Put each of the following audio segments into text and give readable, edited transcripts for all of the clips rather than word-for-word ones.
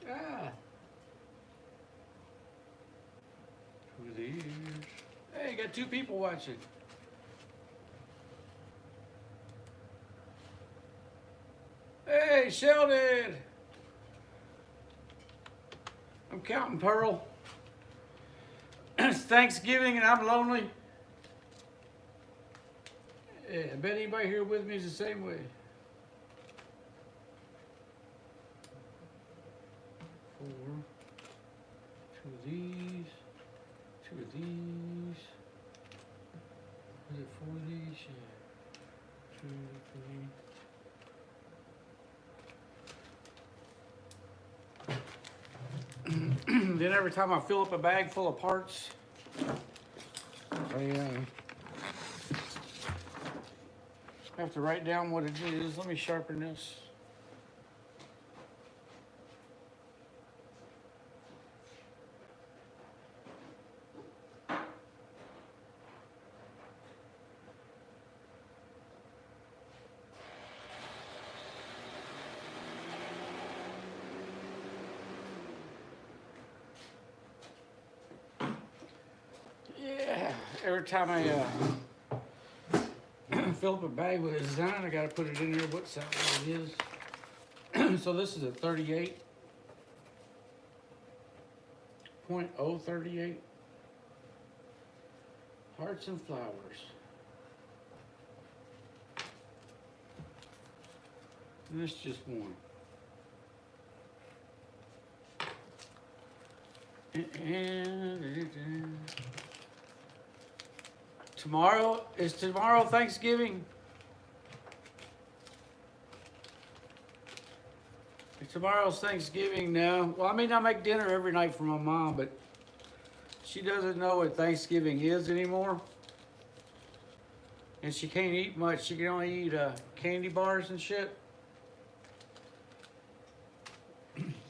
Ah, who are these? Hey, got two people watching. Hey, Sheldon. I'm counting Pearl. It's Thanksgiving and I'm lonely. Yeah, I bet anybody here with me is the same way. 4, 2 of these, 2 of these. Was it 4 of these? Yeah. 2, 3. Then every time I fill up a bag full of parts, I have to write down what it is. Let me sharpen this. Yeah, every time I fill up a bag with a design, I gotta put it in there what size it is. So this is a 38.038 hearts and flowers. And this is just one. And tomorrow Thanksgiving. Tomorrow's Thanksgiving now. Well, I mean, I make dinner every night for my mom, but she doesn't know what Thanksgiving is anymore. And she can't eat much. She can only eat candy bars and shit.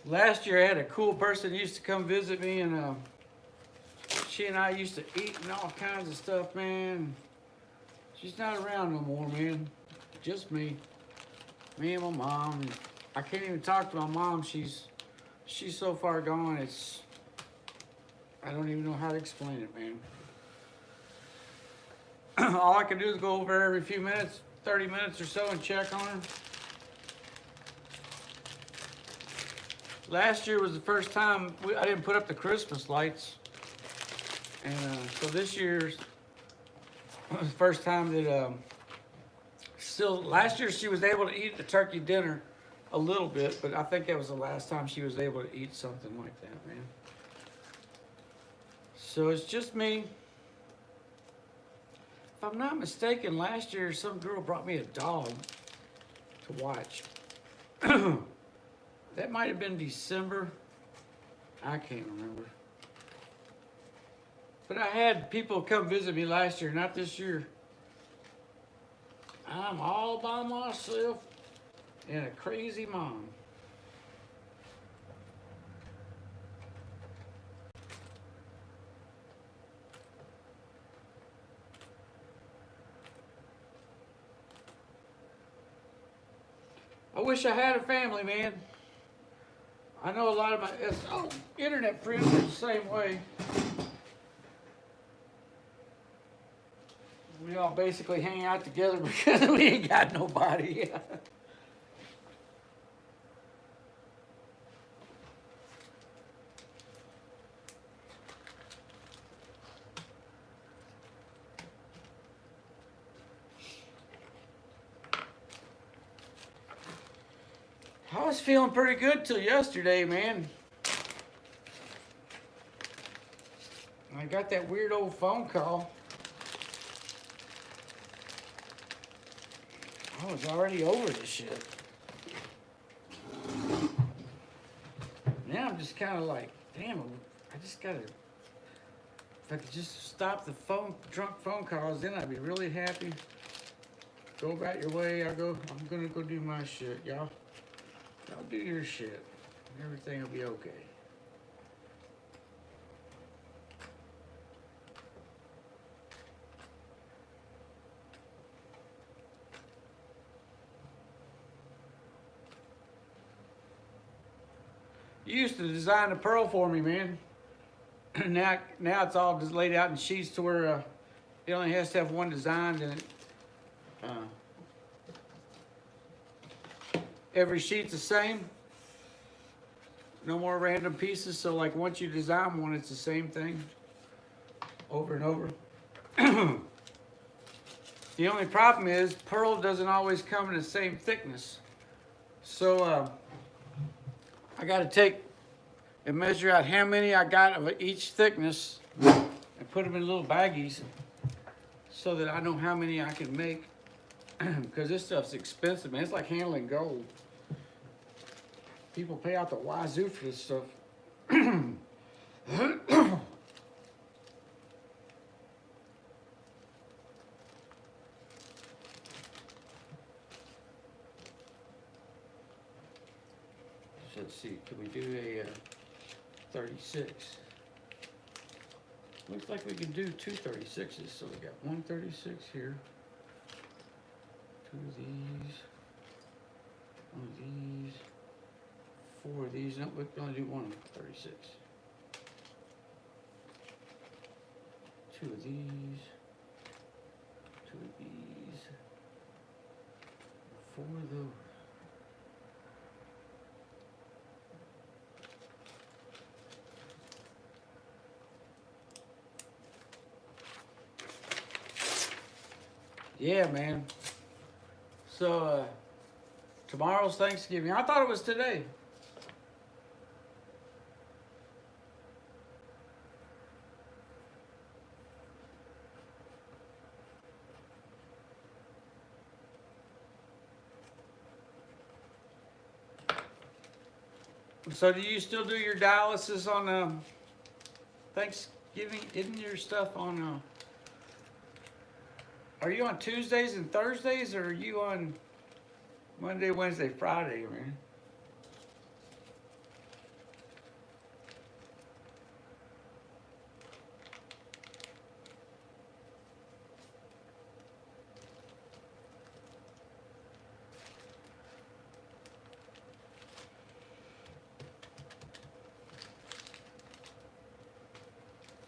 Last year I had a cool person who used to come visit me, and she and I used to eat and all kinds of stuff, man. She's not around no more, man. Just me. Me and my mom. And I can't even talk to my mom. She's so far gone. I don't even know how to explain it, man. All I can do is go over every few minutes, 30 minutes or so, and check on her. Last year was the first time I didn't put up the Christmas lights. And so this year's was the first time that, last year she was able to eat the turkey dinner a little bit, but I think that was the last time she was able to eat something like that, man. So it's just me. If I'm not mistaken, last year some girl brought me a dog to watch. That might have been December. I can't remember. But I had people come visit me last year, not this year. I'm all by myself and a crazy mom. I wish I had a family, man. I know a lot of my internet friends are the same way. We all basically hang out together because we ain't got nobody. I was feeling pretty good till yesterday, man. I got that weird old phone call. I was already over this shit. Now I'm just kind of like, damn, I just gotta, if I could just stop the drunk phone calls, then I'd be really happy. Go about your way, I'm gonna go do my shit, y'all do your shit. Everything will be okay. used to design the pearl for me, man. Now it's all just laid out in sheets to where it only has to have one design, and every sheet's the same. No more random pieces. So like once you design one, it's the same thing over and over. The only problem is pearl doesn't always come in the same thickness. So I got to take and measure out how many I got of each thickness and put them in little baggies so that I know how many I can make. Because this stuff's expensive, man. It's like handling gold. People pay out the wazoo for this stuff. So let's see, can we do a 36? Looks like we can do two 36s. So we got one 36 here, two of these, one of these, four of these. No, we can only do one 36. Two of these, two of these, four of those. Yeah, man. So, tomorrow's Thanksgiving. I thought it was today. So, do you still do your dialysis on Thanksgiving? Isn't your stuff on... Are you on Tuesdays and Thursdays, or are you on Monday, Wednesday, Friday, man?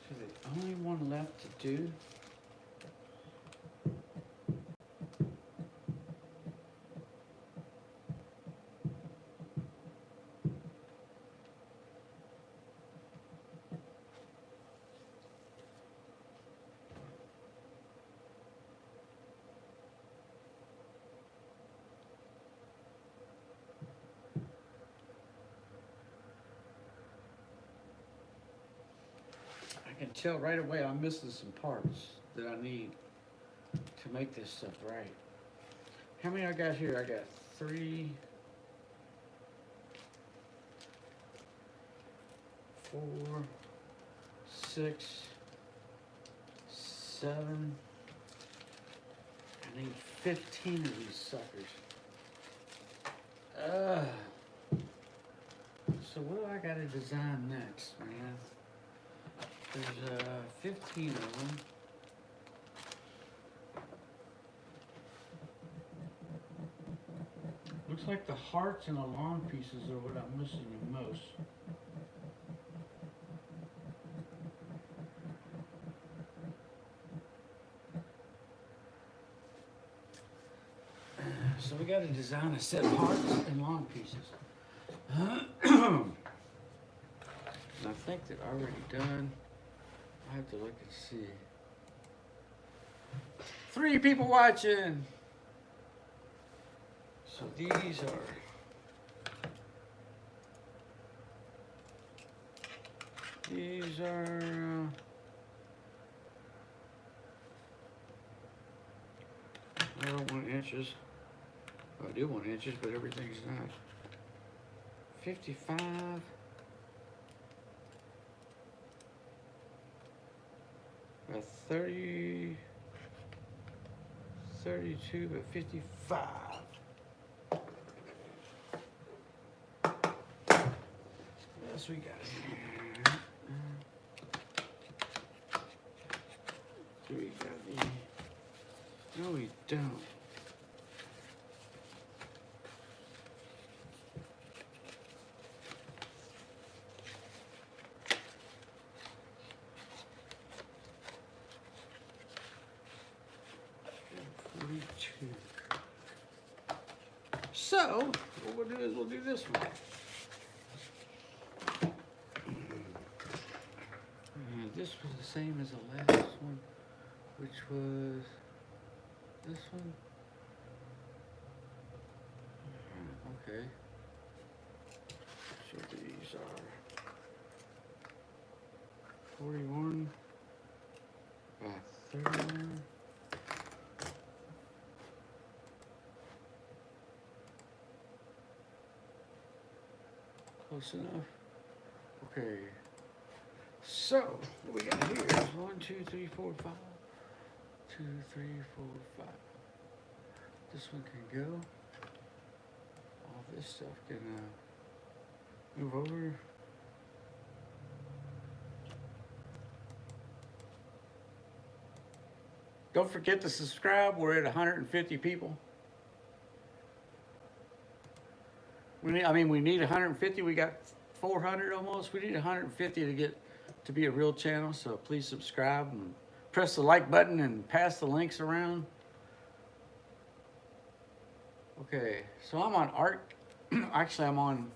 So the only one left to do. I can tell right away I'm missing some parts that I need to make this stuff right. How many I got here? I got 3, 4, 6, 7. I need 15 of these suckers. So what do I got to design next, man? There's 15 of them. Looks like the hearts and the long pieces are what I'm missing the most. So we got to design a set of hearts and long pieces. I think they're already done. I have to look and see. 3 people watching. So these are I don't want inches. I do want inches, but everything's not. 55. About 30, 32, but 55. What else we got here? Do we got any? No, we don't. 22. So, what we'll do is we'll do this one. And this was the same as the last one, which was this one. Okay. So these are 41 by 31. Close enough. Okay. So what we got here is 1, 2, 3, 4, 5. 2, 3, 4, 5. This one can go. All this stuff can move over. Don't forget to subscribe. We're at 150 people. We need 150. We got 400 almost. We need 150 to get to be a real channel. So please subscribe and press the like button and pass the links around. Okay, so I'm on Arc. Actually, I'm on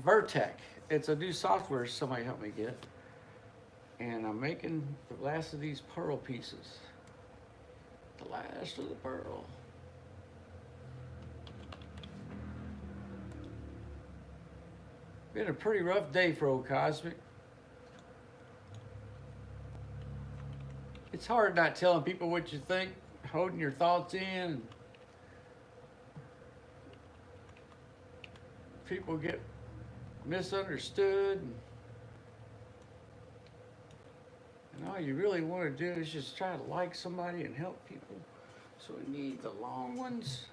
Vertec. It's a new software somebody helped me get. And I'm making the last of these pearl pieces. The last of the pearl. Been a pretty rough day for old Cosmic. It's hard not telling people what you think, holding your thoughts in. People get misunderstood. And all you really want to do is just try to like somebody and help people. So we need the long ones,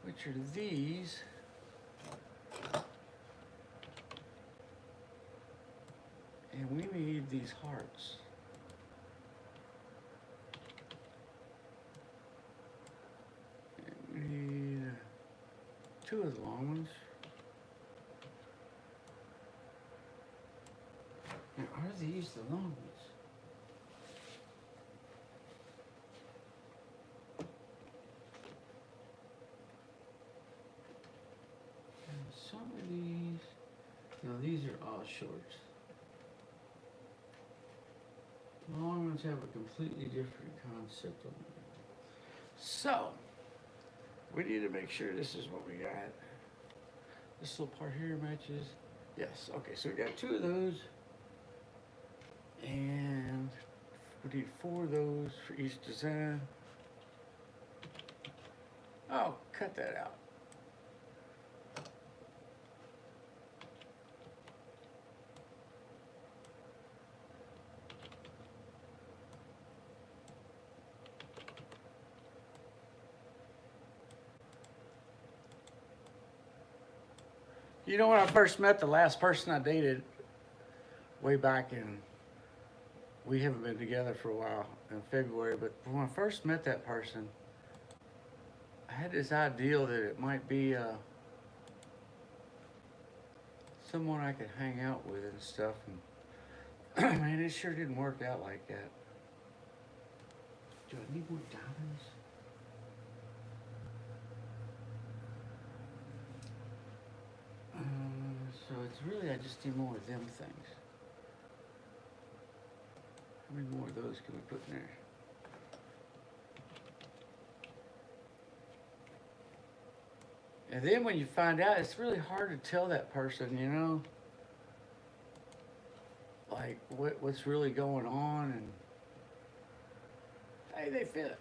which are these. And we need these hearts. And we need 2 of the long ones. Now, are these the long ones? And some of these, no, these are all shorts. Long ones have a completely different concept on them. So, we need to make sure this is what we got. This little part here matches. Yes, okay, so we got 2 of those. And we need 4 of those for each design. Oh, cut that out. You know, when I first met the last person I dated way back in, we haven't been together for a while in February, but when I first met that person, I had this ideal that it might be someone I could hang out with and stuff. And man, it sure didn't work out like that. Do I need more diamonds? So it's really, I just need more of them things. How many more of those can we put in there? And then when you find out, it's really hard to tell that person, you know, like what's really going on, and hey, they fit.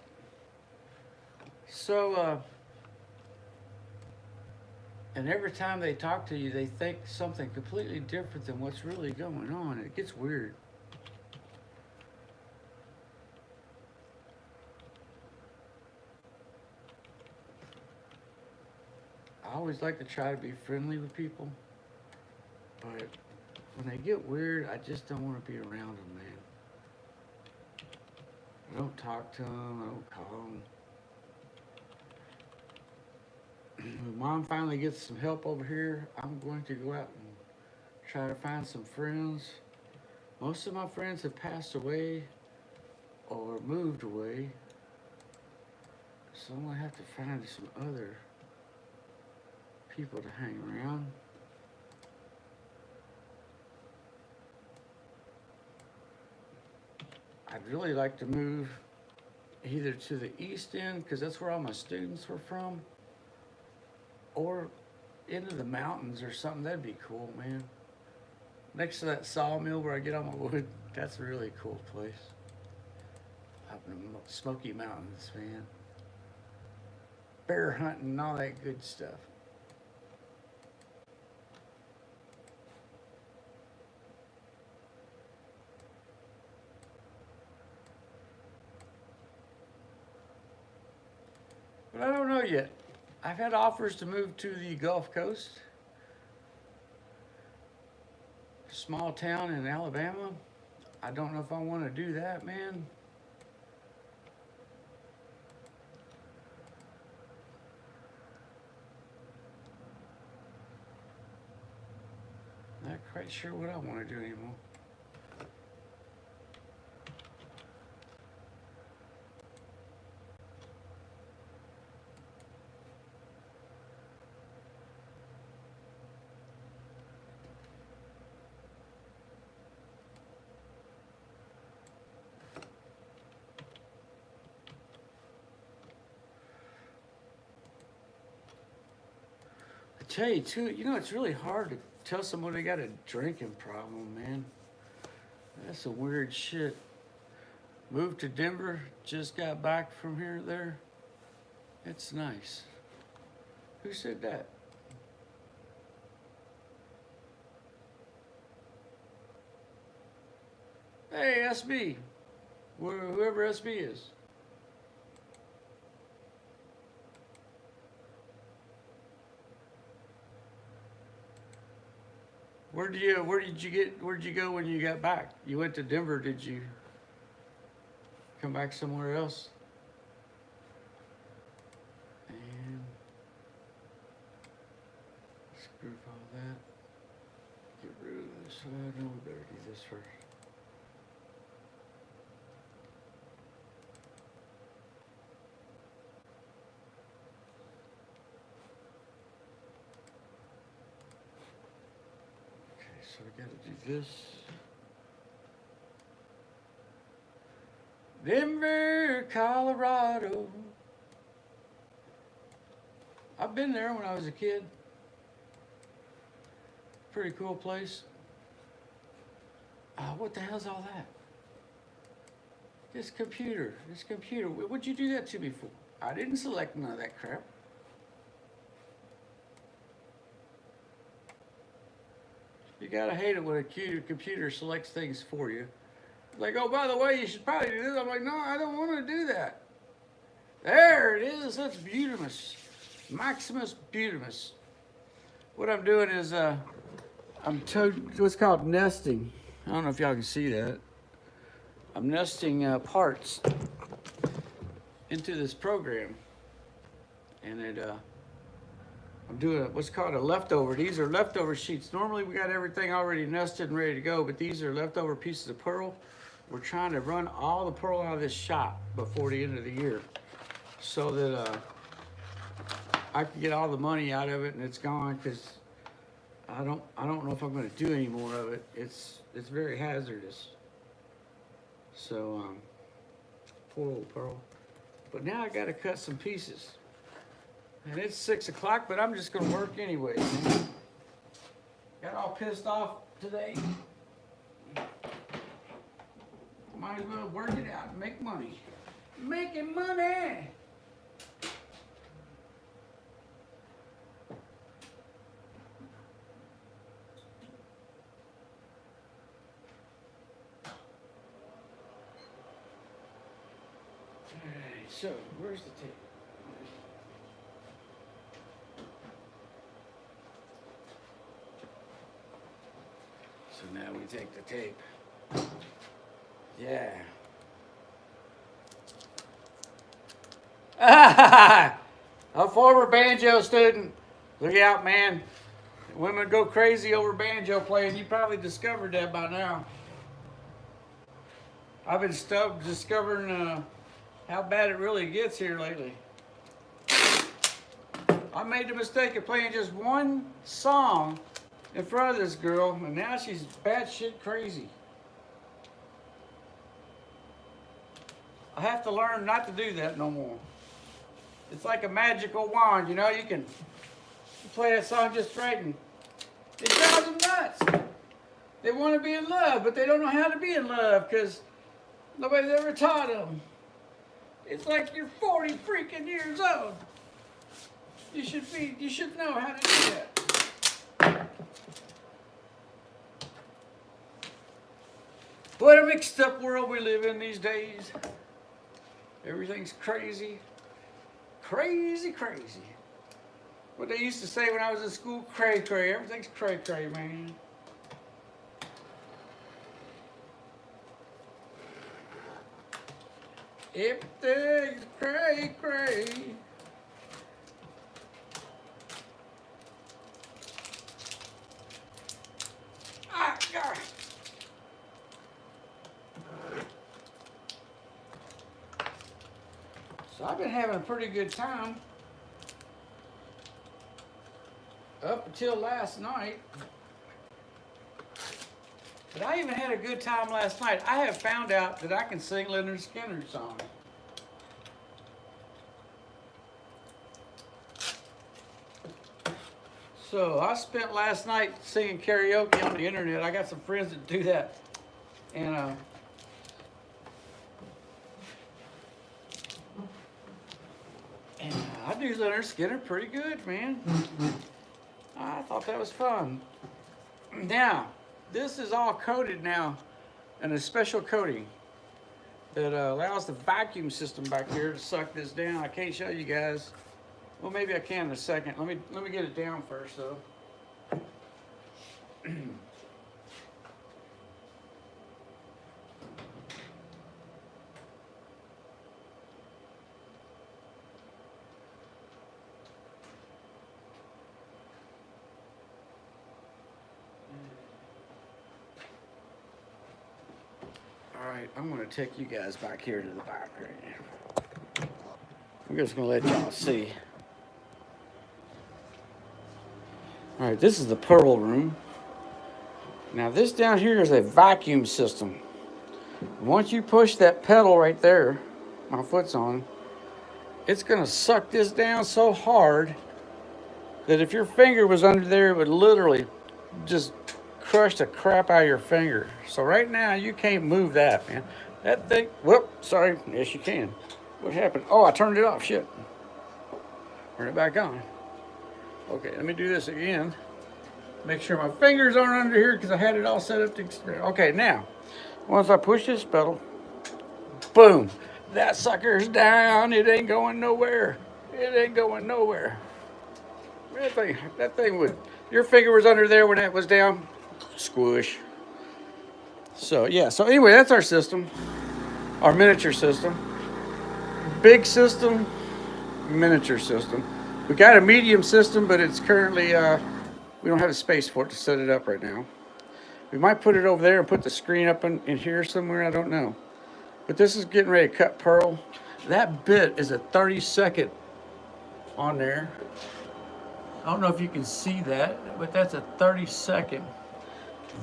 So, and every time they talk to you, they think something completely different than what's really going on. It gets weird. I always like to try to be friendly with people, but when they get weird, I just don't want to be around them, man. I don't talk to them, I don't call them. When Mom finally gets some help over here, I'm going to go out and try to find some friends. Most of my friends have passed away or moved away. So I'm gonna have to find some other people to hang around. I'd really like to move either to the east end, because that's where all my students were from, or into the mountains or something. That'd be cool, man. Next to that sawmill where I get all my wood, that's a really cool place. Up in the Smoky Mountains, man. Bear hunting and all that good stuff. But I don't know yet. I've had offers to move to the Gulf Coast. Small town in Alabama. I don't know if I want to do that, man. Not quite sure what I want to do anymore. Tell you too, you know, it's really hard to tell someone they got a drinking problem, man. That's some weird shit. Moved to Denver, just got back from here there. It's nice. Who said that? Hey, SB. Whoever SB is. Where did you go when you got back? You went to Denver, did you come back somewhere else? And let's group all that. Get rid of this. No, we better do this first. So we gotta do this. Denver, Colorado. I've been there when I was a kid. Pretty cool place. What the hell's all that? This computer. What'd you do that to me for? I didn't select none of that crap. You gotta hate it when a computer selects things for you. Like, oh, by the way, you should probably do this. I'm like, no, I don't want to do that. There it is. That's Butamus. Maximus Butamus. What I'm doing is, what's called nesting. I don't know if y'all can see that. I'm nesting parts into this program. And I'm doing what's called a leftover. These are leftover sheets. Normally we got everything already nested and ready to go, but these are leftover pieces of pearl. We're trying to run all the pearl out of this shop before the end of the year, so that I can get all the money out of it and it's gone, because I don't know if I'm going to do any more of it. It's very hazardous. So poor old pearl. But now I got to cut some pieces. And it's 6 o'clock, but I'm just gonna work anyway. Got all pissed off today. Might as well work it out and make money. Making money! Alright, so where's the tape? So now we take the tape. Yeah. A former banjo student. Look out, man. Women go crazy over banjo playing. You probably discovered that by now. I've been discovering how bad it really gets here lately. I made the mistake of playing just one song in front of this girl, and now she's batshit crazy. I have to learn not to do that no more. It's like a magical wand, you know, you can play that song just right and it drives them nuts. They want to be in love, but they don't know how to be in love because nobody's ever taught them. It's like you're 40 freaking years old. You should know how to do that. What a mixed up world we live in these days. Everything's crazy. Crazy, crazy. What they used to say when I was in school, cray cray. Everything's cray cray, man. Everything's cray cray. Ah, God. So I've been having a pretty good time up until last night. But I even had a good time last night. I have found out that I can sing Leonard Skinner's song. So I spent last night singing karaoke on the internet. I got some friends that do that. And I do Leonard Skinner pretty good, man. I thought that was fun. Now, this is all coated now in a special coating that allows the vacuum system back here to suck this down. I can't show you guys. Well, maybe I can in a second. Let me get it down first, though. All right, I'm going to take you guys back here to the back right now. I'm just going to let y'all see. All right, this is the Pearl room. Now this down here is a vacuum system. Once you push that pedal right there, my foot's on, it's going to suck this down so hard that if your finger was under there, it would literally just crush the crap out of your finger. So right now, you can't move that, man. That thing, whoop, sorry. Yes, you can. What happened? Oh, I turned it off, shit. Turn it back on. Okay, let me do this again. Make sure my fingers aren't under here because I had it all set up to experience. Okay, now, once I push this pedal, boom, that sucker's down. It ain't going nowhere. It ain't going nowhere. That thing would, your finger was under there when that was down, squish. So yeah, so anyway, that's our system, our miniature system. Big system, miniature system. We got a medium system, but it's currently, we don't have the space for it to set it up right now. We might put it over there and put the screen up in here somewhere, I don't know. But this is getting ready to cut Pearl. That bit is a 32nd on there. I don't know if you can see that, but that's a 32nd.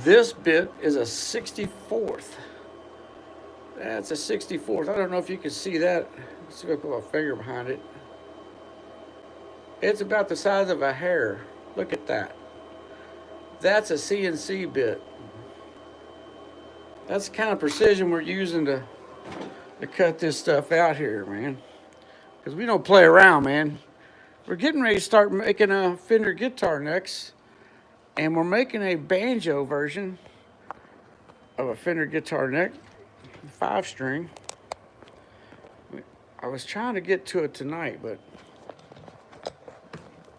This bit is a 64th. That's a 64th. I don't know if you can see that. Let's see if I put my finger behind it. It's about the size of a hair. Look at that. That's a CNC bit. That's the kind of precision we're using to cut this stuff out here, man. Because we don't play around, man. We're getting ready to start making a Fender guitar next. And we're making a banjo version of a Fender guitar neck, 5-string. I was trying to get to it tonight, but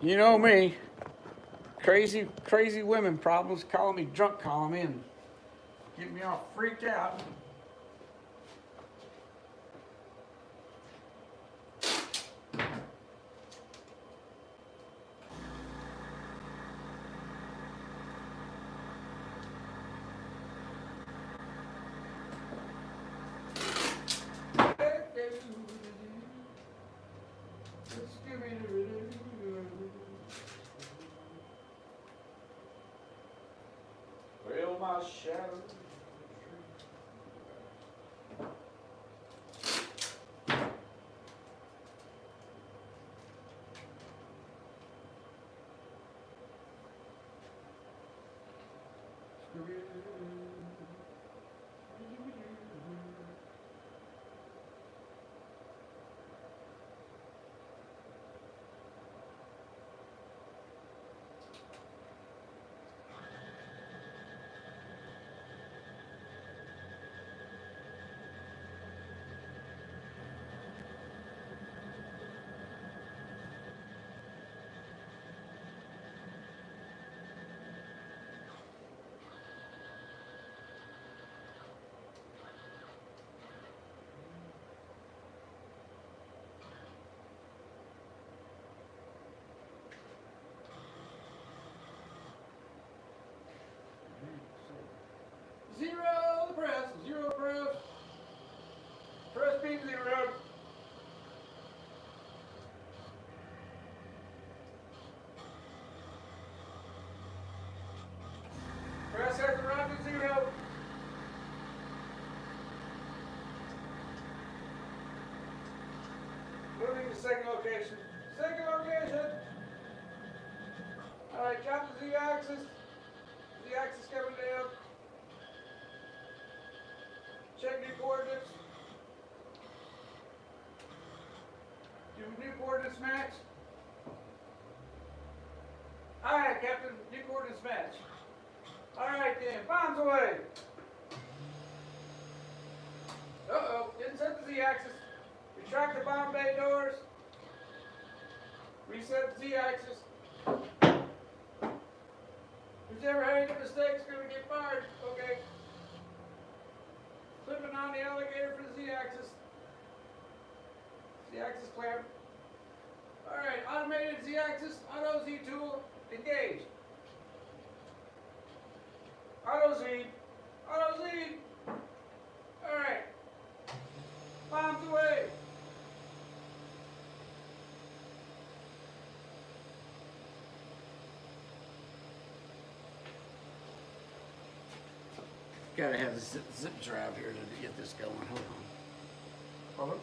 you know me, crazy women problems, calling me drunk, calling me in, getting me all freaked out. shadow. Zero the press, zero press. Press beam zero. Press has to run to zero. Moving to second location. Second location. Alright, drop the Z-axis. Z-axis coming down. Check new coordinates. Do new coordinates match? Alright, Captain, new coordinates match. Alright then, bombs away. Uh-oh, didn't set the Z-axis. Retract the bomb bay doors. Reset the Z-axis. Who's ever had any mistakes gonna get fired. Okay. Flipping on the alligator for the Z-axis. Z-axis clamp. Alright, automated Z-axis, auto Z tool, engage. Auto Z. Auto Z. Alright. Bombs away. Gotta have a zip drive here to get this going. Hold on.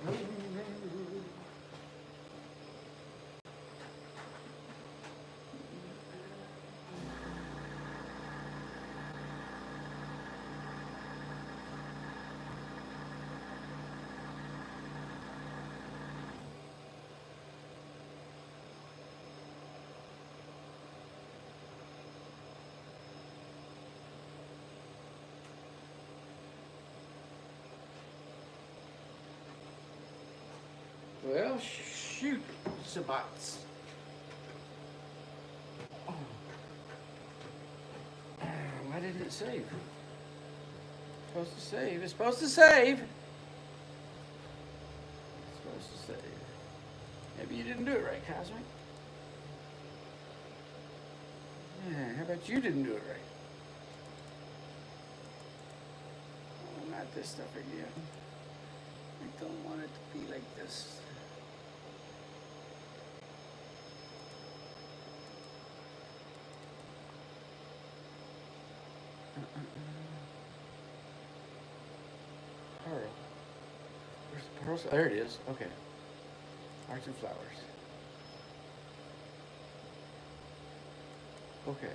Well, shoot, Sabots. Oh. Why didn't it save? Supposed to save. It's supposed to save. It's supposed to save. Maybe you didn't do it right, Cosmic. Yeah, how about you didn't do it right? Oh, not this stuff again. I don't want it to be like this. Pearl. Where's the pearls? There it is. Okay. Arts and flowers. Okay.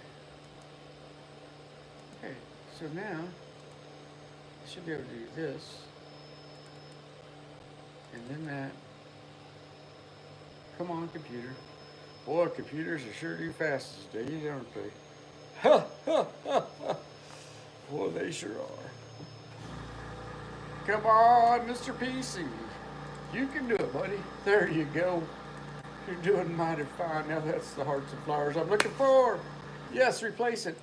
Okay. So now I should be able to do this. And then that. Come on, computer. Boy, computers are sure do fast these days, aren't they? Ha ha ha ha. Boy, they sure are. Come on, Mr. PC. You can do it, buddy. There you go. You're doing mighty fine. Now that's the hearts and flowers I'm looking for. Yes, replace it.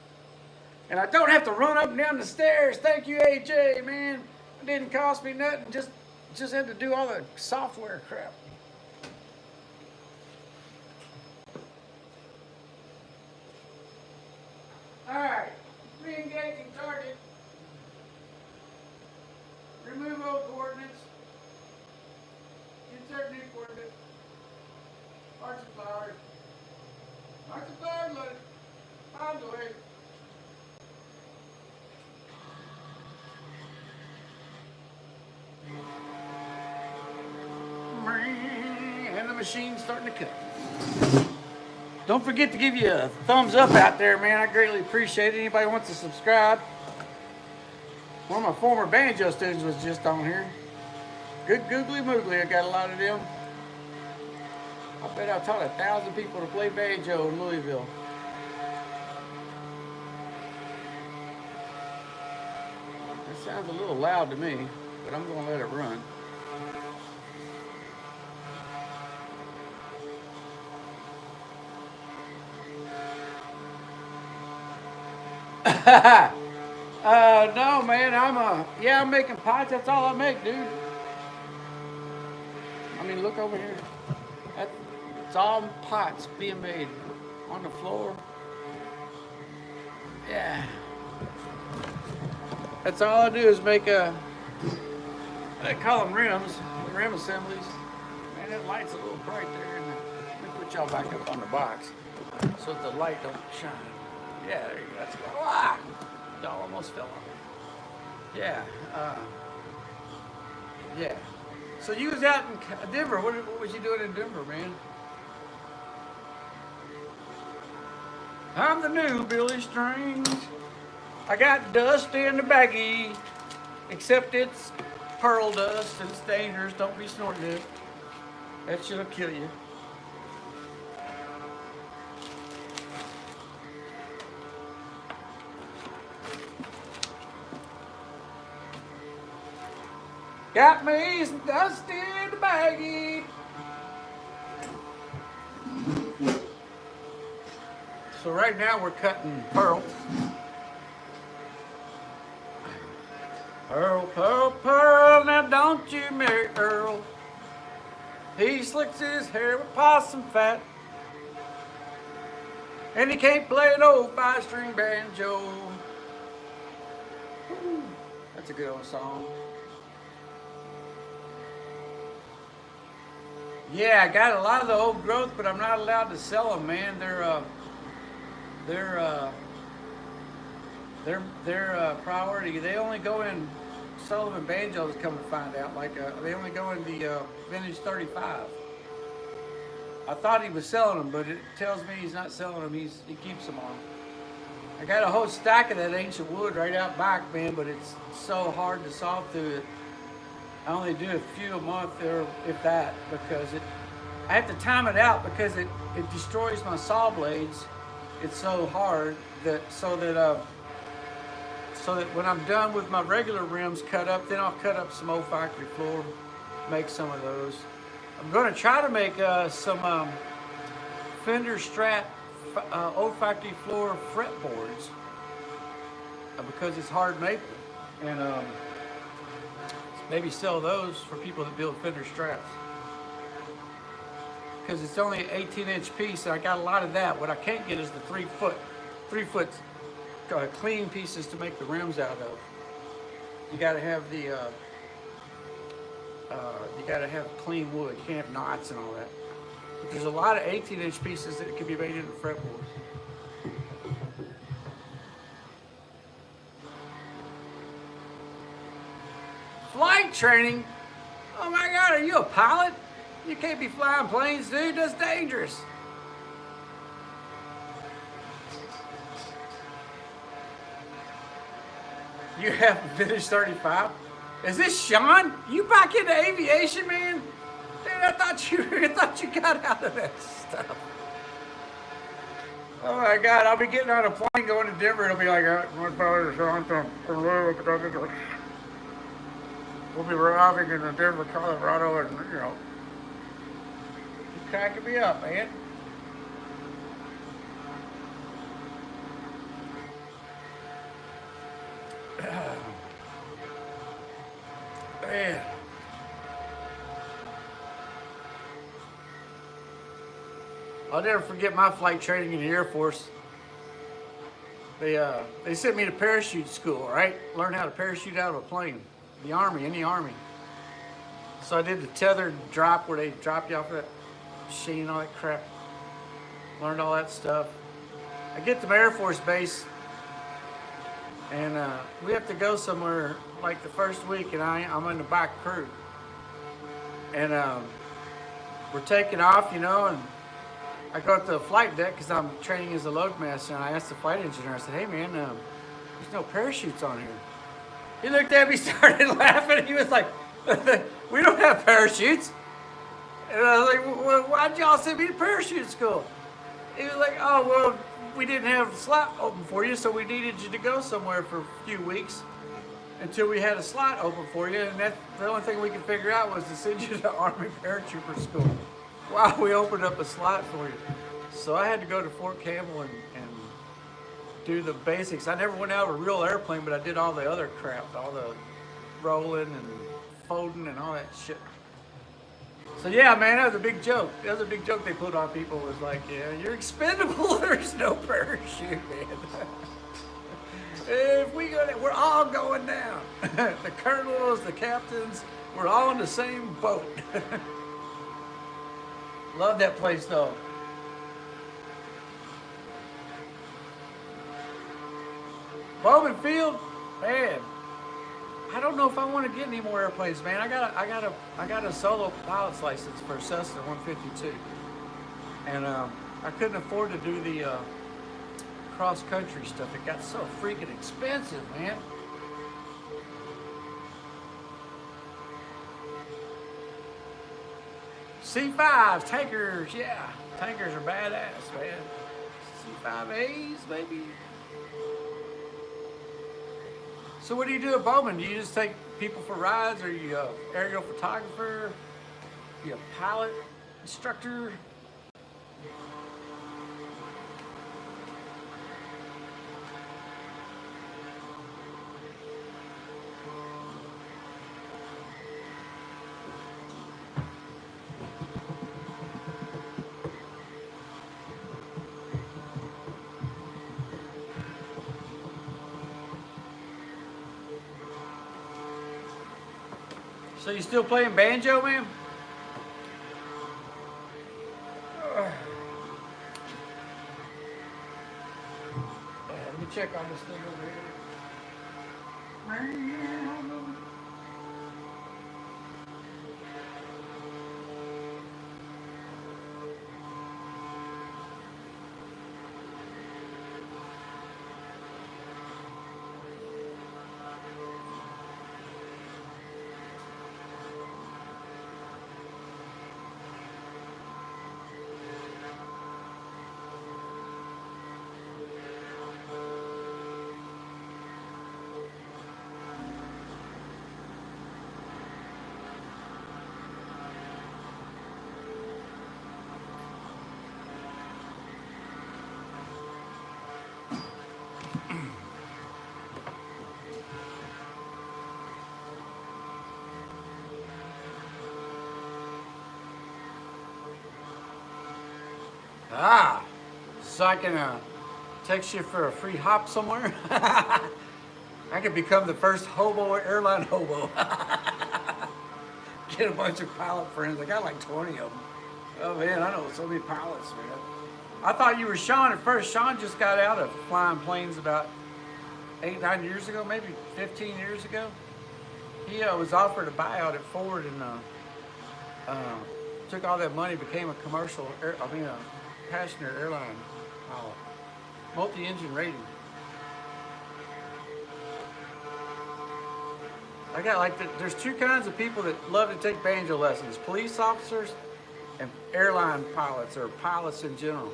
And I don't have to run up and down the stairs. Thank you, AJ, man. It didn't cost me nothing. Just had to do all the software crap. Alright, re-engaging target. Remove old coordinates. Insert new coordinates. Arts and flowers. Arts and flowers, let it. Bombs away. And the machine's starting to cut. Don't forget to give you a thumbs up out there, man. I greatly appreciate it. Anybody wants to subscribe? One of my former banjo students was just on here. Good googly moogly. I got a lot of them. I bet I taught 1,000 people to play banjo in Louisville. That sounds a little loud to me, but I'm going to let it run. No, man, I'm making pots. That's all I make, dude. I mean, look over here. It's all pots being made on the floor. Yeah. That's all I do is make they call them rims, rim assemblies. Man, that light's a little bright there. Let me put y'all back up on the box so that the light don't shine. Yeah, there you go. That's good. Ah! Y'all almost fell off. Yeah. Yeah. So you was out in Denver. What was you doing in Denver, man? I'm the new Billy Strings. I got dust in the baggie, except it's pearl dust and it's dangerous. Don't be snorting it. That shit'll kill you. Got me some dust in the baggie. So right now we're cutting pearl. Pearl, pearl, pearl, now don't you marry Earl. He slicks his hair with possum fat. And he can't play no 5-string banjo. Ooh, that's a good old song. Yeah, I got a lot of the old growth, but I'm not allowed to sell them, man. They're priority. They only go in Sullivan banjos. Come to find out, they only go in the vintage 35. I thought he was selling them, but it tells me he's not selling them. He keeps them on. I got a whole stack of that ancient wood right out back, man, but it's so hard to saw through it. I only do a few a month, or if that, because I have to time it out because it destroys my saw blades. It's so hard so that when I'm done with my regular rims cut up, then I'll cut up some old factory floor, make some of those. I'm going to try to make some Fender Strat old factory floor fretboards because it's hard maple, and maybe sell those for people that build Fender Strats. Because it's only an 18-inch piece, and I got a lot of that. What I can't get is the 3 foot clean pieces to make the rims out of. You got to have the you got to have clean wood. You can't have knots and all that. But there's a lot of 18-inch pieces that can be made into fretboards. Flight training? Oh my God, are you a pilot? You can't be flying planes, dude. That's dangerous. You have a vintage 35? Is this Sean? You back into aviation, man? Dude, I thought you got out of that stuff. Oh my God, I'll be getting on a plane going to Denver. It'll be like, we'll be arriving in Denver, Colorado, and you're cracking me up, man. Man. I'll never forget my flight training in the Air Force. They sent me to parachute school, right? Learn how to parachute out of a plane. The Army, in the Army. So I did the tethered drop where they dropped you off that machine and all that crap. Learned all that stuff. I get to my Air Force base, and we have to go somewhere like the first week, and I'm in the back crew. And we're taking off, you know, and I go up to the flight deck because I'm training as a loadmaster, and I asked the flight engineer, I said, hey man, there's no parachutes on here. He looked at me, started laughing. He was like, we don't have parachutes. And I was like, well, why'd y'all send me to parachute school? He was like, oh, well, we didn't have the slot open for you, so we needed you to go somewhere for a few weeks until we had a slot open for you. And that's the only thing we could figure out was to send you to Army Paratrooper School while we opened up a slot for you. So I had to go to Fort Campbell and do the basics. I never went out of a real airplane, but I did all the other crap, all the rolling and folding and all that shit. So yeah, man, that was a big joke. That was a big joke they put on people. Was like, yeah, you're expendable. There's no parachute, man. If we go, we're all going down. The colonels, the captains, we're all in the same boat. Love that place though. Bowman Field, man. I don't know if I want to get any more airplanes, man. I got a solo pilot's license for Cessna 152, and I couldn't afford to do the cross country stuff. It got so freaking expensive, man. C5s, tankers, yeah, tankers are badass, man. C5As, maybe. So what do you do at Bowman? Do you just take people for rides, or you aerial photographer? You a pilot, instructor? So you still playing banjo, man? Let me check on this thing over here. Ah, so I can text you for a free hop somewhere. I could become the first hobo, airline hobo. Get a bunch of pilot friends. I got like 20 of them. Oh man, I know so many pilots, man. I thought you were Sean at first. Sean just got out of flying planes about 8, 9 years ago, maybe 15 years ago. He was offered a buyout at Ford and took all that money, became a passenger airline pilot, multi-engine rating. I got there's two kinds of people that love to take banjo lessons: police officers and airline pilots, or pilots in general.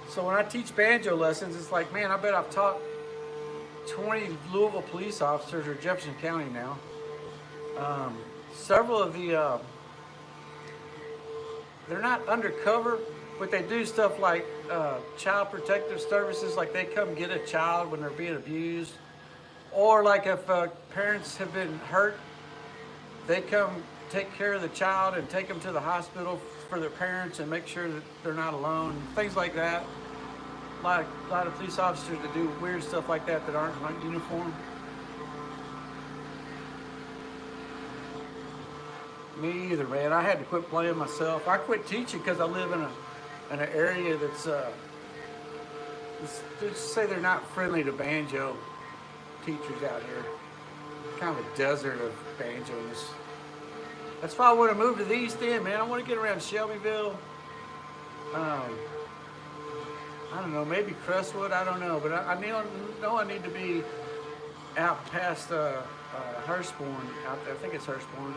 So when I teach banjo lessons, it's like, man, I bet I've taught 20 Louisville police officers, or Jefferson County now. Several of the, they're not undercover, but they do stuff like child protective services, like they come get a child when they're being abused. Or like if parents have been hurt, they come take care of the child and take them to the hospital for their parents and make sure that they're not alone, things like that. A lot of police officers that do weird stuff like that aren't in uniform. Me either, man. I had to quit playing myself. I quit teaching because I live in an area that's let's say they're not friendly to banjo teachers out here. Kind of a desert of banjos. That's why I want to move to the East End, man. I want to get around Shelbyville. I don't know, maybe Crestwood. I don't know, but know I need to be out past Hurstbourne out there. I think it's Hurstbourne,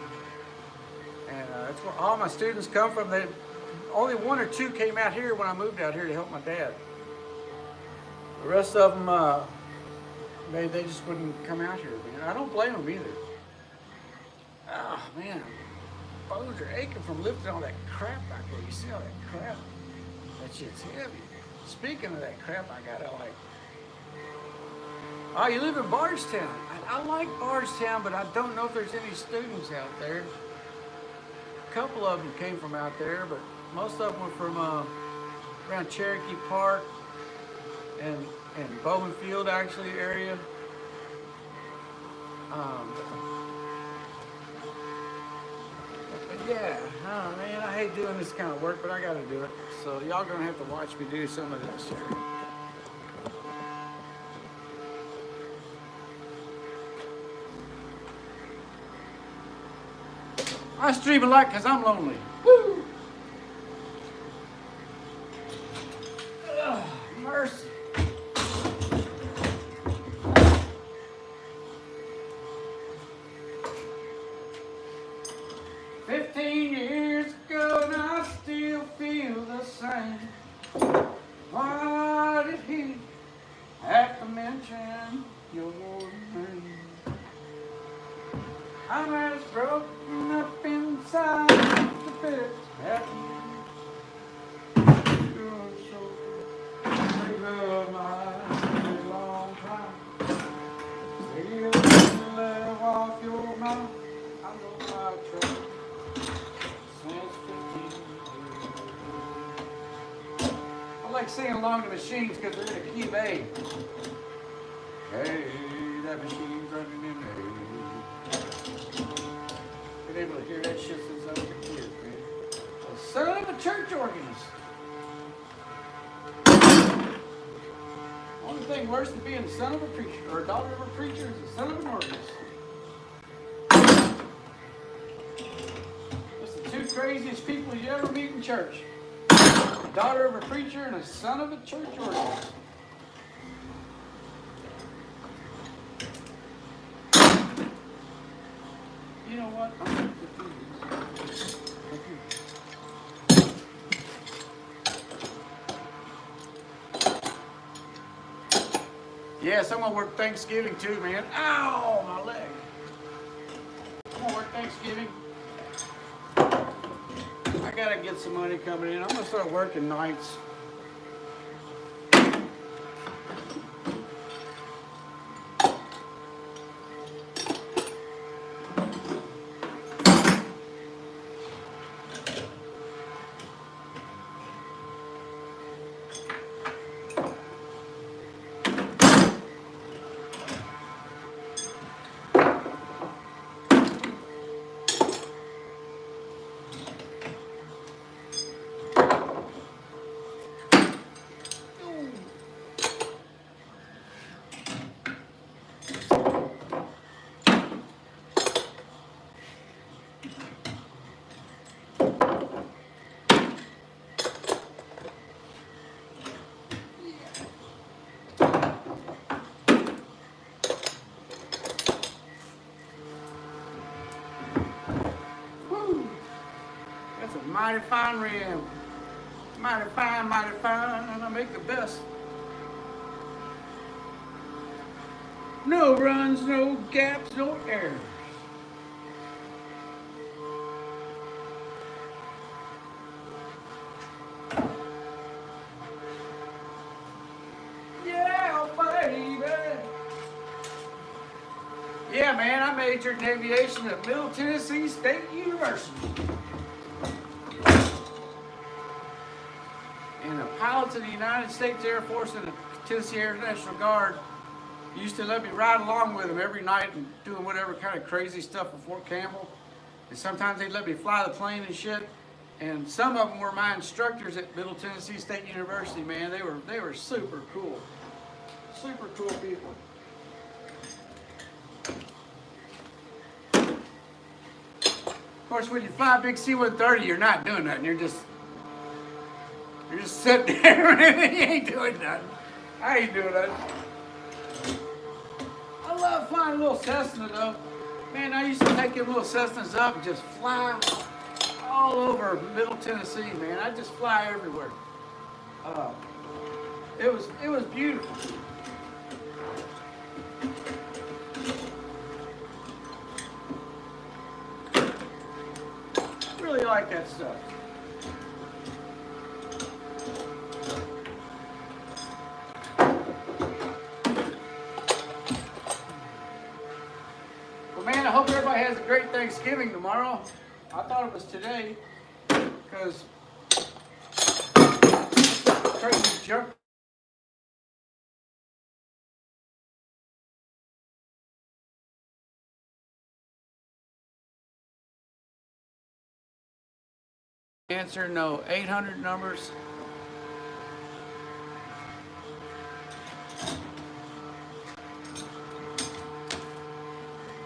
and that's where all my students come from. Only one or two came out here when I moved out here to help my dad. The rest of them, they just wouldn't come out here, man. I don't blame them either. Oh man, bones are aching from lifting all that crap back there. You see all that crap? That shit's heavy. Speaking of that crap, I gotta like. Oh, you live in Bardstown. I like Bardstown, but I don't know if there's any students out there. A couple of them came from out there, but most of them were from around Cherokee Park and Bowman Field actually area. But yeah, oh man, I hate doing this kind of work, but I gotta do it. So y'all gonna have to watch me do some of this here. I stream a lot because I'm lonely. Woo! Ugh, mercy. Years ago, and I still feel the same. Why did he have to mention your name? I'm as broken up inside the bed at you're so big of my long time. Still live off your mouth. I know my trouble. I like singing along to machines because they're in a key of A. Hey, that machine's running in A. Been able to hear that shit since I was a kid, man. The son of a church organist. Only thing worse than being the son of a preacher or a daughter of a preacher is the son of an organist. That's the two craziest people you ever meet in church. A daughter of a preacher and a son of a church organist. You know what? I'm going to do this. Yes, I'm going to work Thanksgiving too, man. Ow, my leg. I'm going to work Thanksgiving. I got to get some money coming in. I'm going to start working nights. Mighty fine rim. Mighty fine, and I make the best. No runs, no gaps, no errors. Yeah, baby. Yeah, man, I majored in aviation at Middle Tennessee State University. And the pilots of the United States Air Force and the Tennessee Air National Guard used to let me ride along with them every night and doing whatever kind of crazy stuff at Fort Campbell. And sometimes they'd let me fly the plane and shit. And some of them were my instructors at Middle Tennessee State University, man. They were super cool. Super cool people. course, when you fly a big C-130, you're not doing nothing. You're just sitting there. You ain't doing nothing. I ain't doing nothing. I love flying a little Cessna though. Man, I used to take them little Cessnas up and just fly all over Middle Tennessee, man. I just fly everywhere. It was beautiful. Really like that stuff. Well, man, I hope everybody has a great Thanksgiving tomorrow. I thought it was today because crazy jerk. Answer no 800 numbers.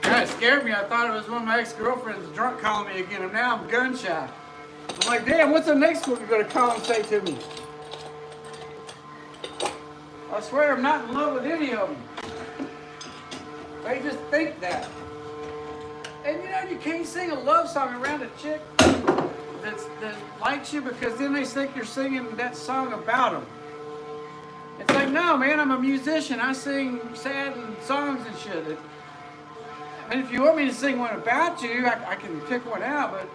That scared me. I thought it was one of my ex-girlfriends drunk calling me again, and now I'm gun shy. I'm like, damn, what's the next one you're going to call and say to me? I swear I'm not in love with any of them. They just think that. And you know, you can't sing a love song around a chick that likes you, because then they think you're singing that song about them. It's like, no, man, I'm a musician. I sing sad songs and shit. And if you want me to sing one about you, I can pick one out, but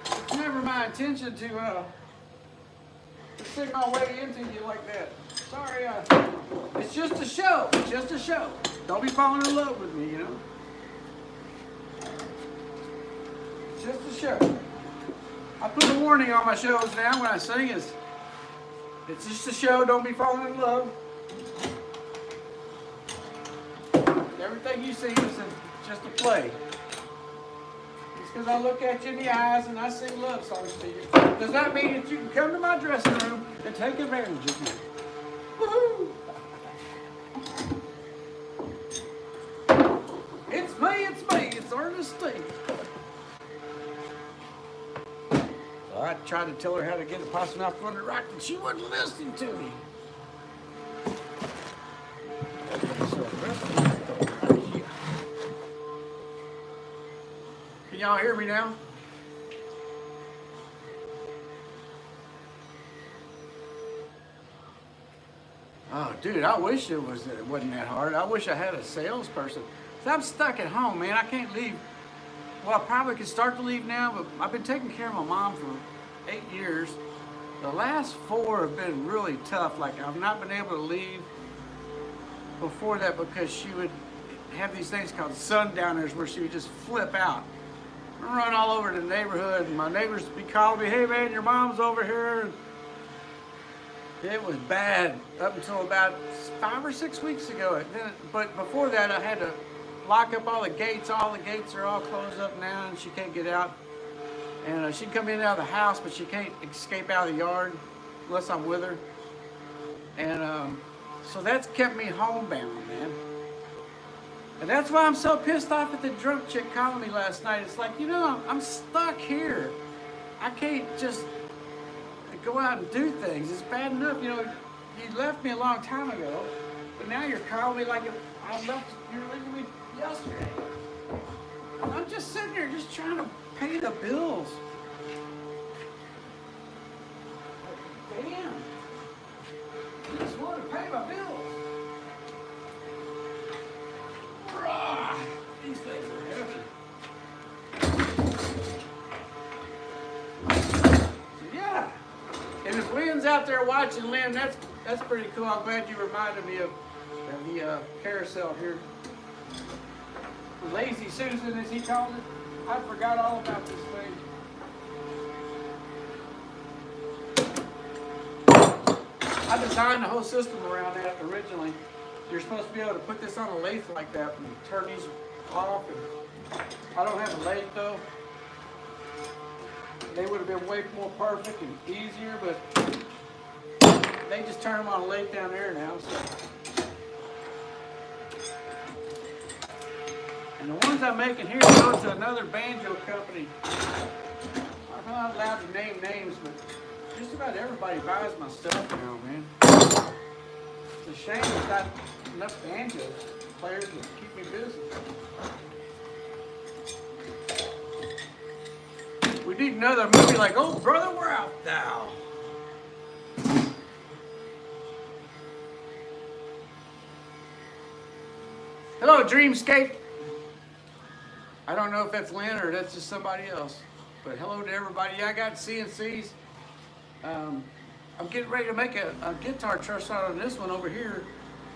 it's never my intention to sing my way into you like that. Sorry, it's just a show. It's just a show. Don't be falling in love with me, you know? It's just a show. I put a warning on my shows now when I sing is, it's just a show, don't be falling in love. Everything you see is just a play. It's because I look at you in the eyes and I sing love songs to you. Does that mean that you can come to my dressing room and take advantage of me? Woohoo! It's me, it's Ernest Steve. So I tried to tell her how to get a possum out from under the rock, and she wasn't listening to me. Can y'all hear me now? Oh, dude, I wish it wasn't that hard. I wish I had a salesperson. So I'm stuck at home, man. I can't leave. Well, I probably could start to leave now, but I've been taking care of my mom for 8 years. The last 4 have been really tough. Like, I've not been able to leave before that because she would have these things called sundowners where she would just flip out. Run all over the neighborhood, and my neighbors would be calling me, hey man, your mom's over here. It was bad up until about 5 or 6 weeks ago. But before that, I had to lock up all the gates. All the gates are all closed up now, and she can't get out. And she'd come in and out of the house, but she can't escape out of the yard unless I'm with her. And so that's kept me homebound, man. And that's why I'm so pissed off at the drunk chick calling me last night. It's like, you know, I'm stuck here. I can't just go out and do things. It's bad enough, you know, you left me a long time ago, but now you're calling me like you're leaving me yesterday. I'm just sitting there just trying to pay the bills. Damn. I just want to pay my bills. These things are heavy. Yeah. And if Lynn's out there watching, Lynn, that's pretty cool. I'm glad you reminded me of the carousel here. Lazy Susan, as he called it. I forgot all about this thing. I designed the whole system around that originally. You're supposed to be able to put this on a lathe like that and turn these off. And I don't have a lathe though. They would have been way more perfect and easier, but they just turn them on a lathe down there now. So. And the ones I'm making here go to another banjo company. I'm not allowed to name names, but just about everybody buys my stuff now, man. It's a shame there's not enough banjo players to keep me busy. We need another movie like, oh brother, where art thou? Hello, Dreamscape. I don't know if that's Lynn or that's just somebody else, but hello to everybody. Yeah, I got CNCs. I'm getting ready to make a guitar truss rod on this one over here.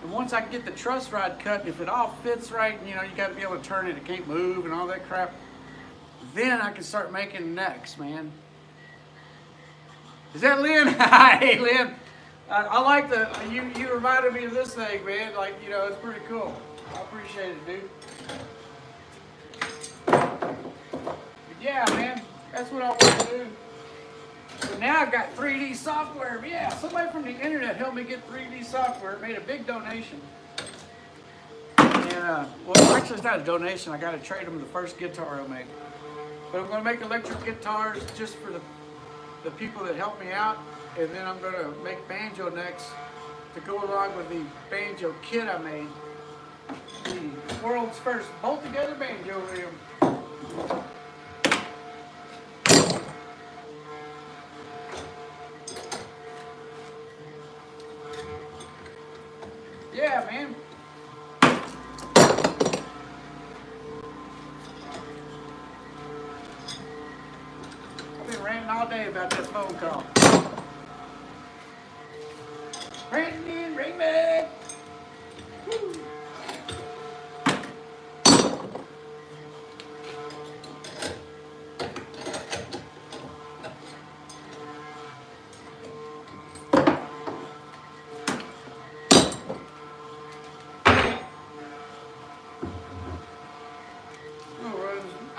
And once I get the truss rod cut, if it all fits right, you know, you got to be able to turn it, it can't move and all that crap, then I can start making necks, man. Is that Lynn? Hey, Lynn. I like the, you reminded me of this thing, man. Like, you know, it's pretty cool. I appreciate it, dude. But yeah, man, that's what I want to do. So now I've got 3D software. Yeah, somebody from the internet helped me get 3D software. Made a big donation. And, well, actually it's not a donation. I got to trade them the first guitar I'll make. But I'm going to make electric guitars just for the people that help me out. And then I'm going to make banjo necks to go along with the banjo kit I made. The world's first bolt-together banjo rim. Yeah, man. I've been ranting all day about that phone call. Ranting, ring back. Woo.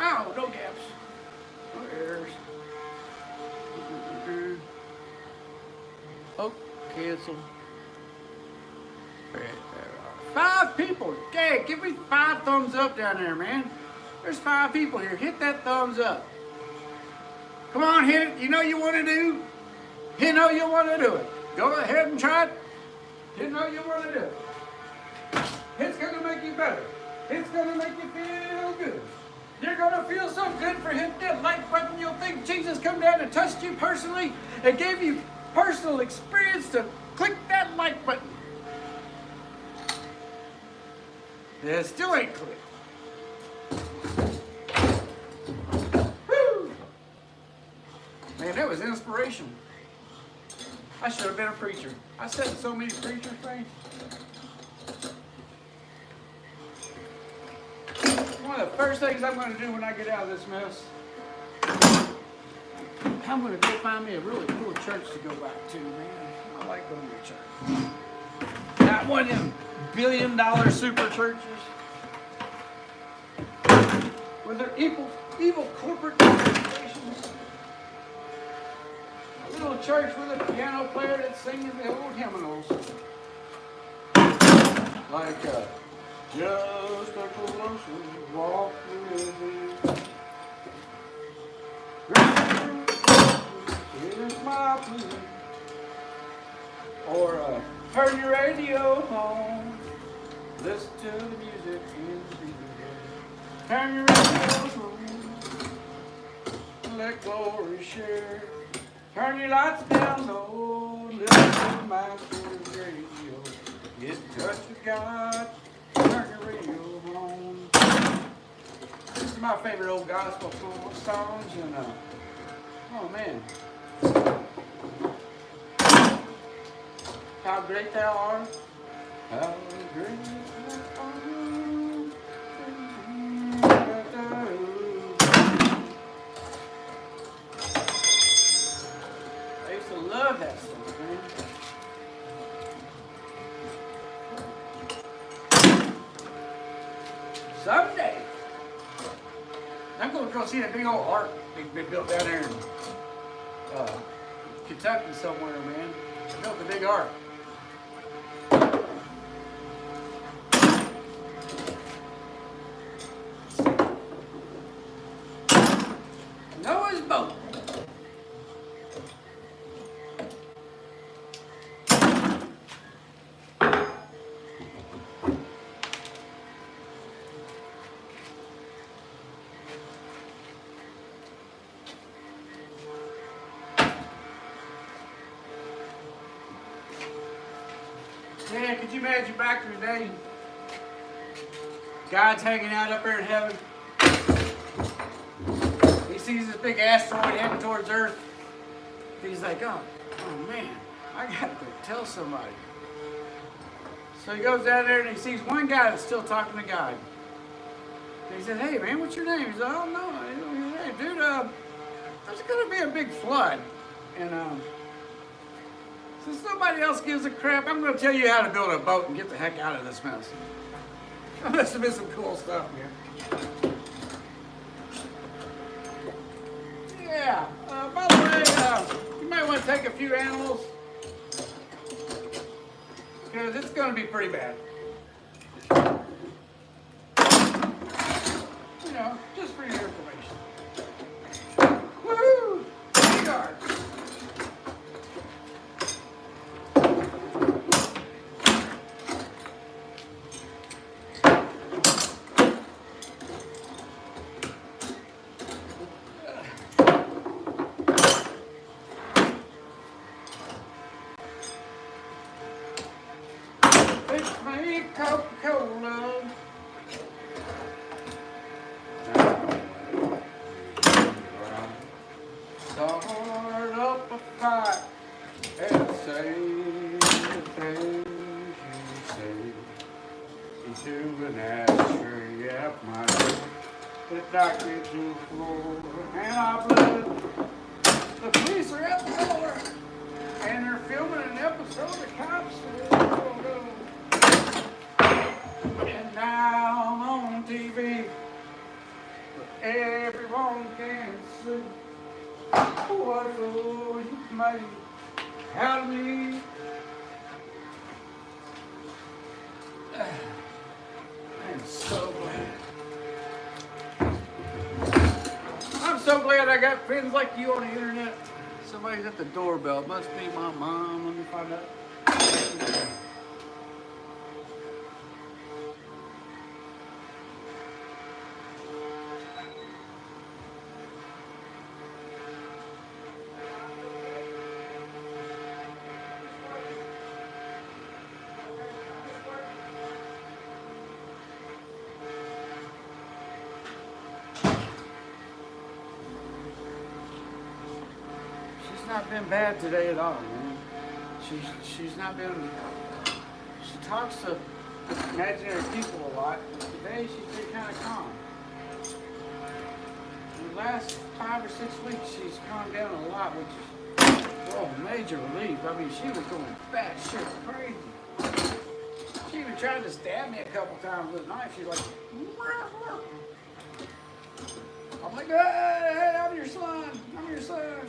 Oh, no gaps. No errors. Oh, cancel. 5 people. Okay, give me 5 thumbs up down there, man. There's 5 people here. Hit that thumbs up. Come on, hit it. You know you want to do. You know you want to do it. Go ahead and try it. You know you want to do it. It's going to make you better. It's going to make you feel good. You're going to feel so good for hitting that like button. You'll think Jesus come down and touched you personally and gave you personal experience to click that like button. Yeah, it still ain't clicked. Woo! Man, that was inspiration. I should have been a preacher. I said so many preacher things. One of the first things I'm going to do when I get out of this mess, I'm going to go find me a really cool church to go back to, man. I like going to church. Not one of them billion-dollar super churches with their evil corporate organizations. A little church with a piano player that's singing the old hymnals. Like, just a closer walk with me. Here's my plea. Or turn your radio on. Listen to the music in the video. Turn your radio on. Let glory share. Turn your lights down low. Listen to my Master's radio. Get in touch with God. Turn your radio on. This is my favorite old gospel songs, and oh man, how great thou art, how great thou art. I used to love that song, man. Someday, I'm going to go see that big old ark they built down there in Kentucky somewhere, man. They built the big ark. Noah's boat. Yeah, could you imagine back in the day? God's hanging out up there in heaven. He sees this big asteroid heading towards Earth. He's like, oh man, I gotta go tell somebody. So he goes down there and he sees one guy that's still talking to God. And he said, hey man, what's your name? He's like, oh no, hey dude, there's gonna be a big flood. And since nobody else gives a crap, I'm gonna tell you how to build a boat and get the heck out of this mess. That must have been some cool stuff, man. Yeah, by the way, you might want to take a few animals, because it's going to be pretty bad. You know, just for your information. Woohoo! Vanguard! Coca-Cola. Start up a fight and say the things you say into an ashtray at my door. It knocked me to the floor and I bled. The police are at the door and they're filming an episode of Cops. And now I'm on TV, but everyone can see what a fool you made out of me. I'm so glad. I'm so glad I got friends like you on the internet. Somebody's at the doorbell. It must be my mom. Let me find out. Not been bad today at all, man. She's not been. She talks to imaginary people a lot. But today she's been kind of calm. In the last 5 or 6 weeks, she's calmed down a lot, which is major relief. I mean, she was going batshit crazy. She even tried to stab me a couple times with a knife. She's like, I'm like, hey, I'm your son. I'm your son.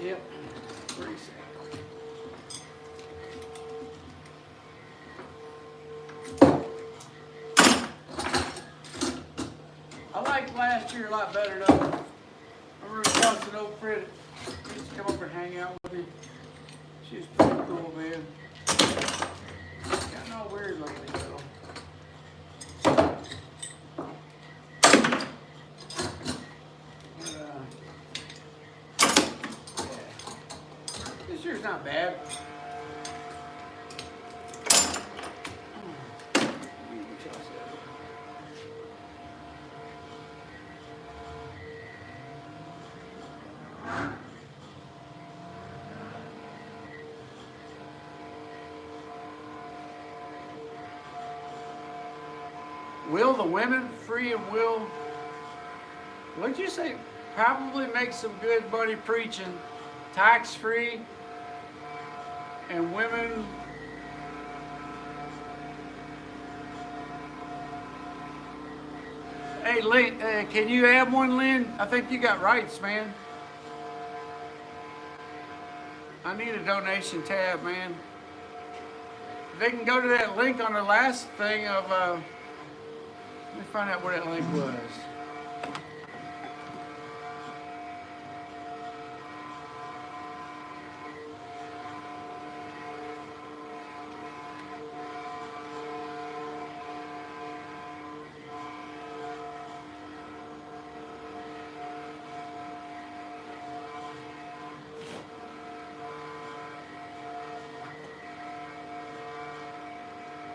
Yep, pretty sad. I liked last year a lot better though. I remember talking to an old friend. She used to come over and hang out with me. She was pretty cool, man. Got all weird lately though. This year's not bad. Will the women free and will, what'd you say, probably make some good money preaching, tax free, and women hey Lynn, can you add one, Lynn? I think you got rights, man. I need a donation tab, man. they can go to that link on the last thing of, let me find out where that link was.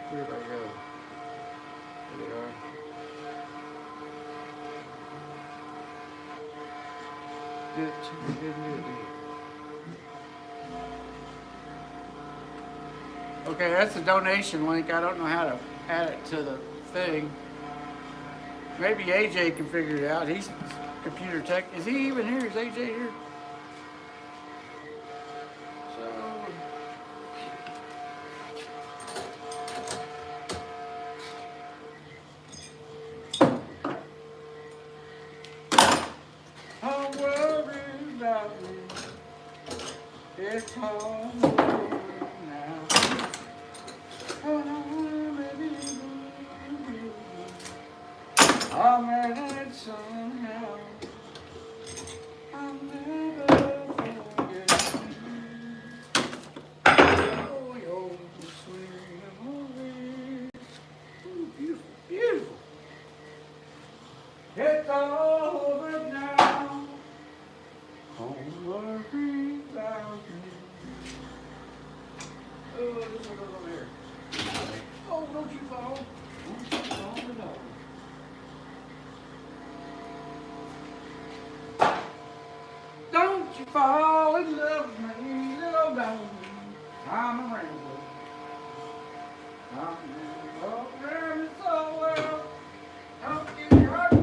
Where did I go? There they are. Didn't do it. Okay, that's the donation link. I don't know how to add it to the thing. Maybe AJ can figure it out. He's computer tech. Is he even here? Is AJ here? It's home now. Oh, maybe I'll manage somehow. I'll never forget you. Oh, you're sweet memories. Ooh, beautiful, beautiful. It's all over now. Don't worry about me. Oh, this one goes over here. Oh, don't you fall. Don't you fall at all. Don't you fall in love with me, little darling. I'm a rainbow. I'm a rainbow so well. Don't get me hurt.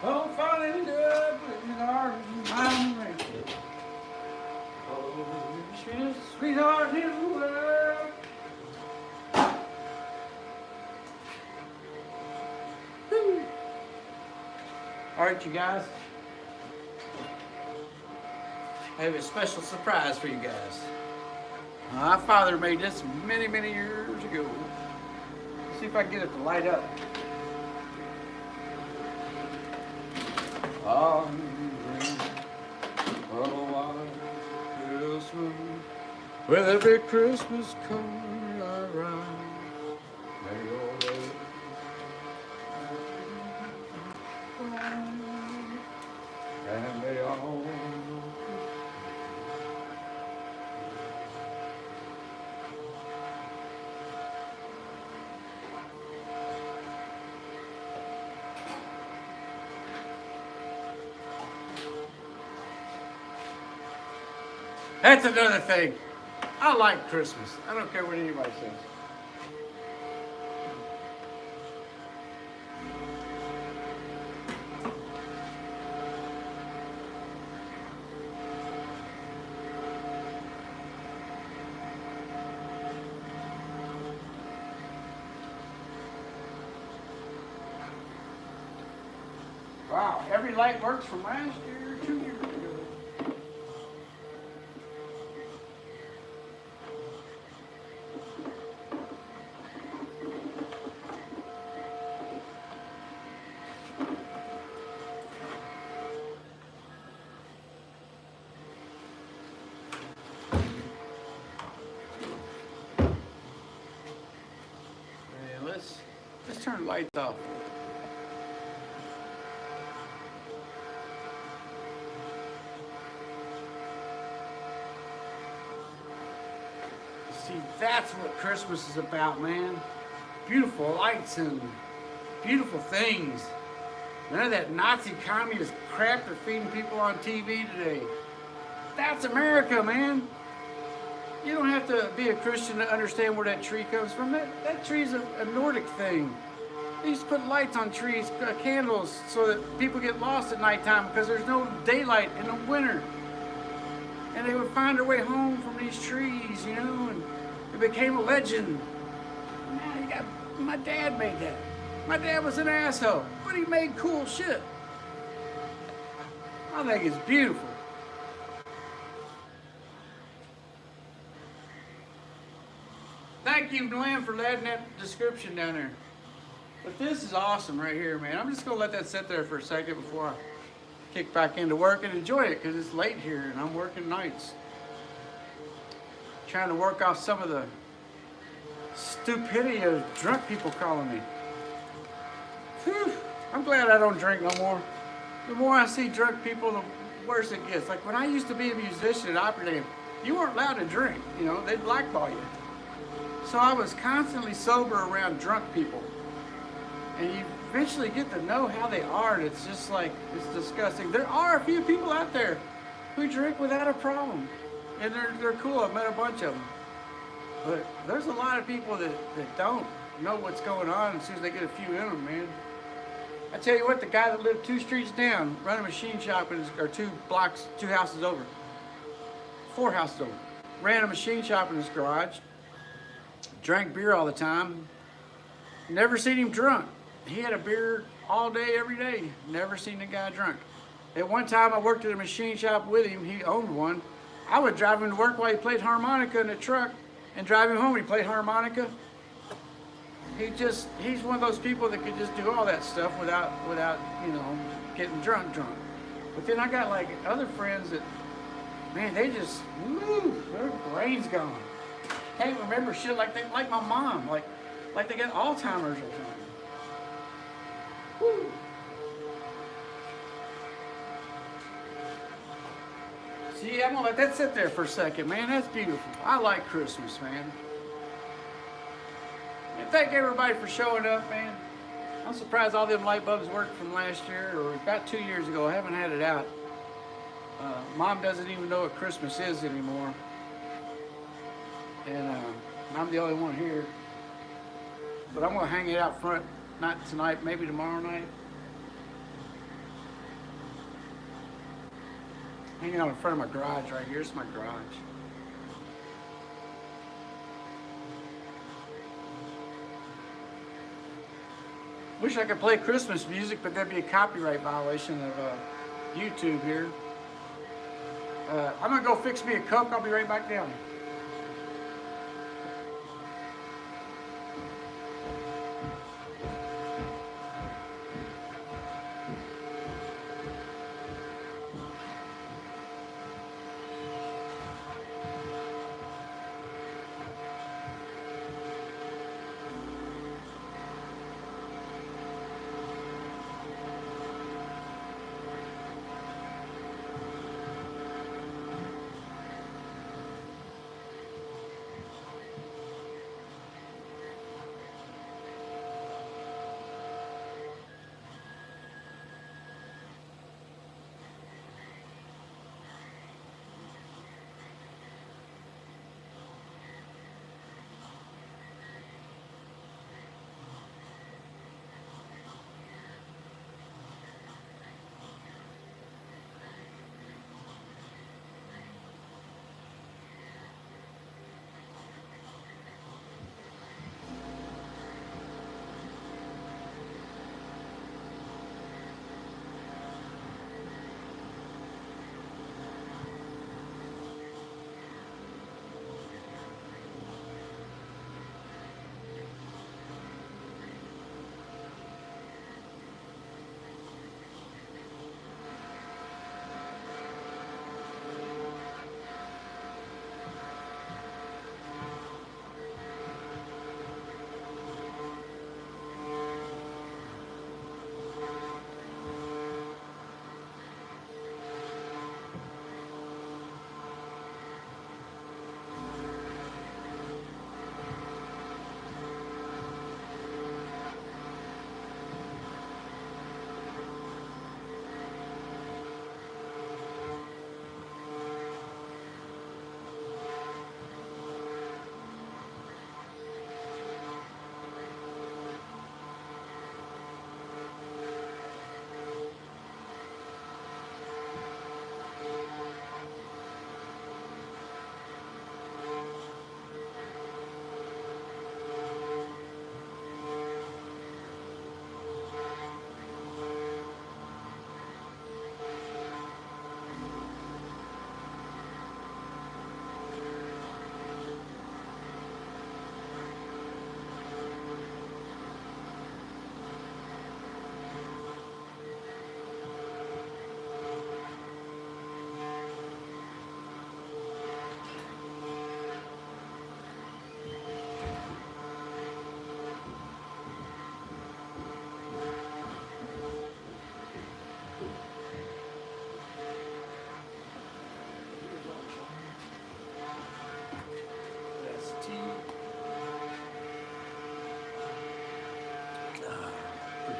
Don't fall in love with our mind rainbow. Oh, sweetest sweetheart in the world. Woo. All right, you guys. I have a special surprise for you guys. My father made this many, many years ago. Let's see if I can get it to light up. Christmas, with every Christmas card I write, may your love and may all. That's another thing. I like Christmas. I don't care what anybody says. Wow, every light works from last year, 2 years ago. Let's turn the lights off. See, that's what Christmas is about, man. Beautiful lights and beautiful things. None of that Nazi communist crap they're feeding people on TV today. That's America, man. You don't have to be a Christian to understand where that tree comes from. That tree's a Nordic thing. They used to put lights on trees, candles, so that people get lost at nighttime because there's no daylight in the winter. And they would find their way home from these trees, you know, and it became a legend. Man, my dad made that. My dad was an asshole, but he made cool shit. I think it's beautiful. Thank you, Glenn, for adding that description down there. But this is awesome right here, man. I'm just gonna let that sit there for a second before I kick back into work and enjoy it, because it's late here and I'm working nights. Trying to work off some of the stupidity of drunk people calling me. Whew. I'm glad I don't drink no more. The more I see drunk people, the worse it gets. Like when I used to be a musician at Opry Dame, you weren't allowed to drink, you know, they'd blackball you. So I was constantly sober around drunk people. And you eventually get to know how they are, and it's just like, it's disgusting. There are a few people out there who drink without a problem. And they're cool, I've met a bunch of them. But there's a lot of people that don't know what's going on as soon as they get a few in them, man. I tell you what, the guy that lived 2 streets down, run a machine shop, or 2 blocks, 2 houses over, 4 houses over, ran a machine shop in his garage, drank beer all the time, never seen him drunk. He had a beer all day, every day, never seen the guy drunk. At one time I worked at a machine shop with him, he owned one. I would drive him to work while he played harmonica in the truck and drive him home. He played harmonica. He's one of those people that could just do all that stuff without, you know, getting drunk. But then I got like other friends that, man, they just, woo, their brain's gone. Can't remember shit like my mom, like they got Alzheimer's or something. Woo. See, I'm gonna let that sit there for a second, man. That's beautiful. I like Christmas, man. And thank everybody for showing up, man. I'm surprised all them light bulbs worked from last year, or about 2 years ago. I haven't had it out. Mom doesn't even know what Christmas is anymore. And I'm the only one here. But I'm gonna hang it out front, not tonight, maybe tomorrow night. Hanging out in front of my garage right here. It's my garage. Wish I could play Christmas music, but that'd be a copyright violation of YouTube here. I'm gonna go fix me a Coke. I'll be right back down.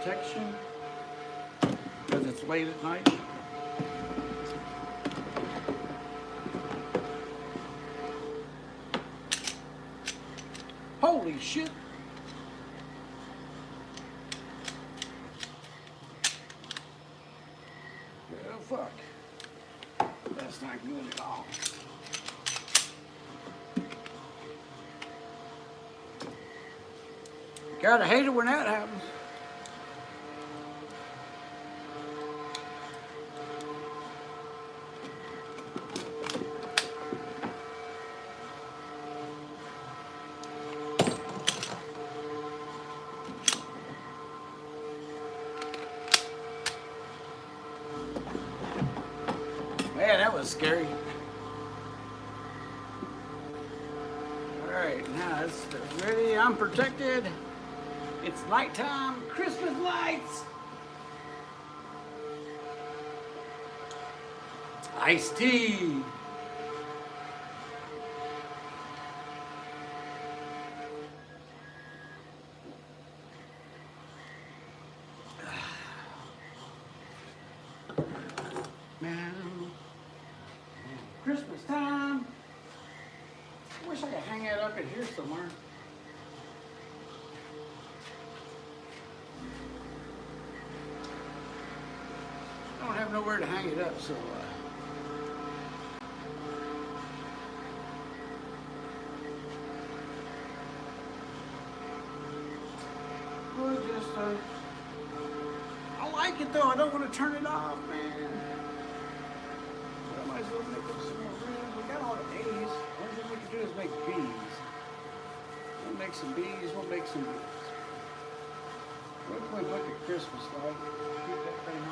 protection because it's late at night. Holy shit. Oh fuck. That's not good at all. Gotta hate it when that happens. Man, that was scary. Alright, now it's ready, I'm protected. It's nighttime, Christmas lights. Iced tea. Man, Christmas time. I wish I could hang it up in here somewhere. I don't have nowhere to hang it up, so we'll just I like it though. I don't want to turn it off, man. But I might as well make up some more room. We got all the A's. One thing we can do is make B's. We'll make some B's. We'll make some B's. What if we look at Christmas light? Keep that thing on.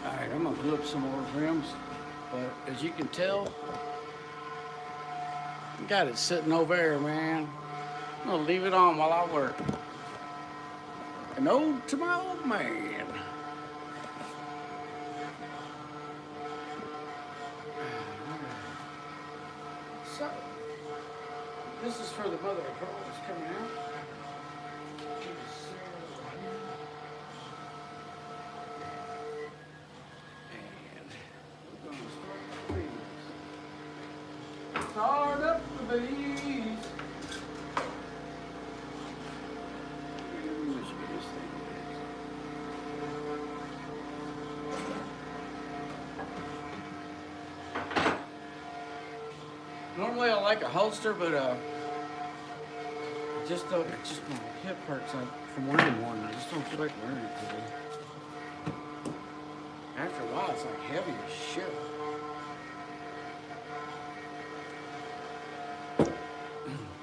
Alright, I'm gonna glue up some more rims, but as you can tell, I got it sitting over there, man. I'm gonna leave it on while I work. An ode to my old man. So, this is for the mother of pearl that's coming out. Start up the bees. Normally I like a holster, but just my hip hurts from wearing one. I just don't feel like wearing it today. After a while, it's like heavy as shit.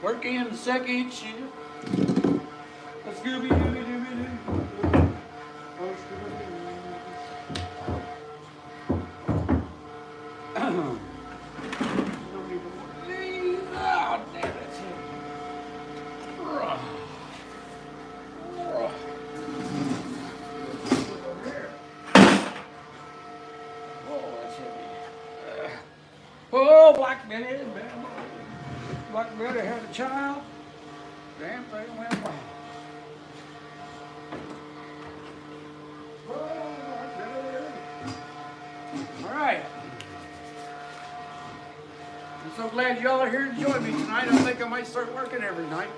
Working the second shift. Let's Scooby Dooby Dooby Doo. Oh, Scooby Doo. Oh, damn it. Oh, that's heavy. Oh, Black Betty. Black Betty had a child. Damn thing went wrong. All right. I'm so glad y'all are here to join me tonight. I think I might start working every night.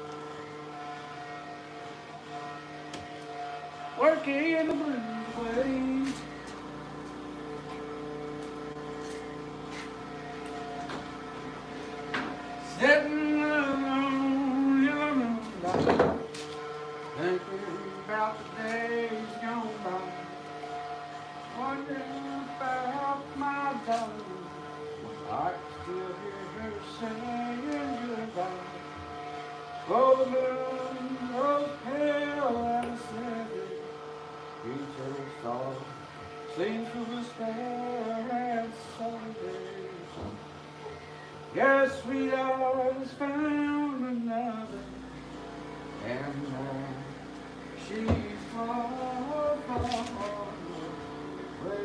Working in the blues way. Sitting alone in the moonlight, thinking darling. I can still hear her saying goodbye. Oh, the moon grows pale and steady. Each little star sings through the sky and Sunday. Yes, sweetheart has found another, and now she's far, far away.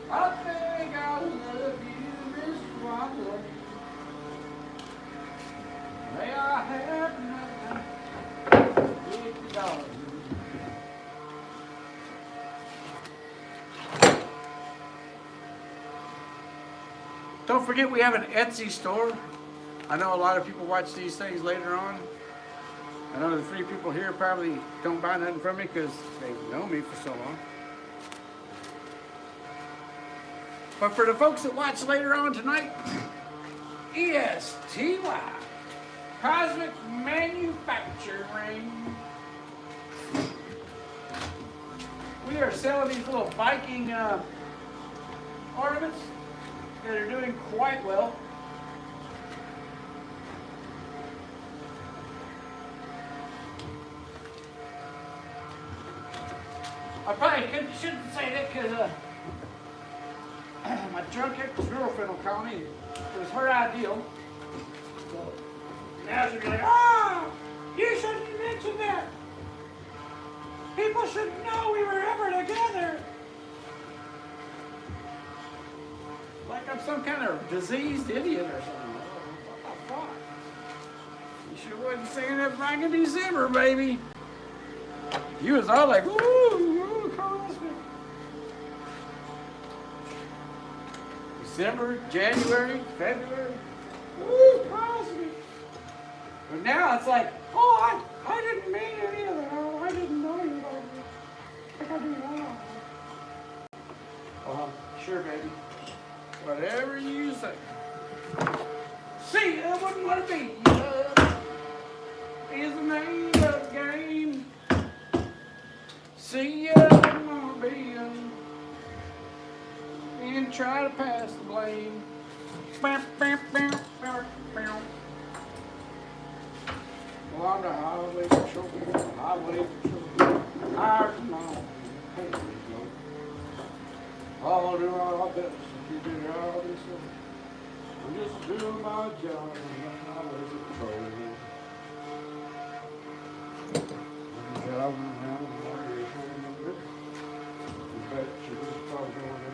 I think I love you, Miss Wanda. May I have nothing $50. Don't forget we have an Etsy store. I know a lot of people watch these things later on. I know the 3 people here probably don't buy nothing from me because they've known me for so long. But for the folks that watch later on tonight, ESTY, Cosmic Manufacturing. We are selling these little Viking ornaments that are doing quite well. I probably shouldn't say that because my drunk ex-girlfriend will call me. It was her ideal. So now she'll be like, oh, you shouldn't mention that. People should know we were ever together. Like I'm some kind of diseased idiot or something. What the fuck? You sure wasn't singing that back in December, baby. You was all like, ooh, Cosmic. December, January, February, ooh, Cosmic. But now it's like, oh, I didn't mean any of that. Oh, I didn't know you like that. Like I do now. Sure, baby. Whatever you say. See, I wouldn't want to be. Is the name of the game. See, I wouldn't want to be. And try to pass the blame. Well, I'm the highway patrol. Highway patrol. Higher than all. I'll do our best to keep it all this way. I'm just doing my job on the highway patrol. Driving around the water, you bet you just start going out.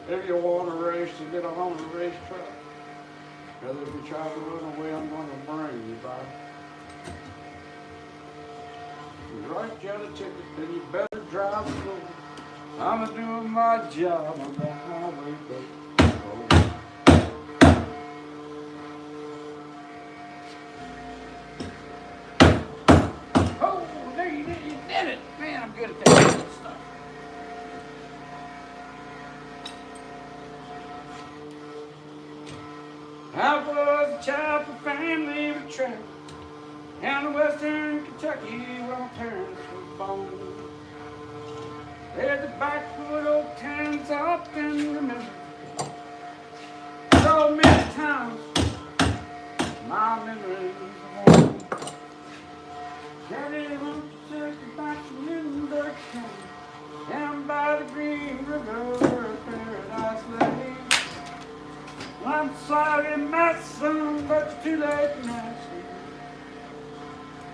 If you want to race, to get on the racetrack. Because if you try to run away, I'm going to bring you back. You write you a ticket, then you better drive slow. I'm doing my job on the highway patrol. Oh, there you did it. Man, I'm good at that kind of stuff. I was a child of family with travel down to western Kentucky where my parents were born. There's the backwood old towns I often remember. So many times my memories are home. Daddy wants to take me back to Lindbergh County, down by the Green River where paradise lay. I'm sorry, my son, but it's too late now.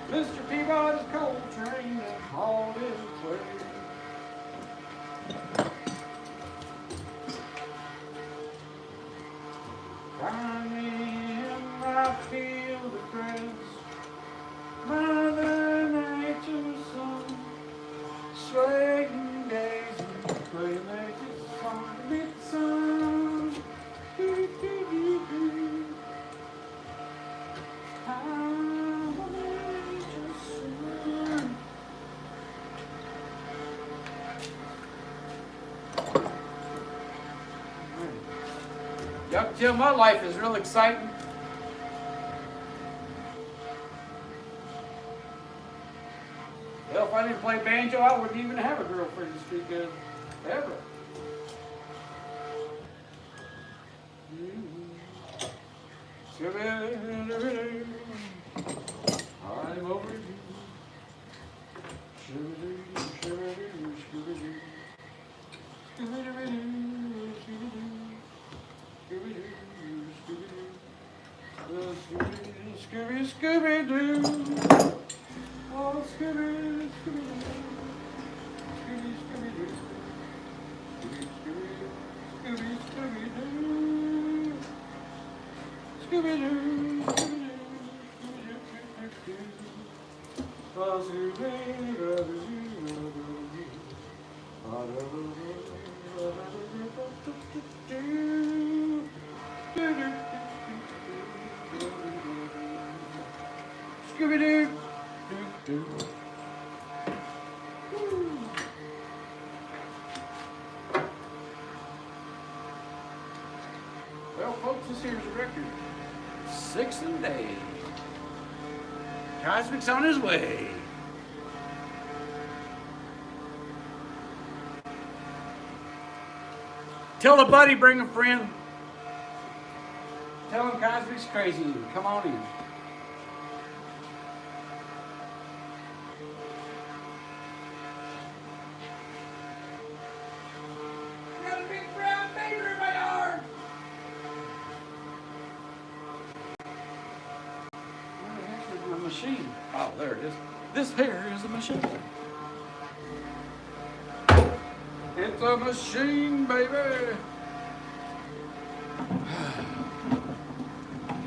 Mr. Peabody's coal train has hauled its way. I feel the grass, Mother Nature's son, sway Y'all can tell my life is real exciting. Hell, if I didn't play banjo, I wouldn't even have a girlfriend to speak of. Ever. I'm over you. Scooby-Doo. Oh, Scooby-Doo. Scooby-Doo. Scooby-Doo. Scooby-Doo. Scooby-Doo. Well, folks, this here's a record. 6th and day. Cosmic's on his way. Tell a buddy, bring a friend. Tell him Cosmic's crazy. Come on in. Got a big brown beaver in my yard. Where the heck is my machine? Oh, there it is. This here is the machine. It's a machine, baby.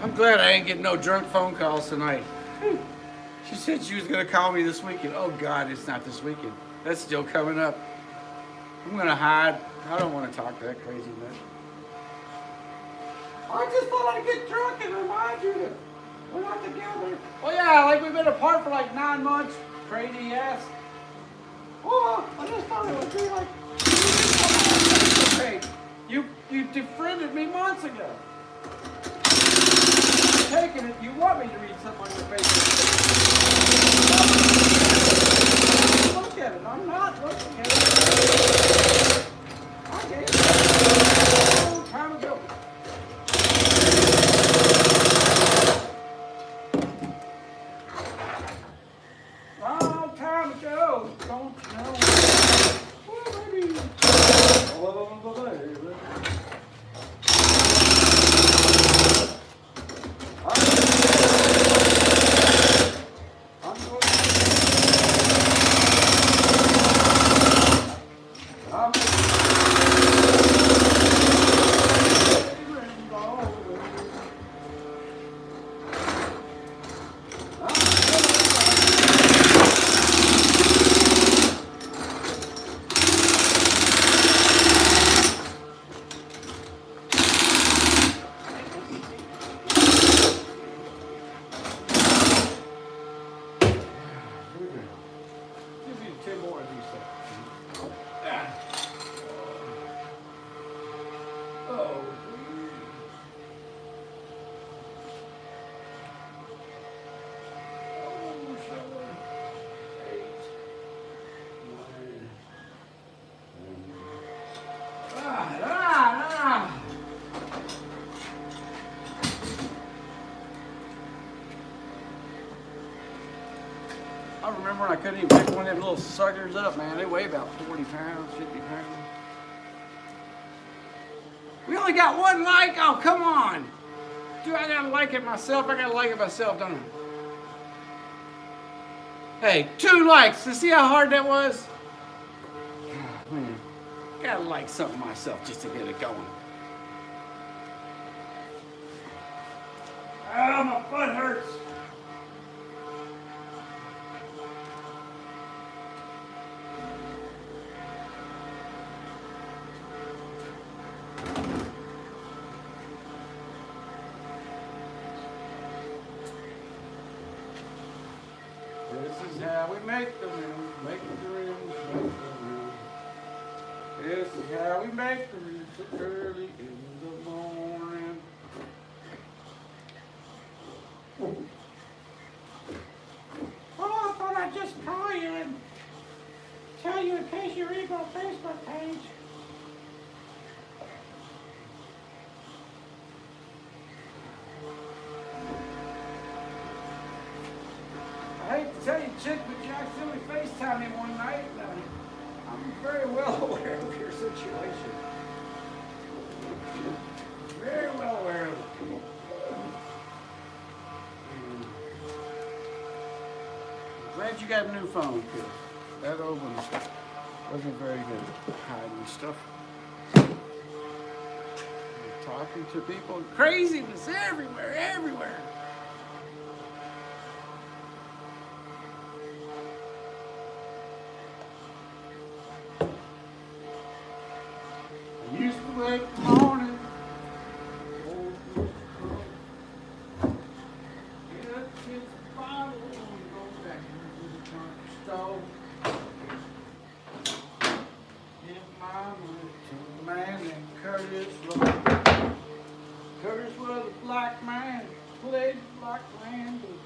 I'm glad I ain't getting no drunk phone calls tonight. She said she was gonna call me this weekend. Oh God, it's not this weekend. That's still coming up. I'm gonna hide. I don't want to talk to that crazy man. I just thought I'd get drunk and remind you that we're not together. Oh yeah, like we've been apart for like 9 months. Crazy ass. Oh, I just thought it would be like. Okay, you defriended me months ago. You're taking it. You want me to read something on your Facebook? Look at it. I'm not looking at it. I gave it a long time ago. Long time ago, don't you know? Oh, baby. Oh, baby. Give me 10 more of these things. Oh. I remember when I couldn't even pick one of them little suckers up, man. They weigh about 40 pounds, 50 pounds. We only got 1 like? Oh, come on. Do I gotta like it myself? I gotta like it myself, don't I? Hey, 2 likes. You see how hard that was? Oh, man. Gotta like something myself just to get it going. Oh, my butt hurts. This is how we make the rims, make the rims, make the rims. This is how we make the rims so early in the morning. tell you, Chick, but you accidentally FaceTimed me one night. And I'm very well aware of your situation. Very well aware of it. Glad you got a new phone, kid. That old one wasn't very good at hiding stuff. Talking to people, craziness everywhere, everywhere. I used to wake in the morning, get up, kiss the bottle, and go back into the country store. Give my money to the man named Curtis Lowe. Curtis was a black man, played the black man, but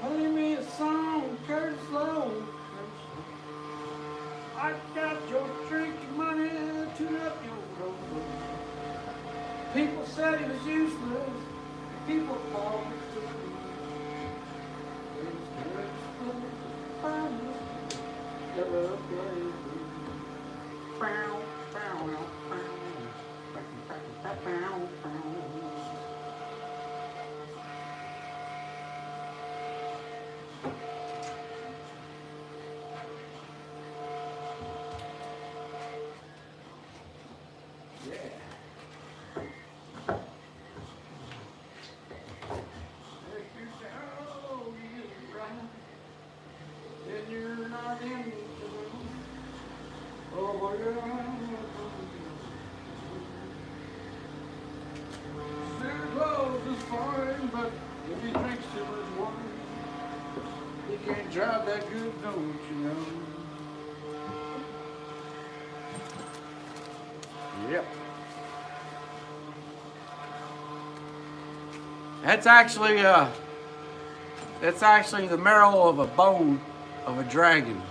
play me a song, Curtis Lowe. I got your drinking money, tune up your road. People said he was useless, people called me stupid. Ever played. Bow, bow, bow, yeah. If you say, oh, you're right, then you're not in the room. Oh, Santa Claus is fine, but if he drinks too much wine, he can't drive that good, don't you know? Yep. That's actually the marrow of a bone of a dragon.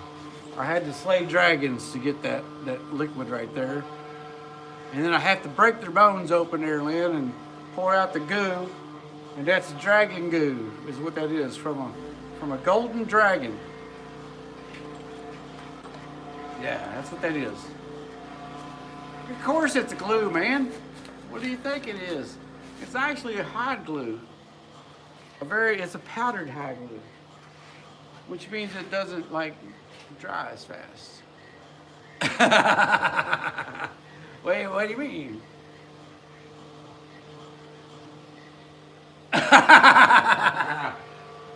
I had to slay dragons to get that liquid right there. And then I have to break their bones open there, Lynn, and pour out the goo. And that's dragon goo, is what that is, from a golden dragon. Yeah, that's what that is. Of course it's a glue, man. What do you think it is? It's actually a hot glue. It's a powdered hot glue. Which means it doesn't dry as fast. Wait, what do you mean?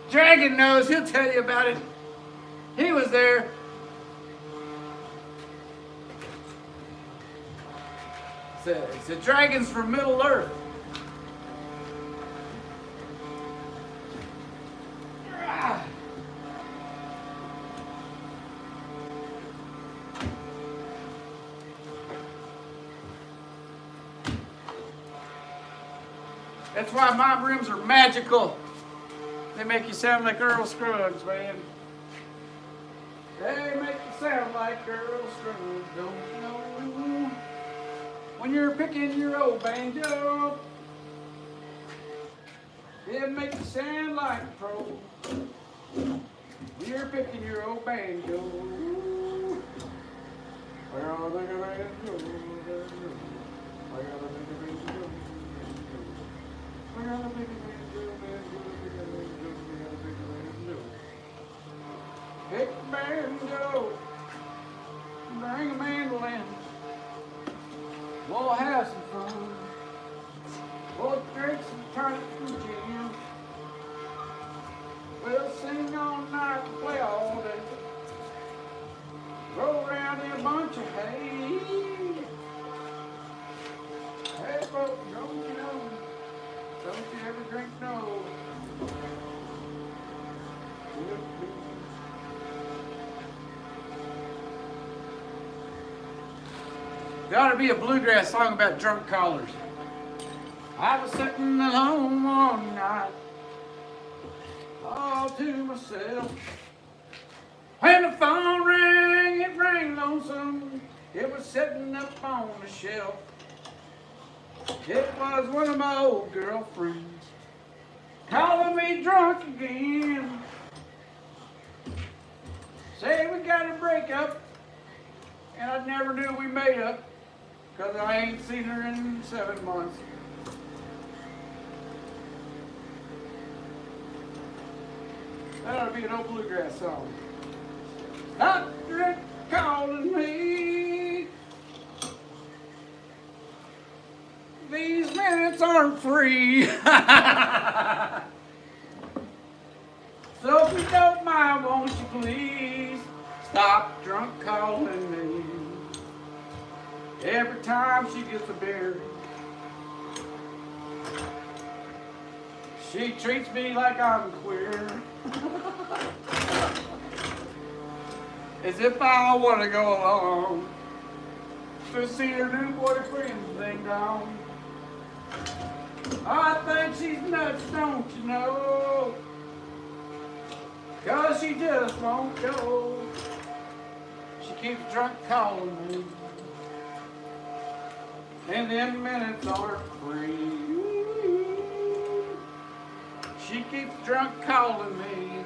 Dragon knows, he'll tell you about it. He was there. It's the dragons from Middle Earth. That's why my rims are magical. They make you sound like Earl Scruggs, man. They make you sound like Earl Scruggs, don't you know? When you're picking your old banjo, they make you sound like a pro. When you're picking your old banjo, I got a big banjo, I got a big banjo. I got a big banjo, pick a banjo, bring a mandolin. We'll have some fun. We'll drink some tonic and gin. We'll sing all night and play all day. Roll around in a bunch of hay. Hey, folks, don't you know? Don't you ever drink no. There ought to be a bluegrass song about drunk callers. I was sitting alone one night, all to myself. When the phone rang, it rang lonesome. It was sitting up on the shelf. It was one of my old girlfriends calling me drunk again. Say we got a breakup, and I never knew we made up, 'cause I ain't seen her in 7 months. That ought to be an old bluegrass song. Stop calling me. These minutes aren't free. So if you don't mind, won't you please stop drunk calling me. Every time she gets a beer, she treats me like I'm queer. As if I want to go along to see her new boyfriend ding dong. I think she's nuts, don't you know? 'Cause she just won't go. She keeps drunk calling me, and them minutes aren't free. She keeps drunk calling me,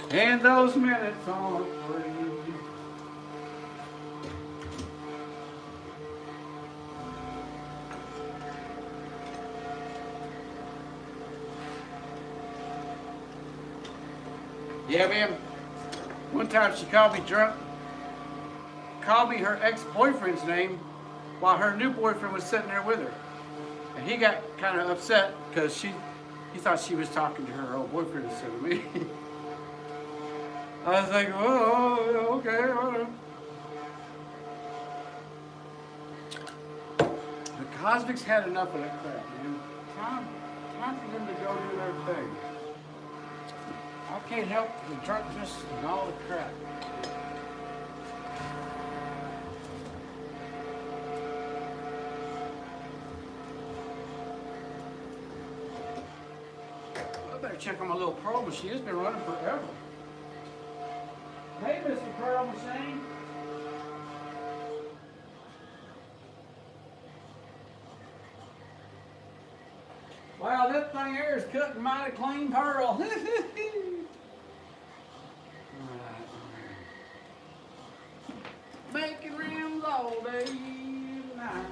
and those minutes aren't free. Yeah, man. One time she called me drunk, called me her ex-boyfriend's name while her new boyfriend was sitting there with her. And he got kind of upset because he thought she was talking to her old boyfriend instead of me. I was like, oh, okay, all right. The Cosmics had enough of that crap, man. Time for them to go do their thing. I can't help the drunkenness and all the crap. I better check on my little Pearl machine. It's been running forever. Hey, Mr. Pearl Machine. Wow, that thing here is cutting mighty clean pearl. Making rims all day and night.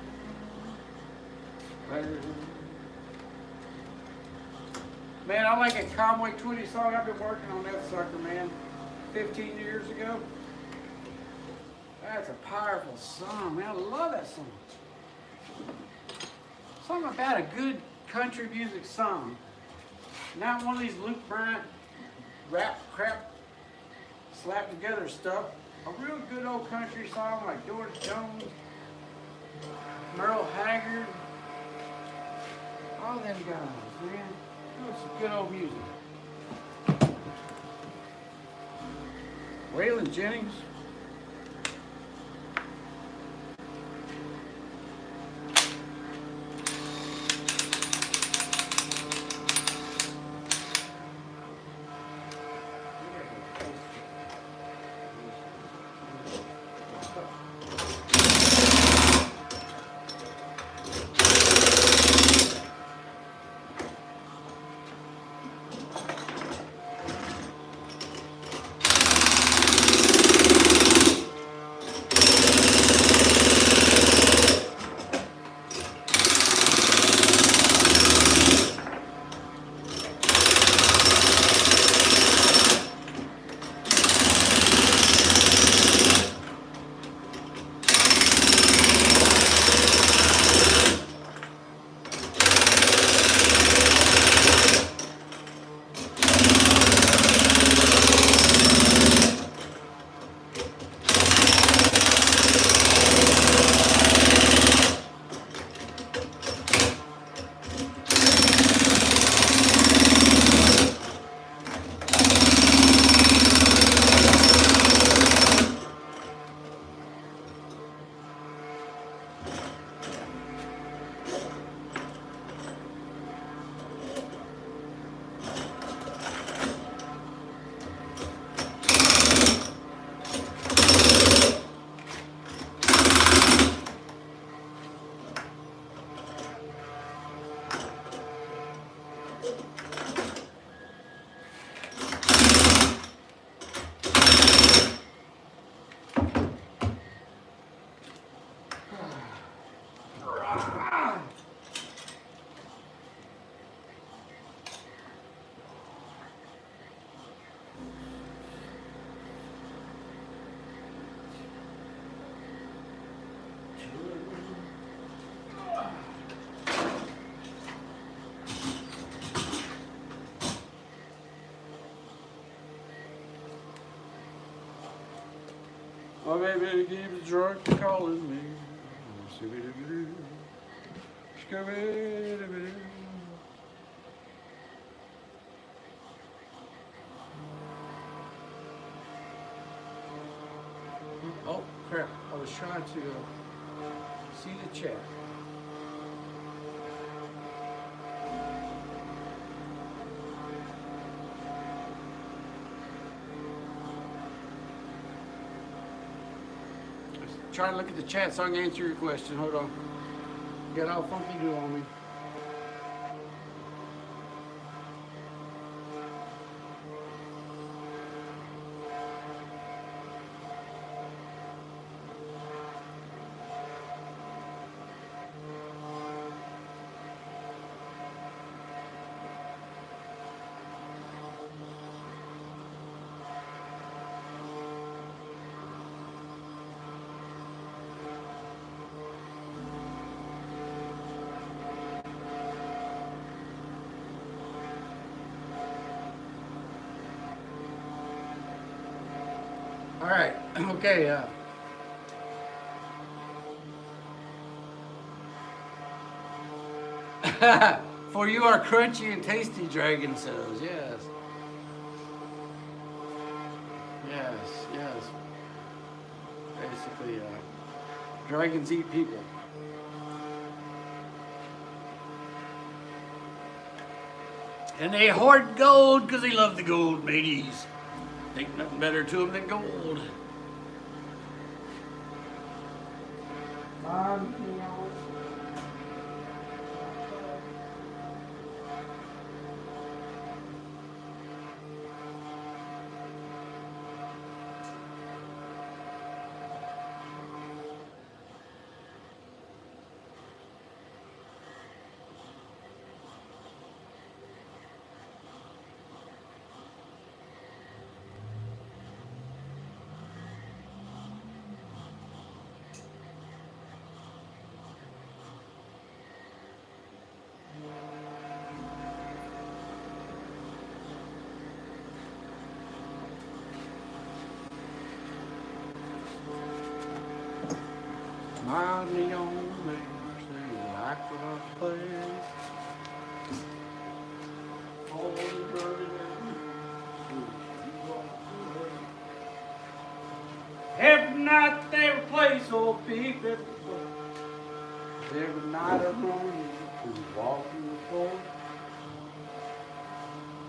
Man, I like a Conway Twitty song. I've been working on that sucker, man, 15 years ago. That's a powerful song, man. I love that song. Something about a good country music song. Not one of these Luke Bryant rap crap slapped together stuff. A real good old country song like George Jones, Merle Haggard, all them guys, man. That was some good old music. Waylon Jennings. My baby keeps drunk calling me. Oh crap, I was trying to see the chat. Trying to look at the chat so I can answer your question. Hold on. Got all funky do on me. All right, okay. For you are crunchy and tasty dragon cells, yes. Yes. Basically, dragons eat people. And they hoard gold because they love the gold, mateys. Ain't nothing better to them than gold. My neon makes they like what I play. All the burning every night they would play so beep at the floor. Every night I run through walking the floor.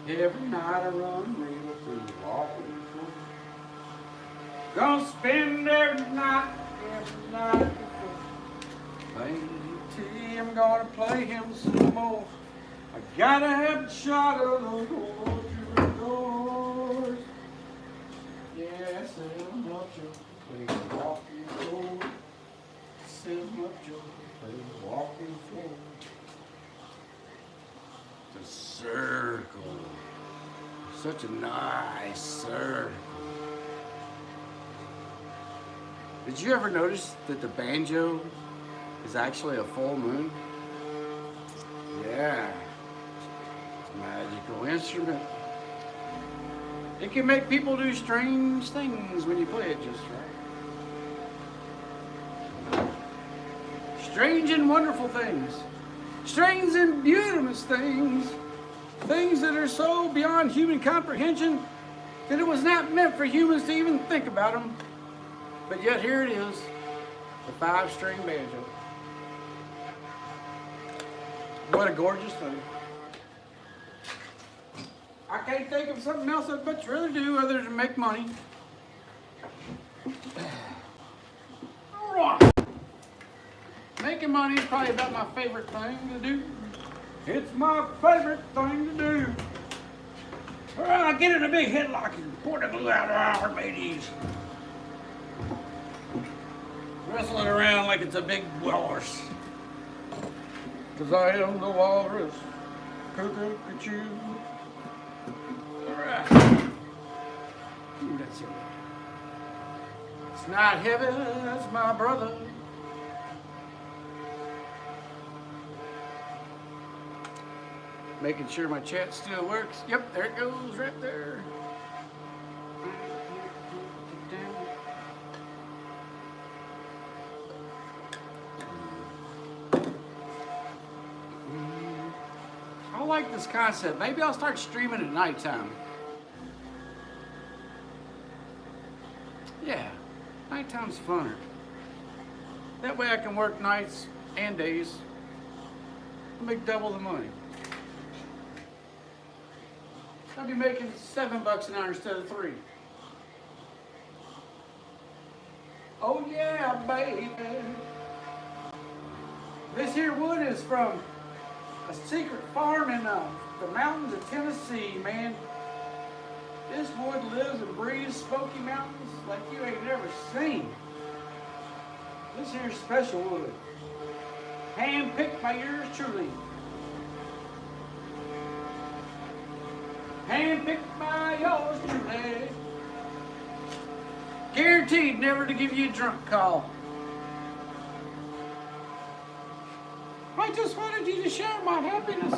Every night I run real through walking the floor. Gonna spend every night before. Lady, I'm gonna play him some more. I gotta have a shot of those old doors. Yeah, send them up to play the walking floor. Send them up to play the walking floor. The circle. Such a nice circle. Did you ever notice that the banjo is actually a full moon? Yeah. It's a magical instrument. It can make people do strange things when you play it just right. Strange and wonderful things. Strange and beautiful things. Things that are so beyond human comprehension that it was not meant for humans to even think about them. But yet here it is, the 5-string banjo. What a gorgeous thing. I can't think of something else I'd much rather do other than make money. Making money is probably about my favorite thing to do. It's my favorite thing to do. All right, I get in a big headlock and pour the glue out of our mateys. Wrestling around like it's a big horse. 'Cause I am the walrus. Cuckoo-ca-choo. Alright. Ooh, that's it. It's not heaven, that's my brother. Making sure my chat still works. Yep, there it goes right there. I like this concept. Maybe I'll start streaming at nighttime. Yeah, nighttime's funner. That way I can work nights and days. Make double the money. I'll be making $7 an hour instead of 3. Oh yeah, baby. This here wood is from a secret farm in the mountains of Tennessee, man. This wood lives and breathes Smoky Mountains like you ain't never seen. This here's special wood. Hand-picked by yours truly. Hand-picked by yours truly. Guaranteed never to give you a drunk call. I just wanted you to share my happiness.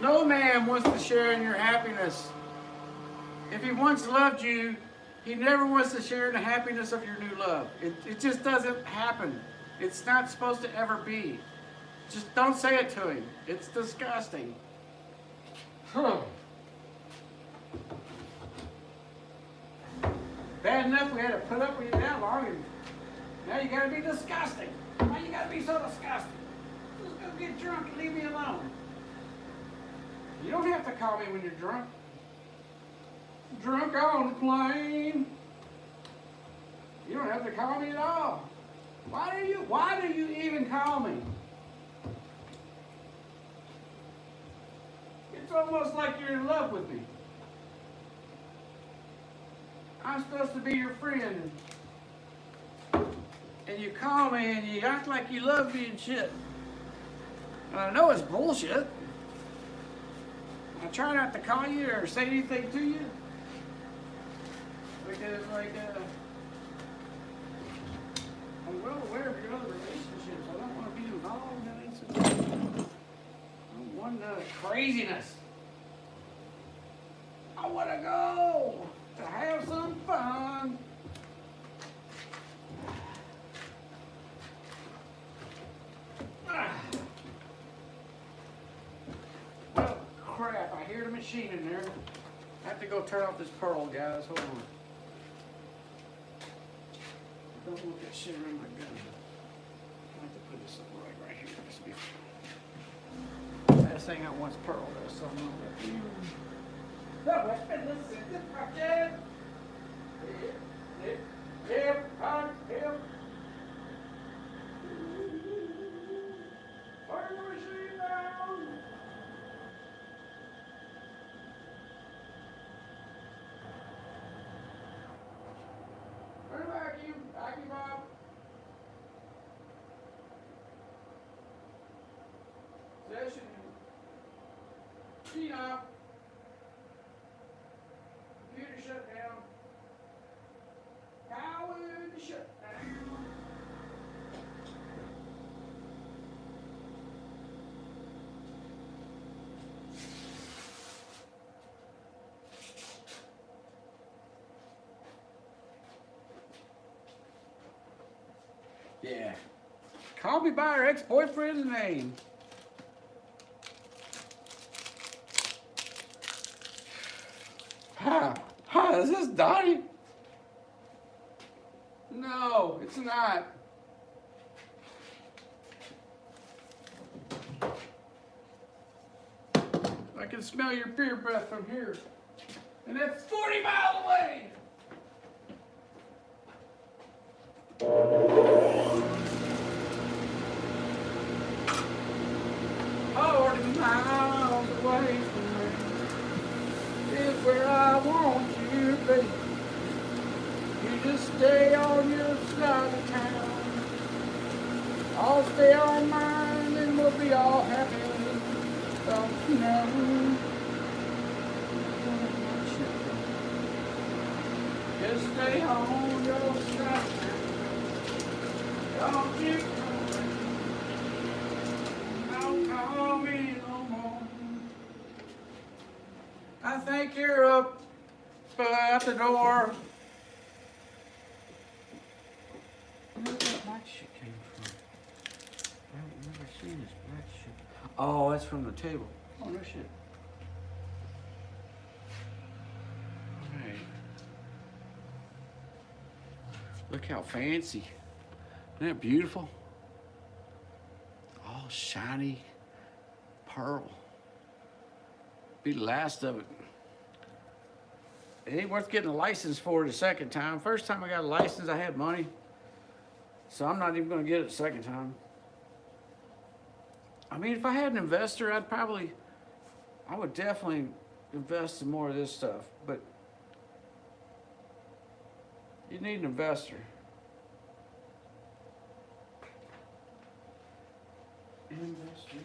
No man wants to share in your happiness. If he once loved you, he never wants to share in the happiness of your new love. It just doesn't happen. It's not supposed to ever be. Just don't say it to him. It's disgusting. Bad enough we had to put up with you that long, and now you gotta be disgusting. Why you gotta be so disgusting? Just go get drunk and leave me alone. You don't have to call me when you're drunk. Drunk on the plane. You don't have to call me at all. Why do you even call me? It's almost like you're in love with me. I'm supposed to be your friend. And you call me and you act like you love me and shit. And I know it's bullshit. I try not to call you or say anything to you. Because, I'm well aware of your other relationships. I don't want to be involved in it. I don't want craziness. I want to go to have some fun. Well, crap, I hear the machine in there. I have to go turn off this pearl, guys. Hold on. Don't want that shit around my gun. I have to put this up right here. This will be last thing I want's pearl, though, so I'm going to project. Yep. Turn the machine down. Turn the vacuum off. Session. Sheet off. Computer shut down. Power shut down. Yeah. Call me by her ex-boyfriend's name. Hi, is this Donnie? No, it's not. I can smell your beer breath from here. And that's 40 miles away. 40 miles away from me is where I want you, baby. You just stay on your side of town. I'll stay on mine and we'll be all happy. Don't you know? Just stay home, you'll stop. Don't you come. Don't call me no more. I think you're up at the door. Where did that black shit came from? I've never seen this black shit. Oh, that's from the table. Oh, no shit. Alright. Look how fancy. Isn't that beautiful? All shiny pearl. Be the last of it. It ain't worth getting a license for it a second time. First time I got a license, I had money. So I'm not even gonna get it a second time. I mean, if I had an investor, I would definitely invest in more of this stuff, but you need an investor. Investor.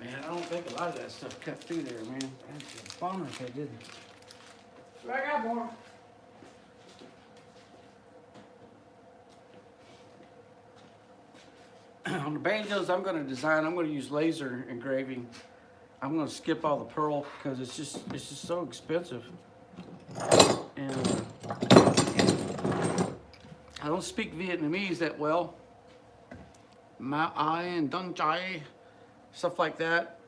Man, I don't think a lot of that stuff cut through there, man. That's a bummer if it didn't. But I got more. On the banjos I'm going to use laser engraving. I'm going to skip all the pearl because it's just so expensive. And I don't speak Vietnamese that well. Ma ai and dun chai, stuff like that.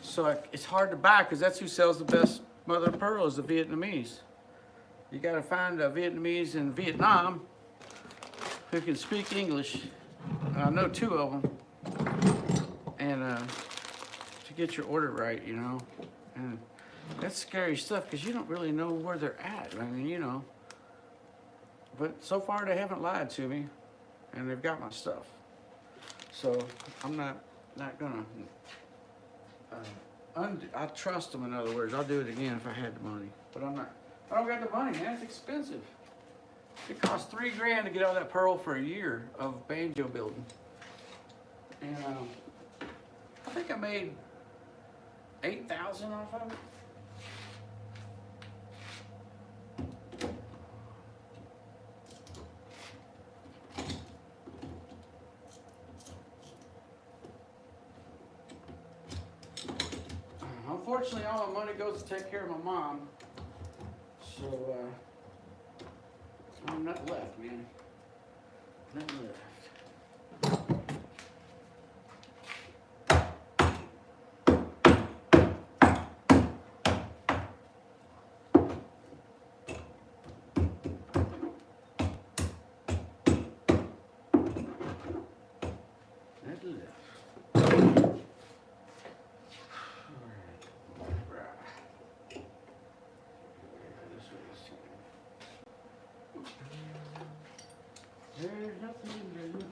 So it's hard to buy because that's who sells the best mother of pearl is the Vietnamese. You got to find a Vietnamese in Vietnam who can speak English. I know 2 of them. And to get your order right, you know. And that's scary stuff because you don't really know where they're at. I mean, you know. But so far they haven't lied to me, and they've got my stuff. So I'm not gonna. I trust them. In other words, I'll do it again if I had the money. But I'm not. I don't got the money, man. It's expensive. It costs $3 grand to get all that pearl for a year of banjo building. And I think I made $8,000 off of it. Unfortunately, all my money goes to take care of my mom. So, I'm not left, man. Nothing left. Nothing left. There's nothing to do.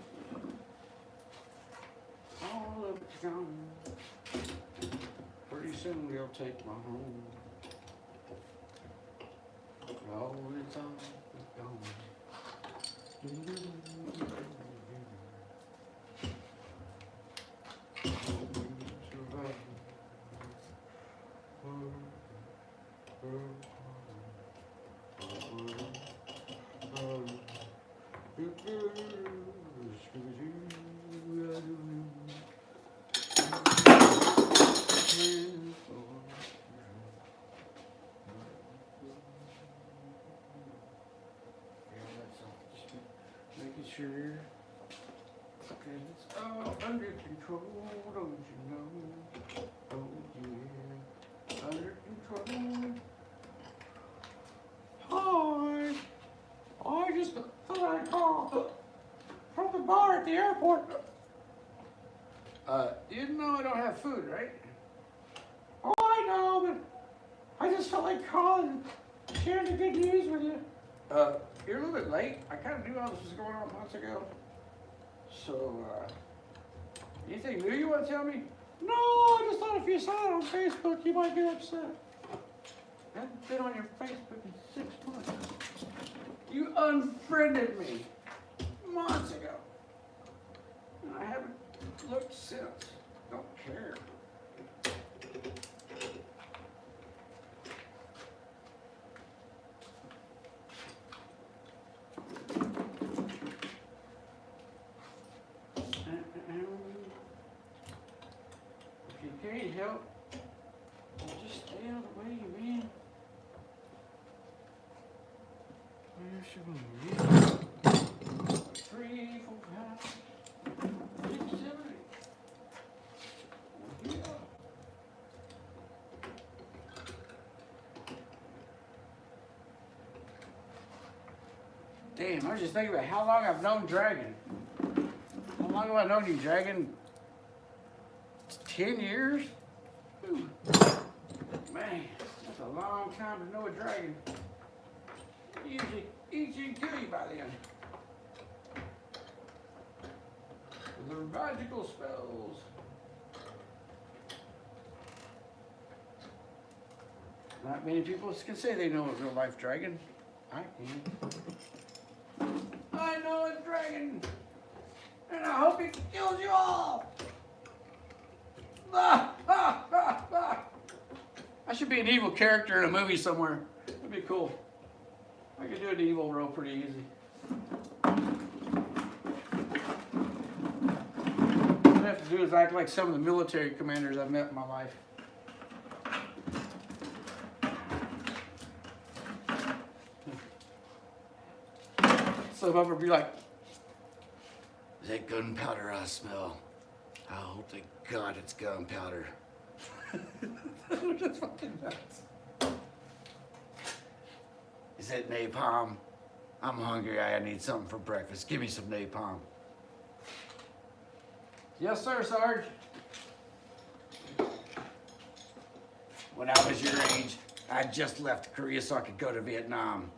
All of it's gone. Pretty soon they'll take my home. All it's all gone. Making sure okay, it's all under control, don't you know? Oh yeah, under control. the airport. You know I don't have food, right? Oh, I know, but I just felt like calling and sharing the good news with you. You're a little bit late. I kind of knew all this was going on months ago. So, anything new you want to tell me? No, I just thought if you saw it on Facebook, you might get upset. I haven't been on your Facebook in 6 months. You unfriended me months ago. And I haven't looked since. Don't care. If you can't help, just stay out of the way, man. Where's she going? 3, 4, 5, 6, 7, 8. Yeah. Damn, I was just thinking about how long I've known Dragon. How long have I known you, Dragon? 10 years? Ooh. Man, that's a long time to know a dragon. Usually eats you and kill you by then. With their magical spells. Not many people can say they know a real life dragon. I can. I know a dragon. And I hope he kills you all. Ah, ah, ah, ah. I should be an evil character in a movie somewhere. That'd be cool. I could do an evil role pretty easy. What I have to do is act like some of the military commanders I've met in my life. Some of them would be like, is that gunpowder I smell? I hope to God it's gunpowder. They're just fucking nuts. Is that napalm? I'm hungry. I need something for breakfast. Give me some napalm. Yes, sir, Sarge. When I was your age, I just left Korea so I could go to Vietnam.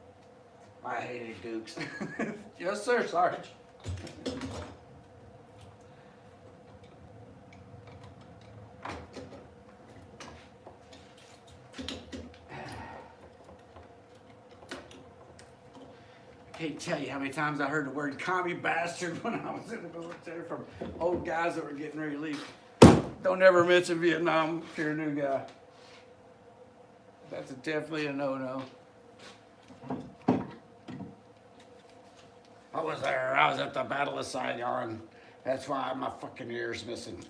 I hated Dukes. Yes, sir, Sarge. I can't tell you how many times I heard the word commie bastard when I was in the military from old guys that were getting ready to leave. Don't ever mention Vietnam if you're a new guy. That's definitely a no-no. I was there. I was at the Battle of Saigon. That's why my fucking ear's missing.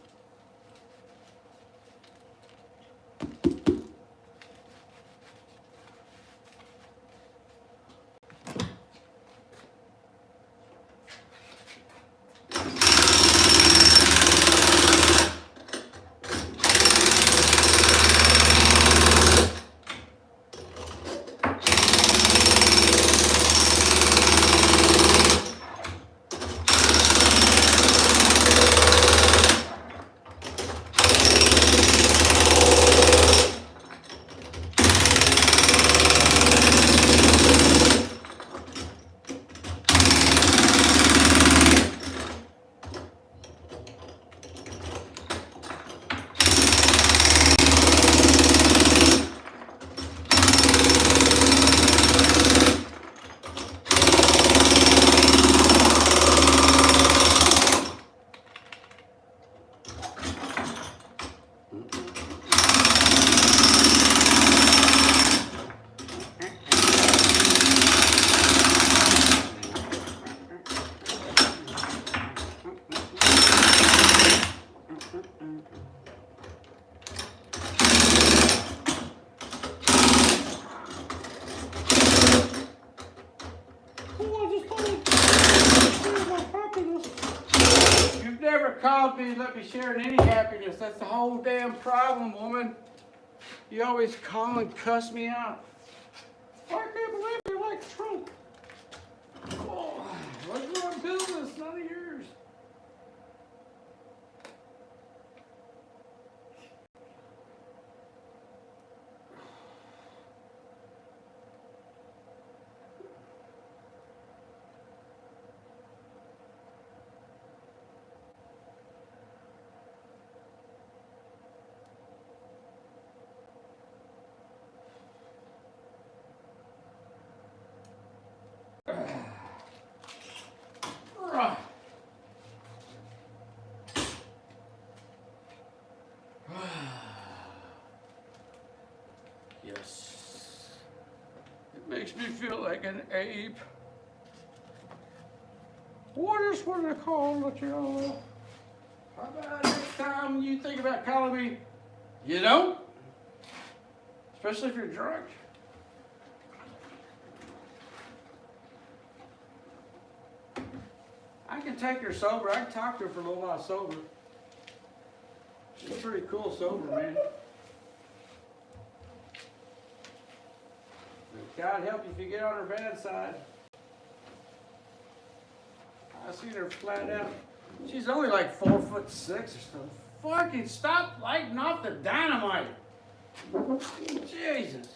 Let me share any happiness. That's the whole damn problem, woman. You always call and cuss me out. I can't believe you like Trump. Oh, what's my business? None of yours. Yes. It makes me feel like an ape. What is what they call it, y'all? How about next time you think about calling me, you don't? Especially if you're drunk. I can take her sober. I can talk to her for a little while sober. She's pretty cool sober, man. God help you if you get on her bad side. I seen her flat out. She's only like 4'6" or something. Fucking stop lighting off the dynamite. Jesus.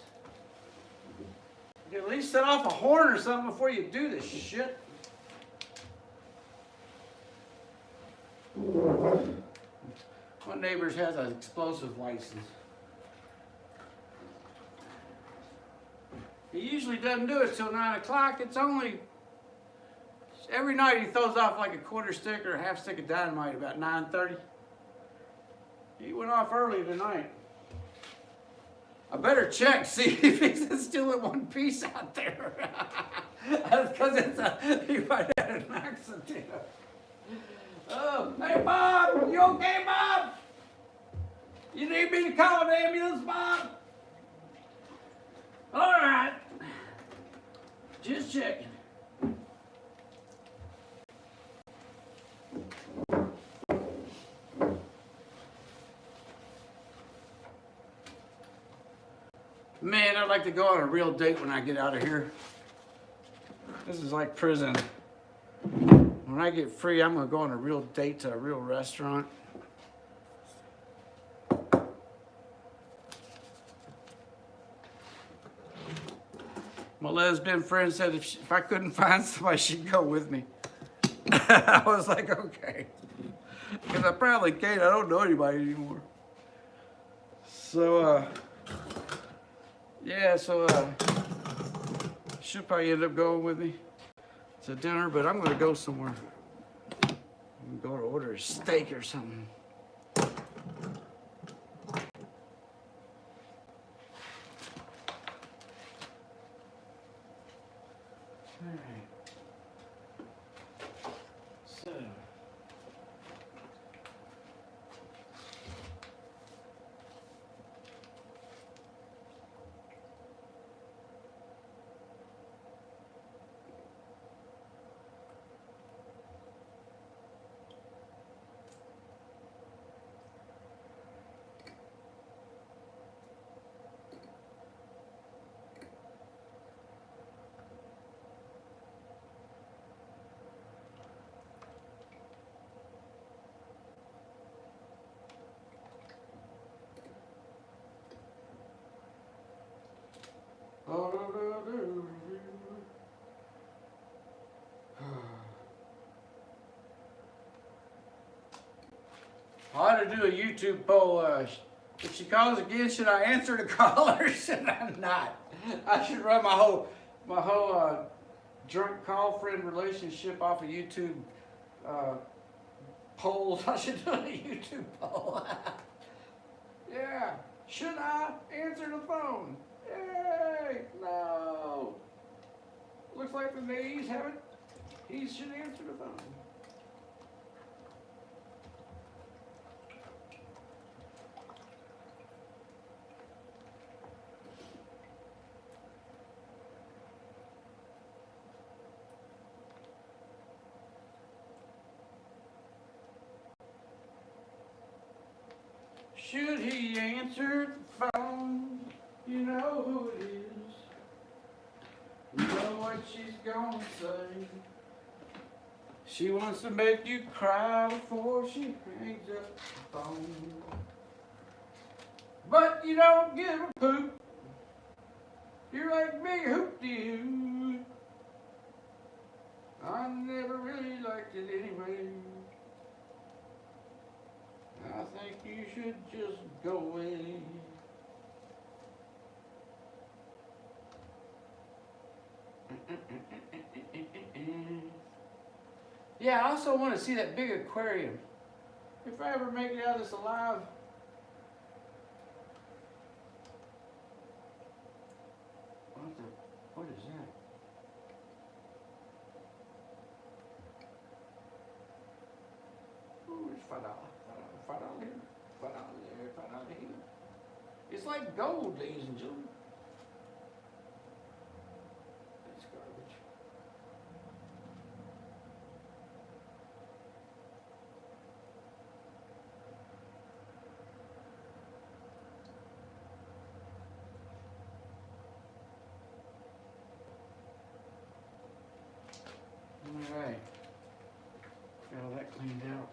You at least set off a horn or something before you do this shit. My neighbor has an explosive license. He usually doesn't do it till 9 o'clock. It's only, every night he throws off like a quarter stick or a half stick of dynamite about 9:30. He went off early tonight. I better check, see if he's still in one piece out there. Because he might have had an accident. Oh, hey Bob, you okay, Bob? You need me to call an ambulance, Bob? All right, just checking. Man, I'd like to go on a real date when I get out of here. This is like prison. When I get free, I'm gonna go on a real date to a real restaurant. My lesbian friend said if I couldn't find somebody, she'd go with me. I was like, okay. Because I probably can't. I don't know anybody anymore. So, yeah, she'll probably end up going with me to dinner, but I'm going to go somewhere. I'm going to go to order a steak or something. All right. So. I ought to do a YouTube poll. If she calls again, should I answer the call or should I not? I should run my whole drunk call friend relationship off of YouTube polls. I should do a YouTube poll. Yeah. Should I answer the phone? Yay! No. Looks like the nays have it. He should answer the phone. Should he answer the phone? You know who it is. You know what she's gonna say. She wants to make you cry before she hangs up the phone. But you don't give a poop. You're like big hoop to you. I never really liked it anyway. I think you should just go away. Yeah, I also want to see that big aquarium. If I ever make it out of this alive. What is that? Ooh, it's $5. $5 here. $5 there. $5 here. It's like gold, ladies and gentlemen. That's garbage. All right. Got all that cleaned out.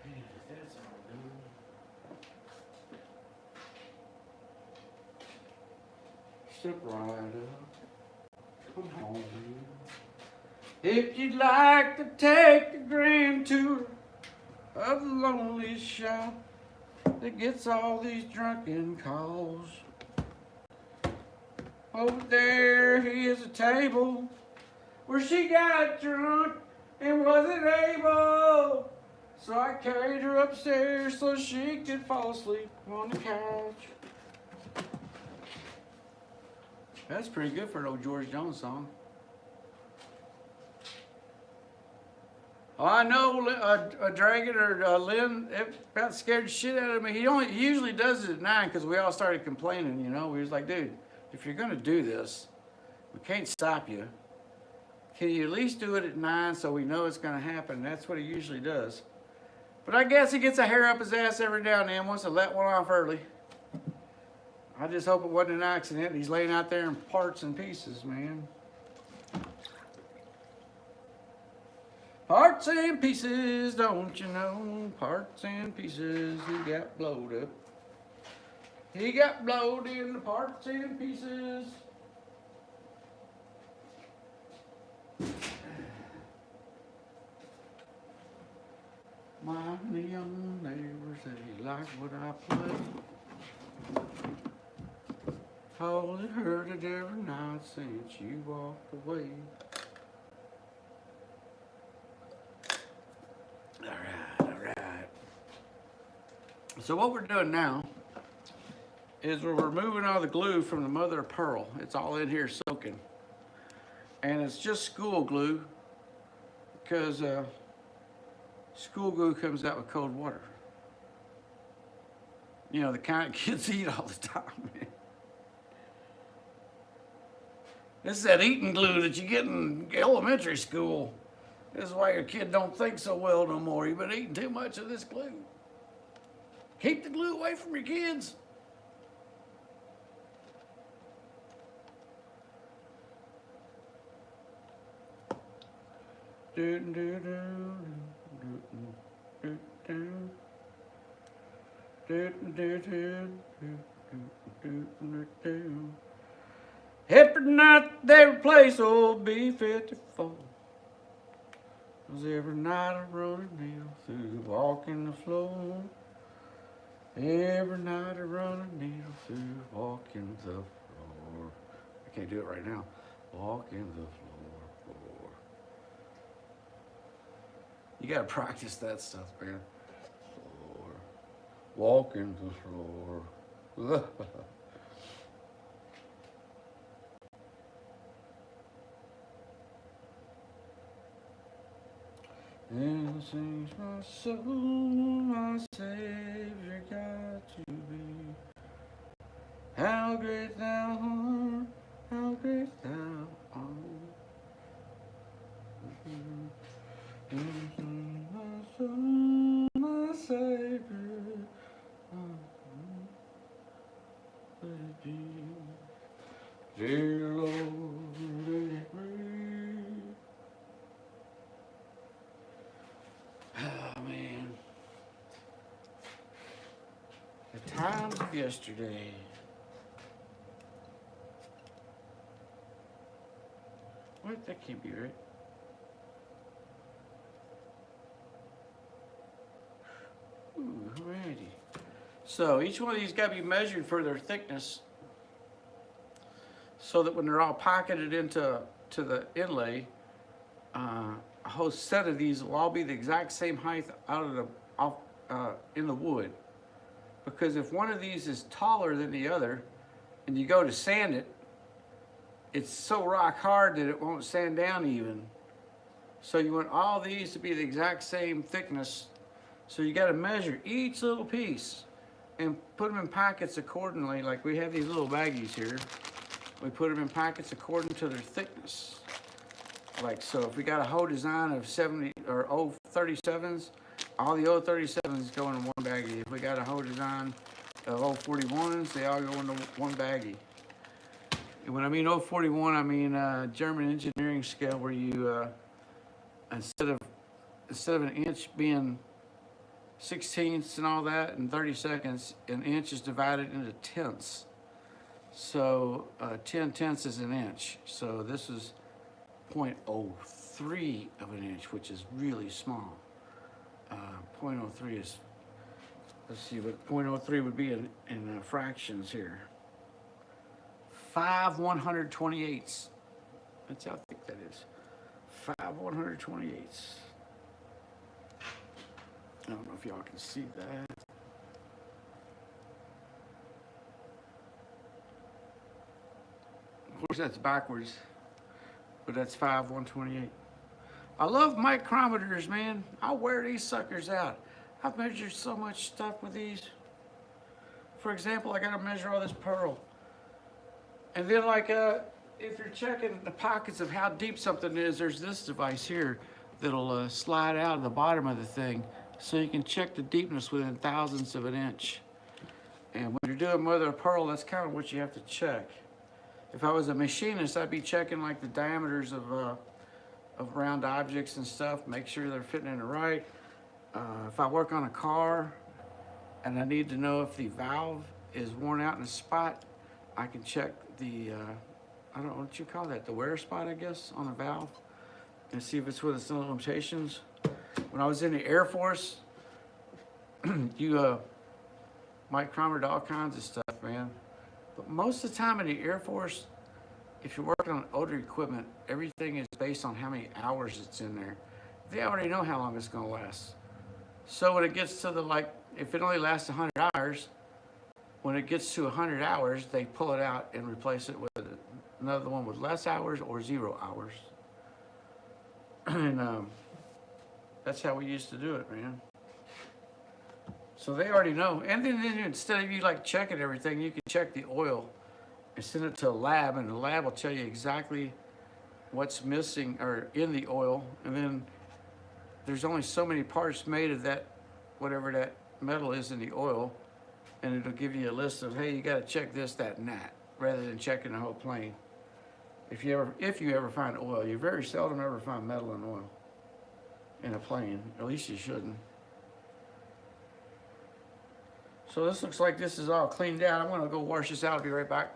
Yeah, that's all done. Step right up. Come home. If you'd like to take a grand tour of the lonely shop that gets all these drunken calls. Over there is a table where she got drunk and wasn't able. So I carried her upstairs so she could fall asleep on the couch. That's pretty good for an old George Jones song. Oh, I know a Dragon or Lynn about scared the shit out of me. He usually does it at 9 because we all started complaining, you know. We was like, dude, if you're gonna do this, we can't stop you. Can you at least do it at 9 so we know it's gonna happen? That's what he usually does. But I guess he gets a hair up his ass every now and then, wants to let one off early. I just hope it wasn't an accident. He's laying out there in parts and pieces, man. Parts and pieces, don't you know? Parts and pieces, he got blowed up. He got blowed in the parts and pieces. My young neighbors, they like what I play. All it heard it every night since you walked away. All right. So what we're doing now is we're removing all the glue from the mother of pearl. It's all in here soaking. And it's just school glue because school glue comes out with cold water. You know, the kind kids eat all the time, man. This is that eating glue that you get in elementary school. This is why your kid don't think so well no more. You've been eating too much of this glue. Keep the glue away from your kids. Every night they replace old B-54. 'Cause every night I run a needle through walking the floor. Every night I run a needle through walking the floor. I can't do it right now. Walking the floor. You gotta practice that stuff, man. Floor. Walking the floor. And sings my soul, my Savior got to be. How great thou art, how great thou art. And sings my soul, my Savior, let it be. Dear Lord, let it be. Oh, man. The times of yesterday. What? That can't be right. Ooh, alrighty. So each one of these got to be measured for their thickness so that when they're all pocketed into the inlay, a whole set of these will all be the exact same height out of in the wood. Because if one of these is taller than the other, and you go to sand it, it's so rock hard that it won't sand down even. So you want all these to be the exact same thickness. So you got to measure each little piece and put them in packets accordingly. Like we have these little baggies here. We put them in packets according to their thickness. Like, so if we got a whole design of 70 or 037s, all the 037s go in one baggie. If we got a whole design of 041s, they all go into one baggie. And when I mean 041, I mean German engineering scale, where you instead of an inch being 16ths and all that and 30 seconds, an inch is divided into tenths. So 10 tenths is an inch. So this is 0.03 of an inch, which is really small. 0.03 is, let's see what 0.03 would be in fractions here. 5/128ths. That's how thick that is. 5/128ths. I don't know if y'all can see that. Of course, that's backwards, but that's 5/128. I love micrometers, man. I wear these suckers out. I've measured so much stuff with these. For example, I gotta measure all this pearl. And then like, if you're checking the pockets of how deep something is, there's this device here that'll slide out of the bottom of the thing, so you can check the deepness within thousandths of an inch. And when you're doing mother of pearl, that's kind of what you have to check. If I was a machinist, I'd be checking like the diameters of round objects and stuff, make sure they're fitting in it right. If I work on a car and I need to know if the valve is worn out in a spot, I can check the, I don't know what you call that, the wear spot, I guess, on the valve, and see if it's with its limitations. When I was in the Air Force, you micrometered all kinds of stuff, man. But most of the time in the Air Force, if you're working on older equipment, everything is based on how many hours it's in there. They already know how long it's gonna last. So when it gets to the, like, if it only lasts 100 hours, when it gets to 100 hours, they pull it out and replace it with another one with less hours or 0 hours. And that's how we used to do it, man. So they already know. And then instead of you like checking everything, you can check the oil and send it to a lab, and the lab will tell you exactly what's missing or in the oil. And then there's only so many parts made of that, whatever that metal is in the oil, and it'll give you a list of, hey, you got to check this, that, and that, rather than checking the whole plane. If you ever find oil, you very seldom ever find metal in oil in a plane. At least you shouldn't. So this looks like this is all cleaned out. I'm gonna go wash this out. I'll be right back.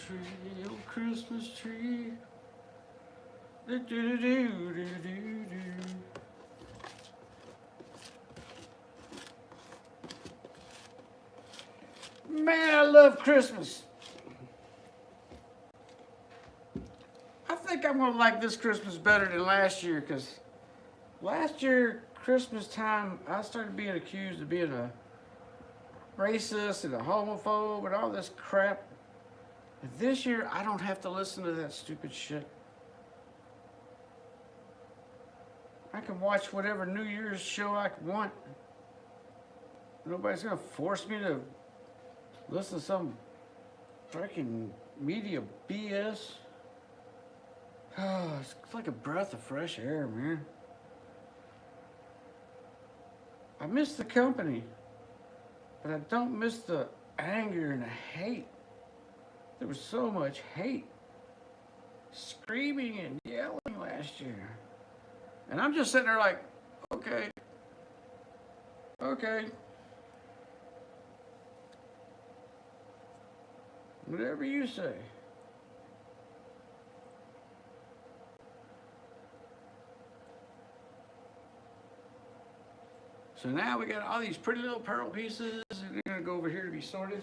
tree, old Christmas tree. Do, do, do, do, do, do, do. Man, I love Christmas. I think I'm gonna like this Christmas better than last year, because last year, Christmas time, I started being accused of being a racist and a homophobe and all this crap. And this year, I don't have to listen to that stupid shit. I can watch whatever New Year's show I want. Nobody's gonna force me to listen to some freaking media BS. Oh, it's like a breath of fresh air, man. I miss the company, but I don't miss the anger and the hate. There was so much hate, screaming and yelling last year. And I'm just sitting there like, okay, okay. Whatever you say. So now we got all these pretty little pearl pieces, and they're gonna go over here to be sorted.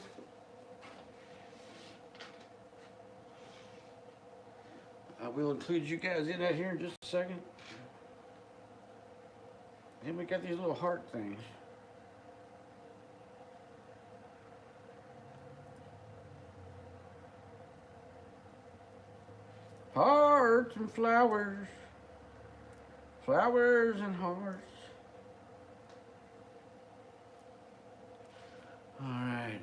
I will include you guys in that here in just a second. Then we got these little heart things. Hearts and flowers. Flowers and hearts. All right.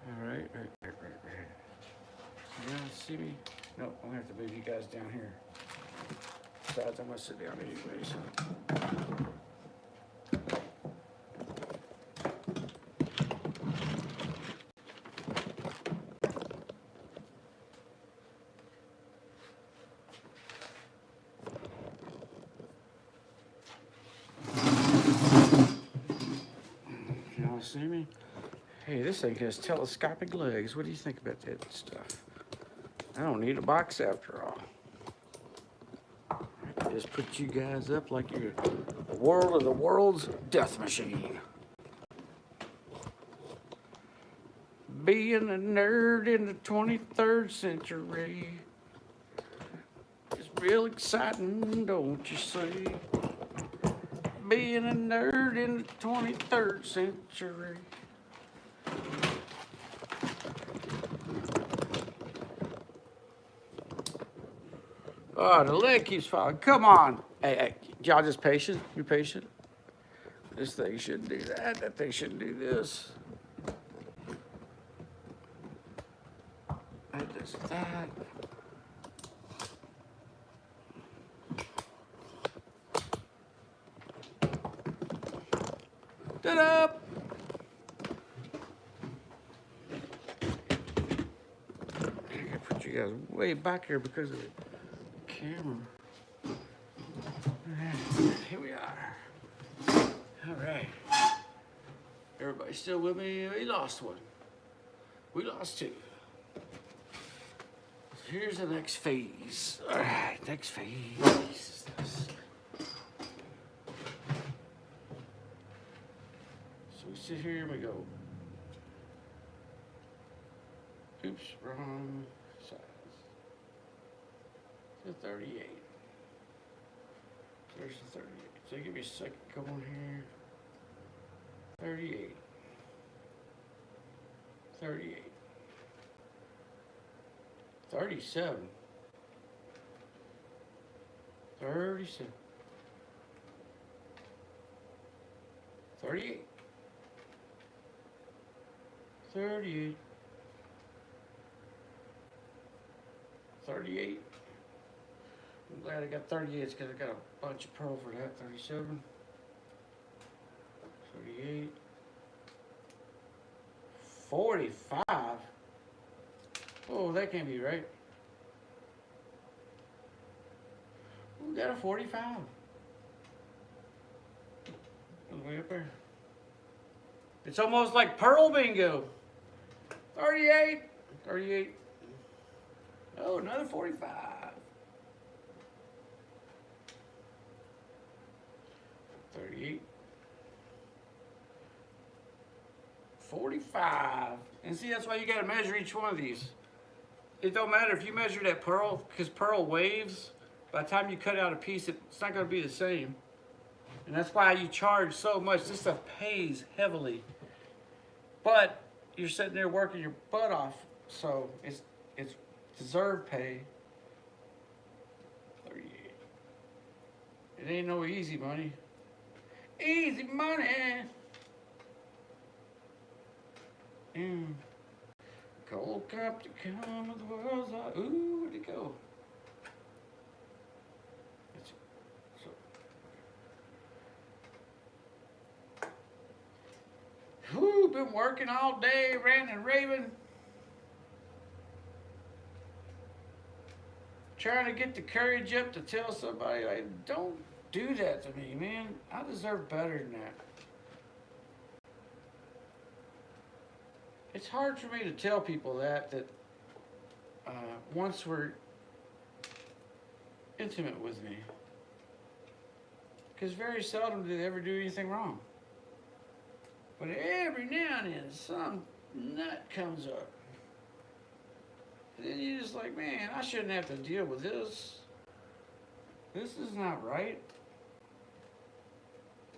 All right. You guys see me? No, I'm gonna have to move you guys down here. Besides, I'm gonna sit down anyway, so. Y'all see me? Hey, this thing has telescopic legs. What do you think about that stuff? I don't need a box after all. I can just put you guys up like you're the world of the world's death machine. Being a nerd in the 23rd century is real exciting, don't you see? Being a nerd in the 23rd century. Oh, the leg keeps falling. Come on. Hey, y'all just patient? You patient? This thing shouldn't do that. That thing shouldn't do this. That does that. Ta-da! I gotta put you guys way back here because of the camera. Here we are. All right. Everybody still with me? We lost one. We lost two. Here's the next phase. All right, next phase. So we sit here and we go. Oops, wrong size. The 38. There's the 38. So give me a second, come on here. 38. 38. 37. 37. 38. 38. 38. I'm glad I got 38 because I got a bunch of pearl for that. 37. 38. 45. Oh, that can't be right. We got a 45. All the way up there. It's almost like Pearl Bingo. 38. 38. Oh, another 45. 38. 45. And see, that's why you gotta measure each one of these. It don't matter if you measure that pearl, because pearl waves. By the time you cut out a piece, it's not gonna be the same. And that's why you charge so much. This stuff pays heavily. But you're sitting there working your butt off, so it's deserved pay. 38. It ain't no easy money. Easy money. Cold cup to come with the world's eye. Ooh, where'd it go? Whoo, been working all day, ranting and raving. Trying to get the courage up to tell somebody, like, don't do that to me, man. I deserve better than that. It's hard for me to tell people that once we're intimate with me. Because very seldom do they ever do anything wrong. But every now and then, some nut comes up. And then you're just like, man, I shouldn't have to deal with this. This is not right.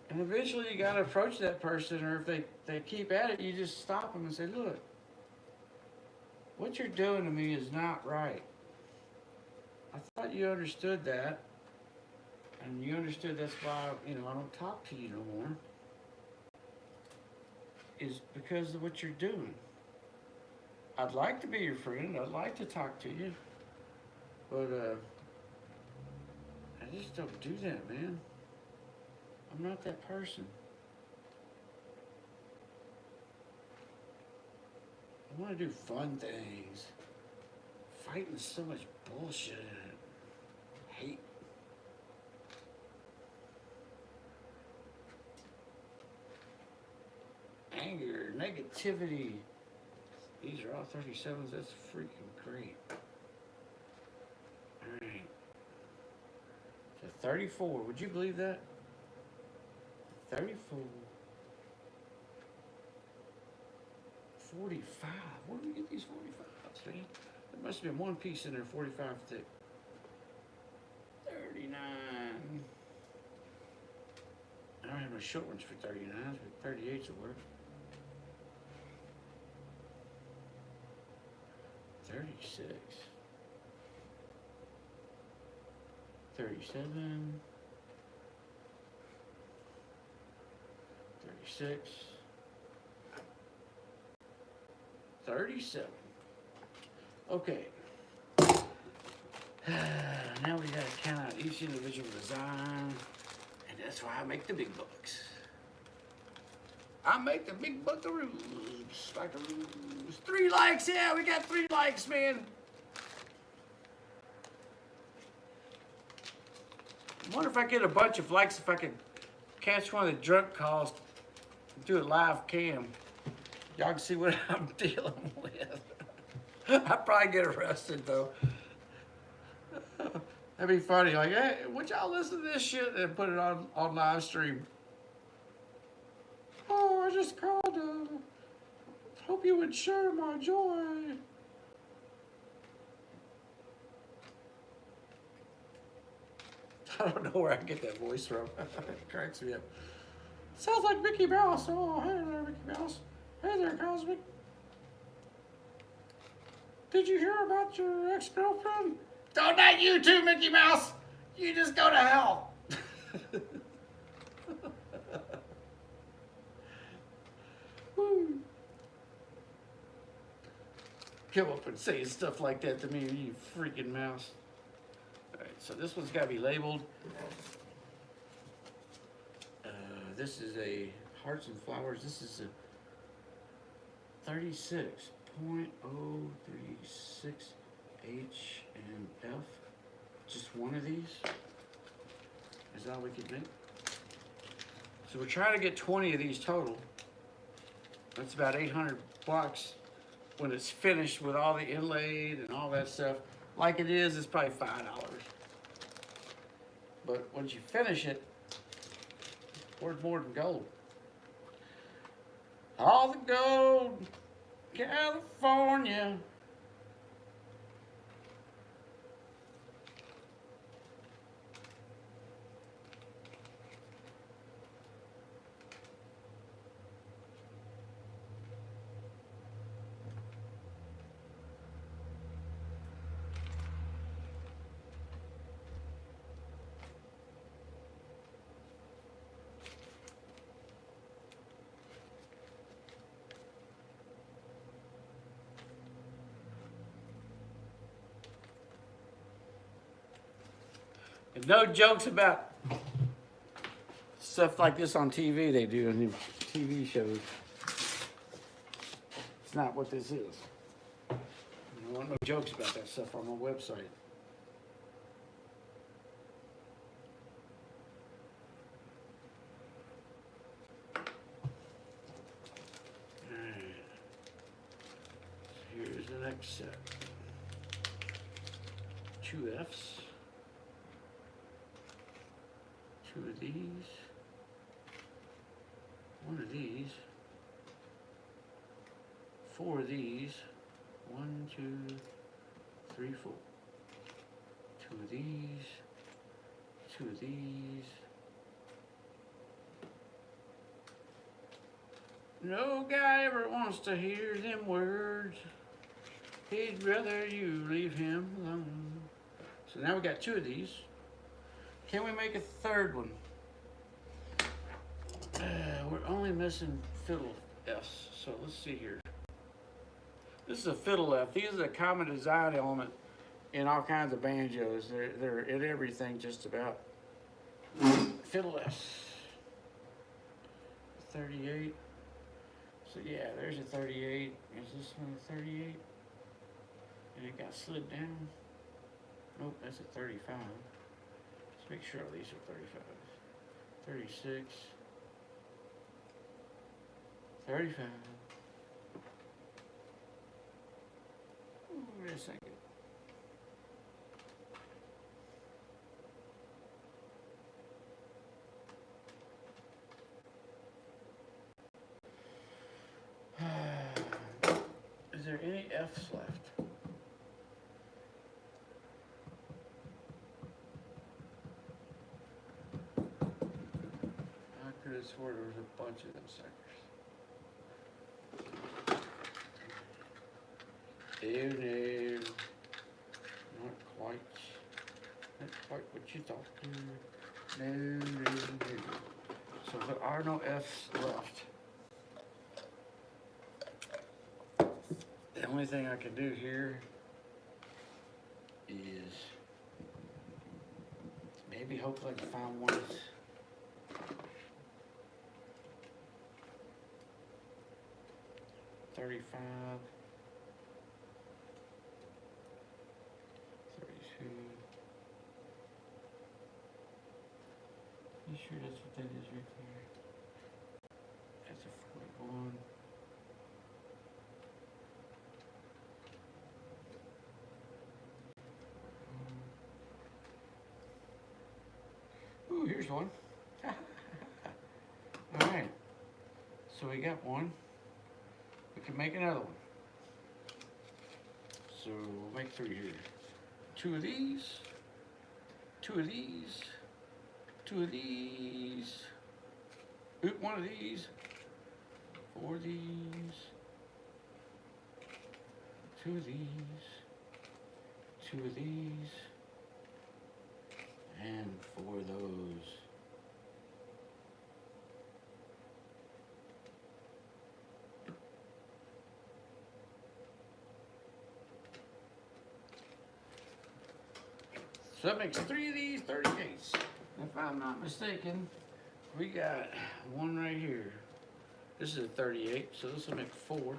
And eventually you gotta approach that person, or if they keep at it, you just stop them and say, look, what you're doing to me is not right. I thought you understood that. And you understood that's why, I don't talk to you no more. Is because of what you're doing. I'd like to be your friend. I'd like to talk to you. But, I just don't do that, man. I'm not that person. I want to do fun things. Fighting so much bullshit. Hate. Anger, negativity. These are all 37s. That's freaking great. All right. So 34. Would you believe that? 34. 45. Where do we get these 45s, man? There must have been one piece in there 45 thick. 39. I don't have no short ones for 39s, but 38s will work. 36. 37. 36. 37. Okay. Now we gotta count out each individual design. And that's why I make the big bucks. I make the big buckaroos. Buckaroos. 3 likes, yeah, we got 3 likes, man. I wonder if I get a bunch of likes if I could catch one of the drunk calls, do a live cam. Y'all can see what I'm dealing with. I'd probably get arrested though. That'd be funny. Like, hey, would y'all listen to this shit and put it on live stream? Oh, I just called. Hope you would share my joy. I don't know where I get that voice from. It cracks me up. Sounds like Mickey Mouse. Oh, hey there, Mickey Mouse. Hey there, Cosmic. Did you hear about your ex-girlfriend? Oh, not you too, Mickey Mouse. You just go to hell. Come up and saying stuff like that to me, you freaking mouse. All right, so this one's got to be labeled. This is a Hearts and Flowers. This is a 36.036 H and F. Just one of these is all we could make. So we're trying to get 20 of these total. That's about 800 bucks when it's finished with all the inlaid and all that stuff. Like it is, it's probably $5. But once you finish it, it's worth more than gold. All the gold, California. And no jokes about stuff like this on TV they do in the TV shows. It's not what this is. I don't want no jokes about that stuff on my website. Alright. Here's the next set. 2 Fs. 2 of these. 1 of these. 4 of these. 1, 2, 3, 4. 2 of these. 2 of these. No guy ever wants to hear them words. He'd rather you leave him alone. So now we got 2 of these. Can we make a third one? We're only missing fiddle Fs, so let's see here. This is a fiddle F. These are a common design element in all kinds of banjos. They're in everything just about. Fiddle Fs. 38. So yeah, there's a 38. Is this one a 38? And it got slid down. Nope, that's a 35. Let's make sure all these are 35. 36. 35. Ooh, wait a second. Is there any Fs left? I could have swore there was a bunch of them suckers. No, not quite. Not quite what you thought. No. So there are no Fs left. The only thing I can do here is maybe hopefully I can find one that's 35, 32. You sure that's what that is right there? That's a 41. Ooh, here's one. All right. So we got one. We can make another one. So we'll make 3 here. 2 of these. 2 of these. 2 of these. Oop, 1 of these. 4 of these. 2 of these. 2 of these. And 4 of those. So that makes 3 of these 38s. If I'm not mistaken, we got one right here. This is a 38, so this will make 4.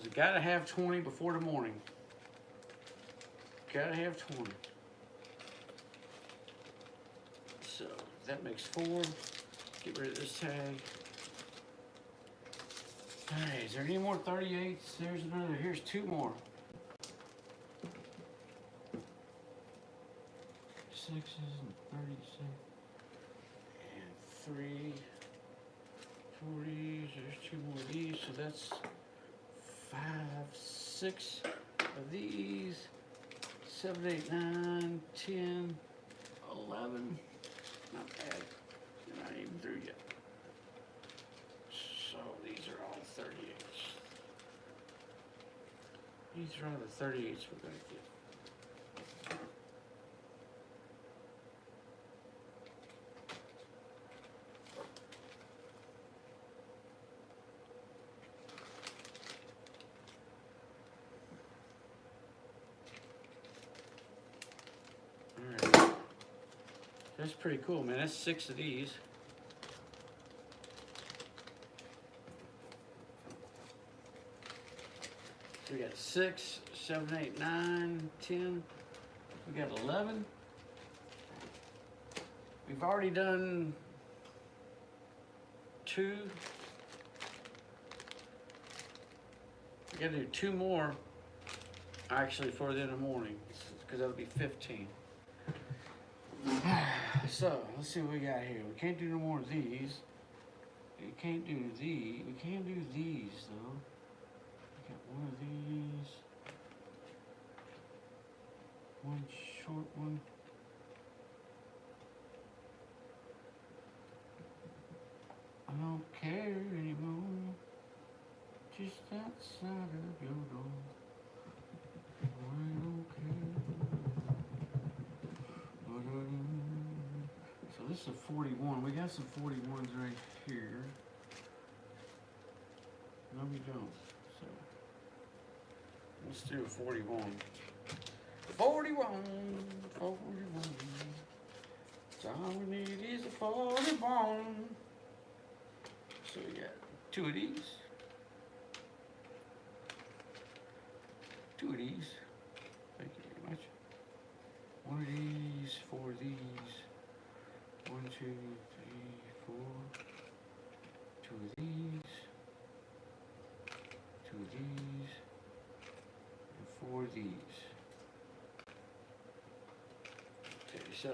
You gotta have 20 before the morning. Gotta have 20. So that makes 4. Get rid of this tag. Alright, is there any more 38s? There's another. Here's 2 more. 6s and 36. And 3 40s. There's 2 more of these. So that's 5, 6 of these. 7, 8, 9, 10, 11. Not bad. We're not even through yet. So these are all 38s. These are all the 38s we're going to get. Alright. That's pretty cool, man. That's 6 of these. So we got 6, 7, 8, 9, 10. We got 11. We've already done 2. We gotta do 2 more actually for the end of the morning, because that'll be 15. So let's see what we got here. We can't do no more of these. We can't do these. We can do these though. We got one of these. One short one. I don't care anymore. Just outside of your door. I don't care. So this is a 41. We got some 41s right here. No, we don't. So let's do a 41. 41. 41. So all we need is a 41. So we got 2 of these. 2 of these. Thank you very much. 1 of these, 4 of these. 1, 2, 3, 4. 2 of these. 2 of these. And 4 of these. Okay, so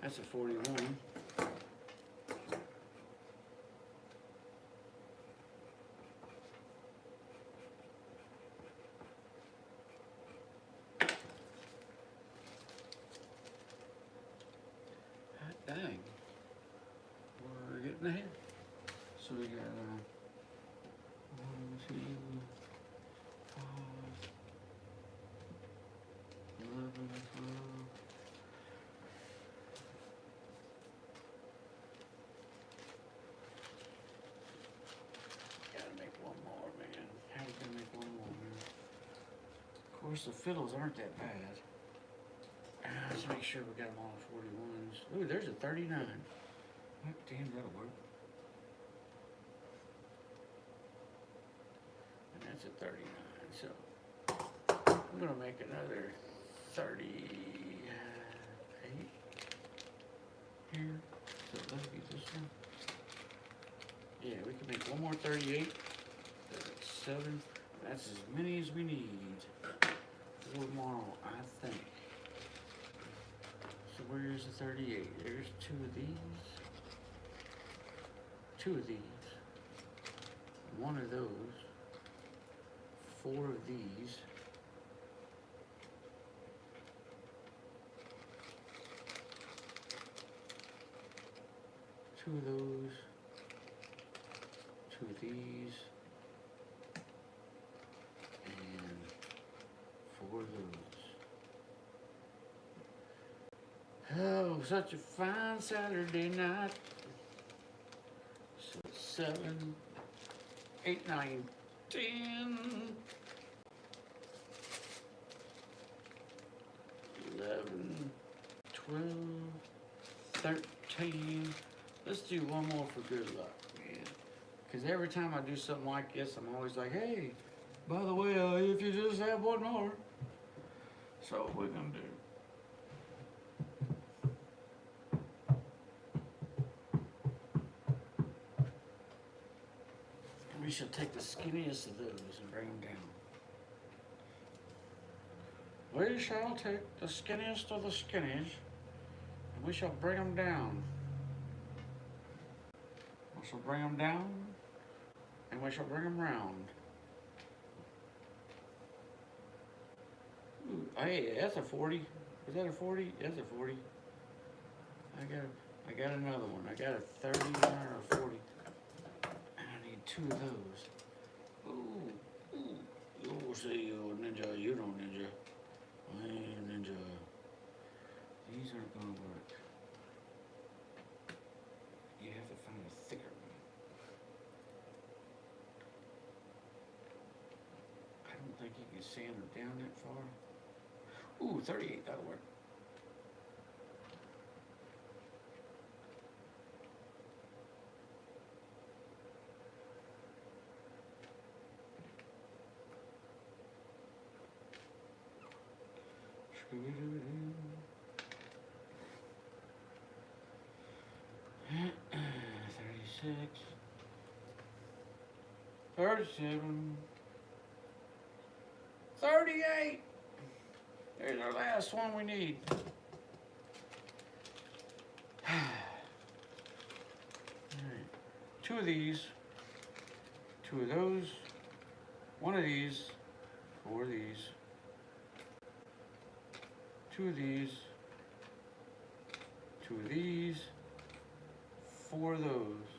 that's a 41. Dang, we're getting ahead. So we got 1, 2, 5, 11, 12. Gotta make 1 more, man. How we gonna make 1 more, man? Of course, the fiddles aren't that bad. Let's make sure we got them all 41s. Ooh, there's a 39. Oh, damn, that'll work. And that's a 39. So I'm gonna make another 38 here. So that'll be this one. Yeah, we can make 1 more 38. That's 7. That's as many as we need for tomorrow, I think. So where's the 38? There's 2 of these. 2 of these. 1 of those. 4 of these. 2 of those. 2 of these. And 4 of those. Oh, such a fine Saturday night. So 7, 8, 9, 10, 11, 12, 13. Let's do 1 more for good luck, man. Because every time I do something like this, I'm always like, hey, by the way, if you just have 1 more. So what we're gonna do. We shall take the skinniest of those and bring them down. We shall take the skinniest of the skinnies and we shall bring them down. We shall bring them down and we shall bring them round. Ooh, hey, that's a 40. Is that a 40? That's a 40. I got another one. I got a 39 or a 40. And I need 2 of those. Ooh, ooh. You'll see, you ninja. You don't ninja. I ain't a ninja. These aren't gonna work. You have to find a thicker one. I don't think you can sand them down that far. Ooh, 38, that'll work. Scooby-Doo-Doo. 36, 37, 38. There's our last one we need. Alright. 2 of these, 2 of those, 1 of these, 4 of these, 2 of these, 2 of these, 4 of those.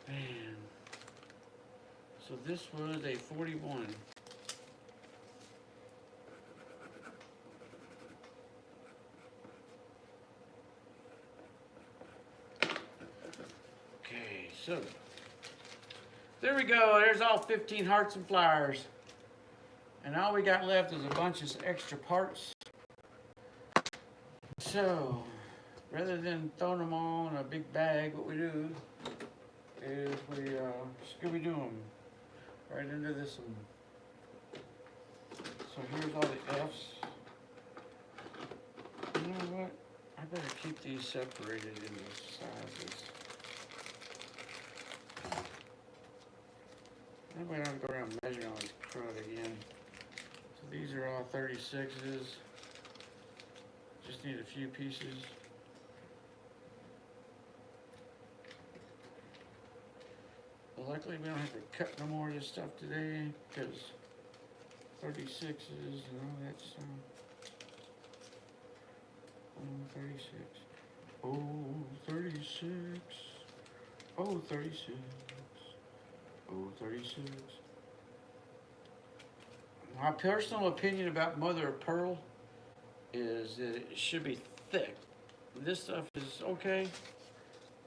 Man. So this was a 41. Okay, so there we go. There's all 15 hearts and flowers. And all we got left is a bunch of extra parts. So, rather than throwing them all in a big bag, what we do is we Scooby-Doo them right into this one. So here's all the F's. You know what? I better keep these separated into sizes. That way I don't go around measuring all this crud again. So these are all 36s. Just need a few pieces. But luckily we don't have to cut no more of this stuff today because 36s and all that stuff. Oh, 36. Oh, 36. Oh, 36. Oh, 36. My personal opinion about mother of pearl is that it should be thick. This stuff is okay,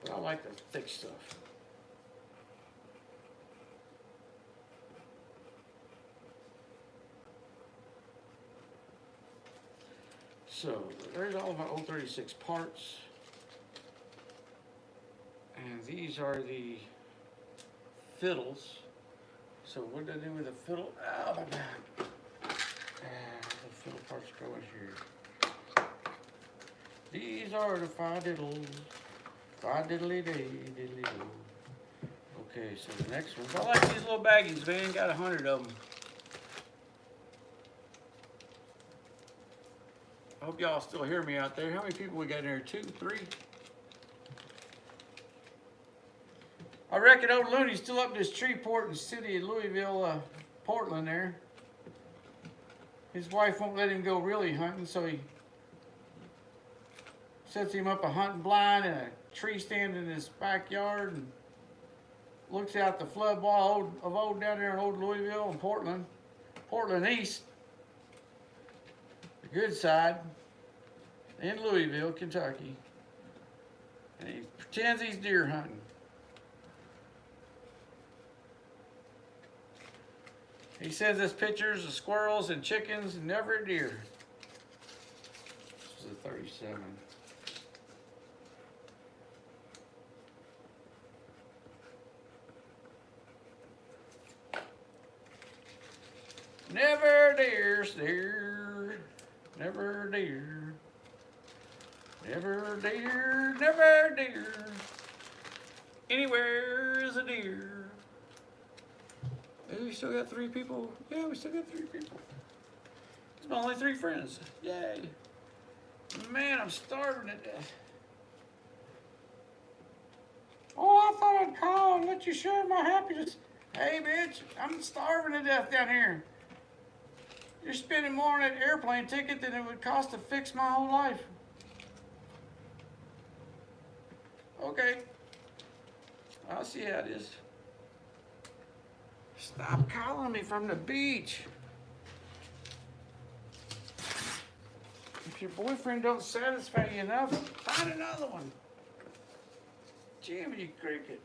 but I like the thick stuff. So there's all of my old 36 parts. And these are the fiddles. So what did I do with the fiddle? Oh my God. The fiddle parts go in here. These are the 5 diddles. 5 diddly day, diddly do. Okay, so the next one. I like these little baggies, man. Got 100 of them. I hope y'all still hear me out there. How many people we got in there? 2, 3? I reckon old Looney's still up in this Treeport in the city of Louisville, Portland there. His wife won't let him go really hunting, so he sets him up a hunting blind and a tree stand in his backyard and looks out the flood wall of old down there in old Louisville and Portland East, the good side, in Louisville, Kentucky. And he pretends he's deer hunting. He sends us pictures of squirrels and chickens and never a deer. This is a 37. Never dare steer. Never dare. Never dare, never dare. Anywhere is a deer. Hey, we still got 3 people. Yeah, we still got 3 people. It's my only 3 friends. Yay. Man, I'm starving to death. Oh, I thought I'd call and let you share my happiness. Hey, bitch, I'm starving to death down here. You're spending more on that airplane ticket than it would cost to fix my whole life. Okay. I'll see how it is. Stop calling me from the beach. If your boyfriend don't satisfy you enough, find another one. Jiminy Cricket.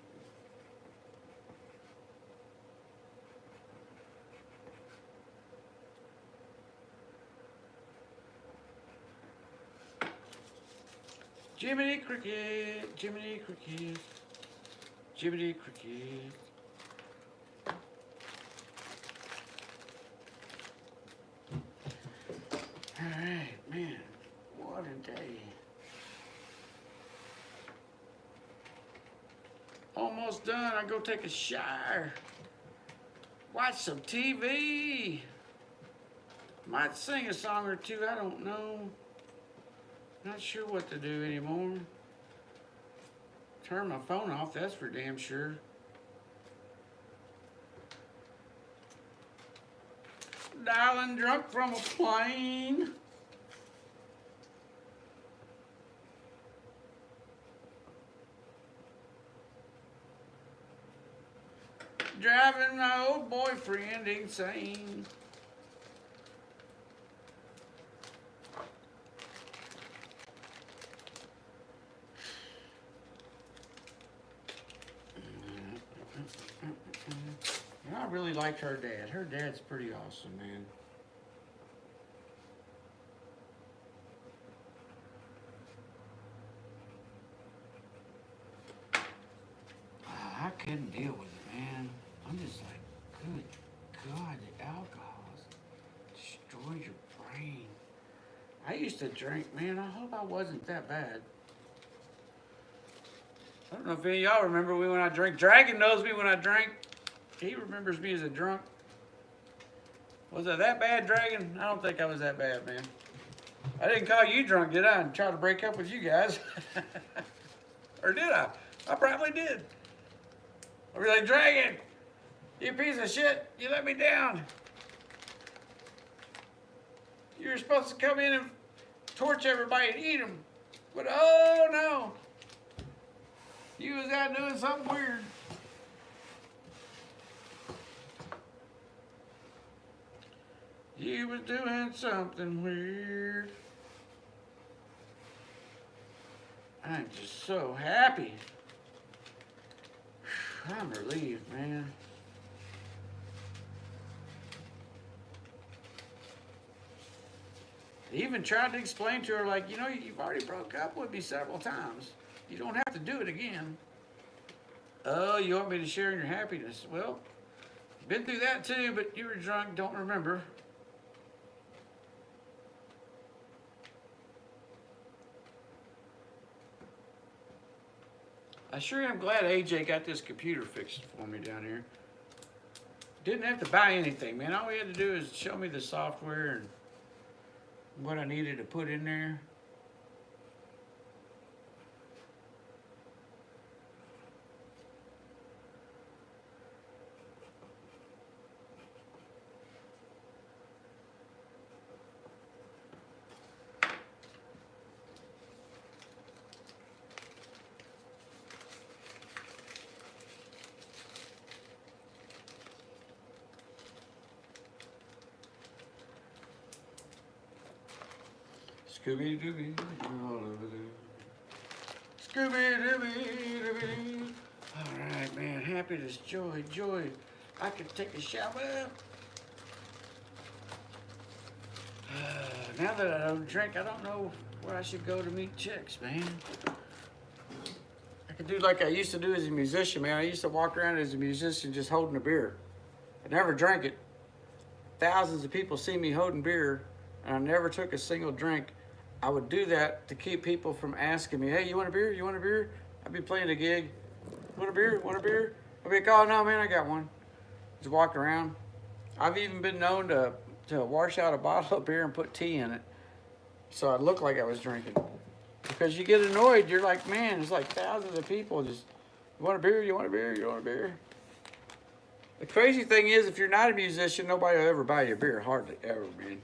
Jiminy Cricket, Jiminy Cricket, Jiminy Cricket. All right, man, what a day. Almost done. I go take a shower. Watch some TV. Might sing a song or 2, I don't know. Not sure what to do anymore. Turn my phone off, that's for damn sure. Dialing drunk from a plane. Driving my old boyfriend insane. I really liked her dad. Her dad's pretty awesome, man. I couldn't deal with it, man. I'm just like, good God, the alcohol destroys your brain. I used to drink, man. I hope I wasn't that bad. I don't know if any of y'all remember me when I drank. Dragon knows me when I drank. He remembers me as a drunk. Was I that bad, Dragon? I don't think I was that bad, man. I didn't call you drunk, did I? And try to break up with you guys. Or did I? I probably did. I was like, Dragon, you piece of shit, you let me down. You were supposed to come in and torch everybody and eat them. But oh no. You was out doing something weird. You was doing something weird. I'm just so happy. I'm relieved, man. I even tried to explain to her, like, you know, you've already broke up with me several times. You don't have to do it again. Oh, you want me to share in your happiness? Well, been through that too, but you were drunk, don't remember. I sure am glad AJ got this computer fixed for me down here. Didn't have to buy anything, man. All we had to do is show me the software and what I needed to put in there. Scooby-Dooby, all over there. Scooby-Dooby-Dooby. All right, man, happiness, joy, joy. I could take a shower. Now that I don't drink, I don't know where I should go to meet chicks, man. I could do like I used to do as a musician, man. I used to walk around as a musician just holding a beer. I never drank it. thousands of people see me holding beer and I never took a single drink, I would do that to keep people from asking me, hey, you want a beer? You want a beer? I'd be playing a gig. Want a beer? Want a beer? I'd be like, oh, no, man, I got one. Just walk around. I've even been known to wash out a bottle of beer and put tea in it so I looked like I was drinking. Because you get annoyed. You're like, man, there's like thousands of people just, you want a beer? You want a beer? You want a beer? The crazy thing is, if you're not a musician, nobody will ever buy you a beer. Hardly ever, man.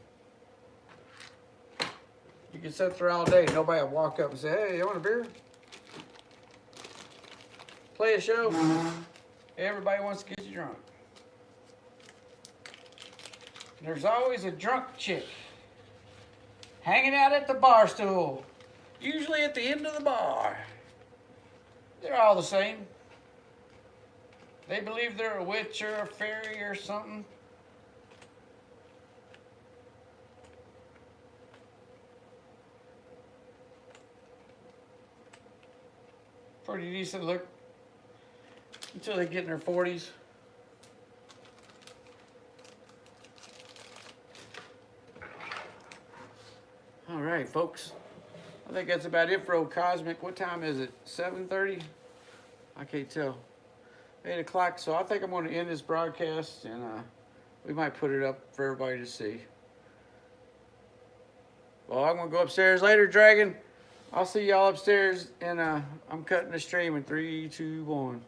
You can sit there all day. Nobody will walk up and say, hey, you want a beer? Play a show. Everybody wants to get you drunk. There's always a drunk chick hanging out at the bar stool. Usually at the end of the bar. They're all the same. They believe they're a witch or a fairy or something. Pretty decent look until they get in their 40s. All right, folks. I think that's about it for old Cosmic. What time is it? 7:30? I can't tell. 8 o'clock. So I think I'm going to end this broadcast, and we might put it up for everybody to see. Well, I'm going to go upstairs later, Dragon. I'll see y'all upstairs, and I'm cutting the stream in 3, 2, 1.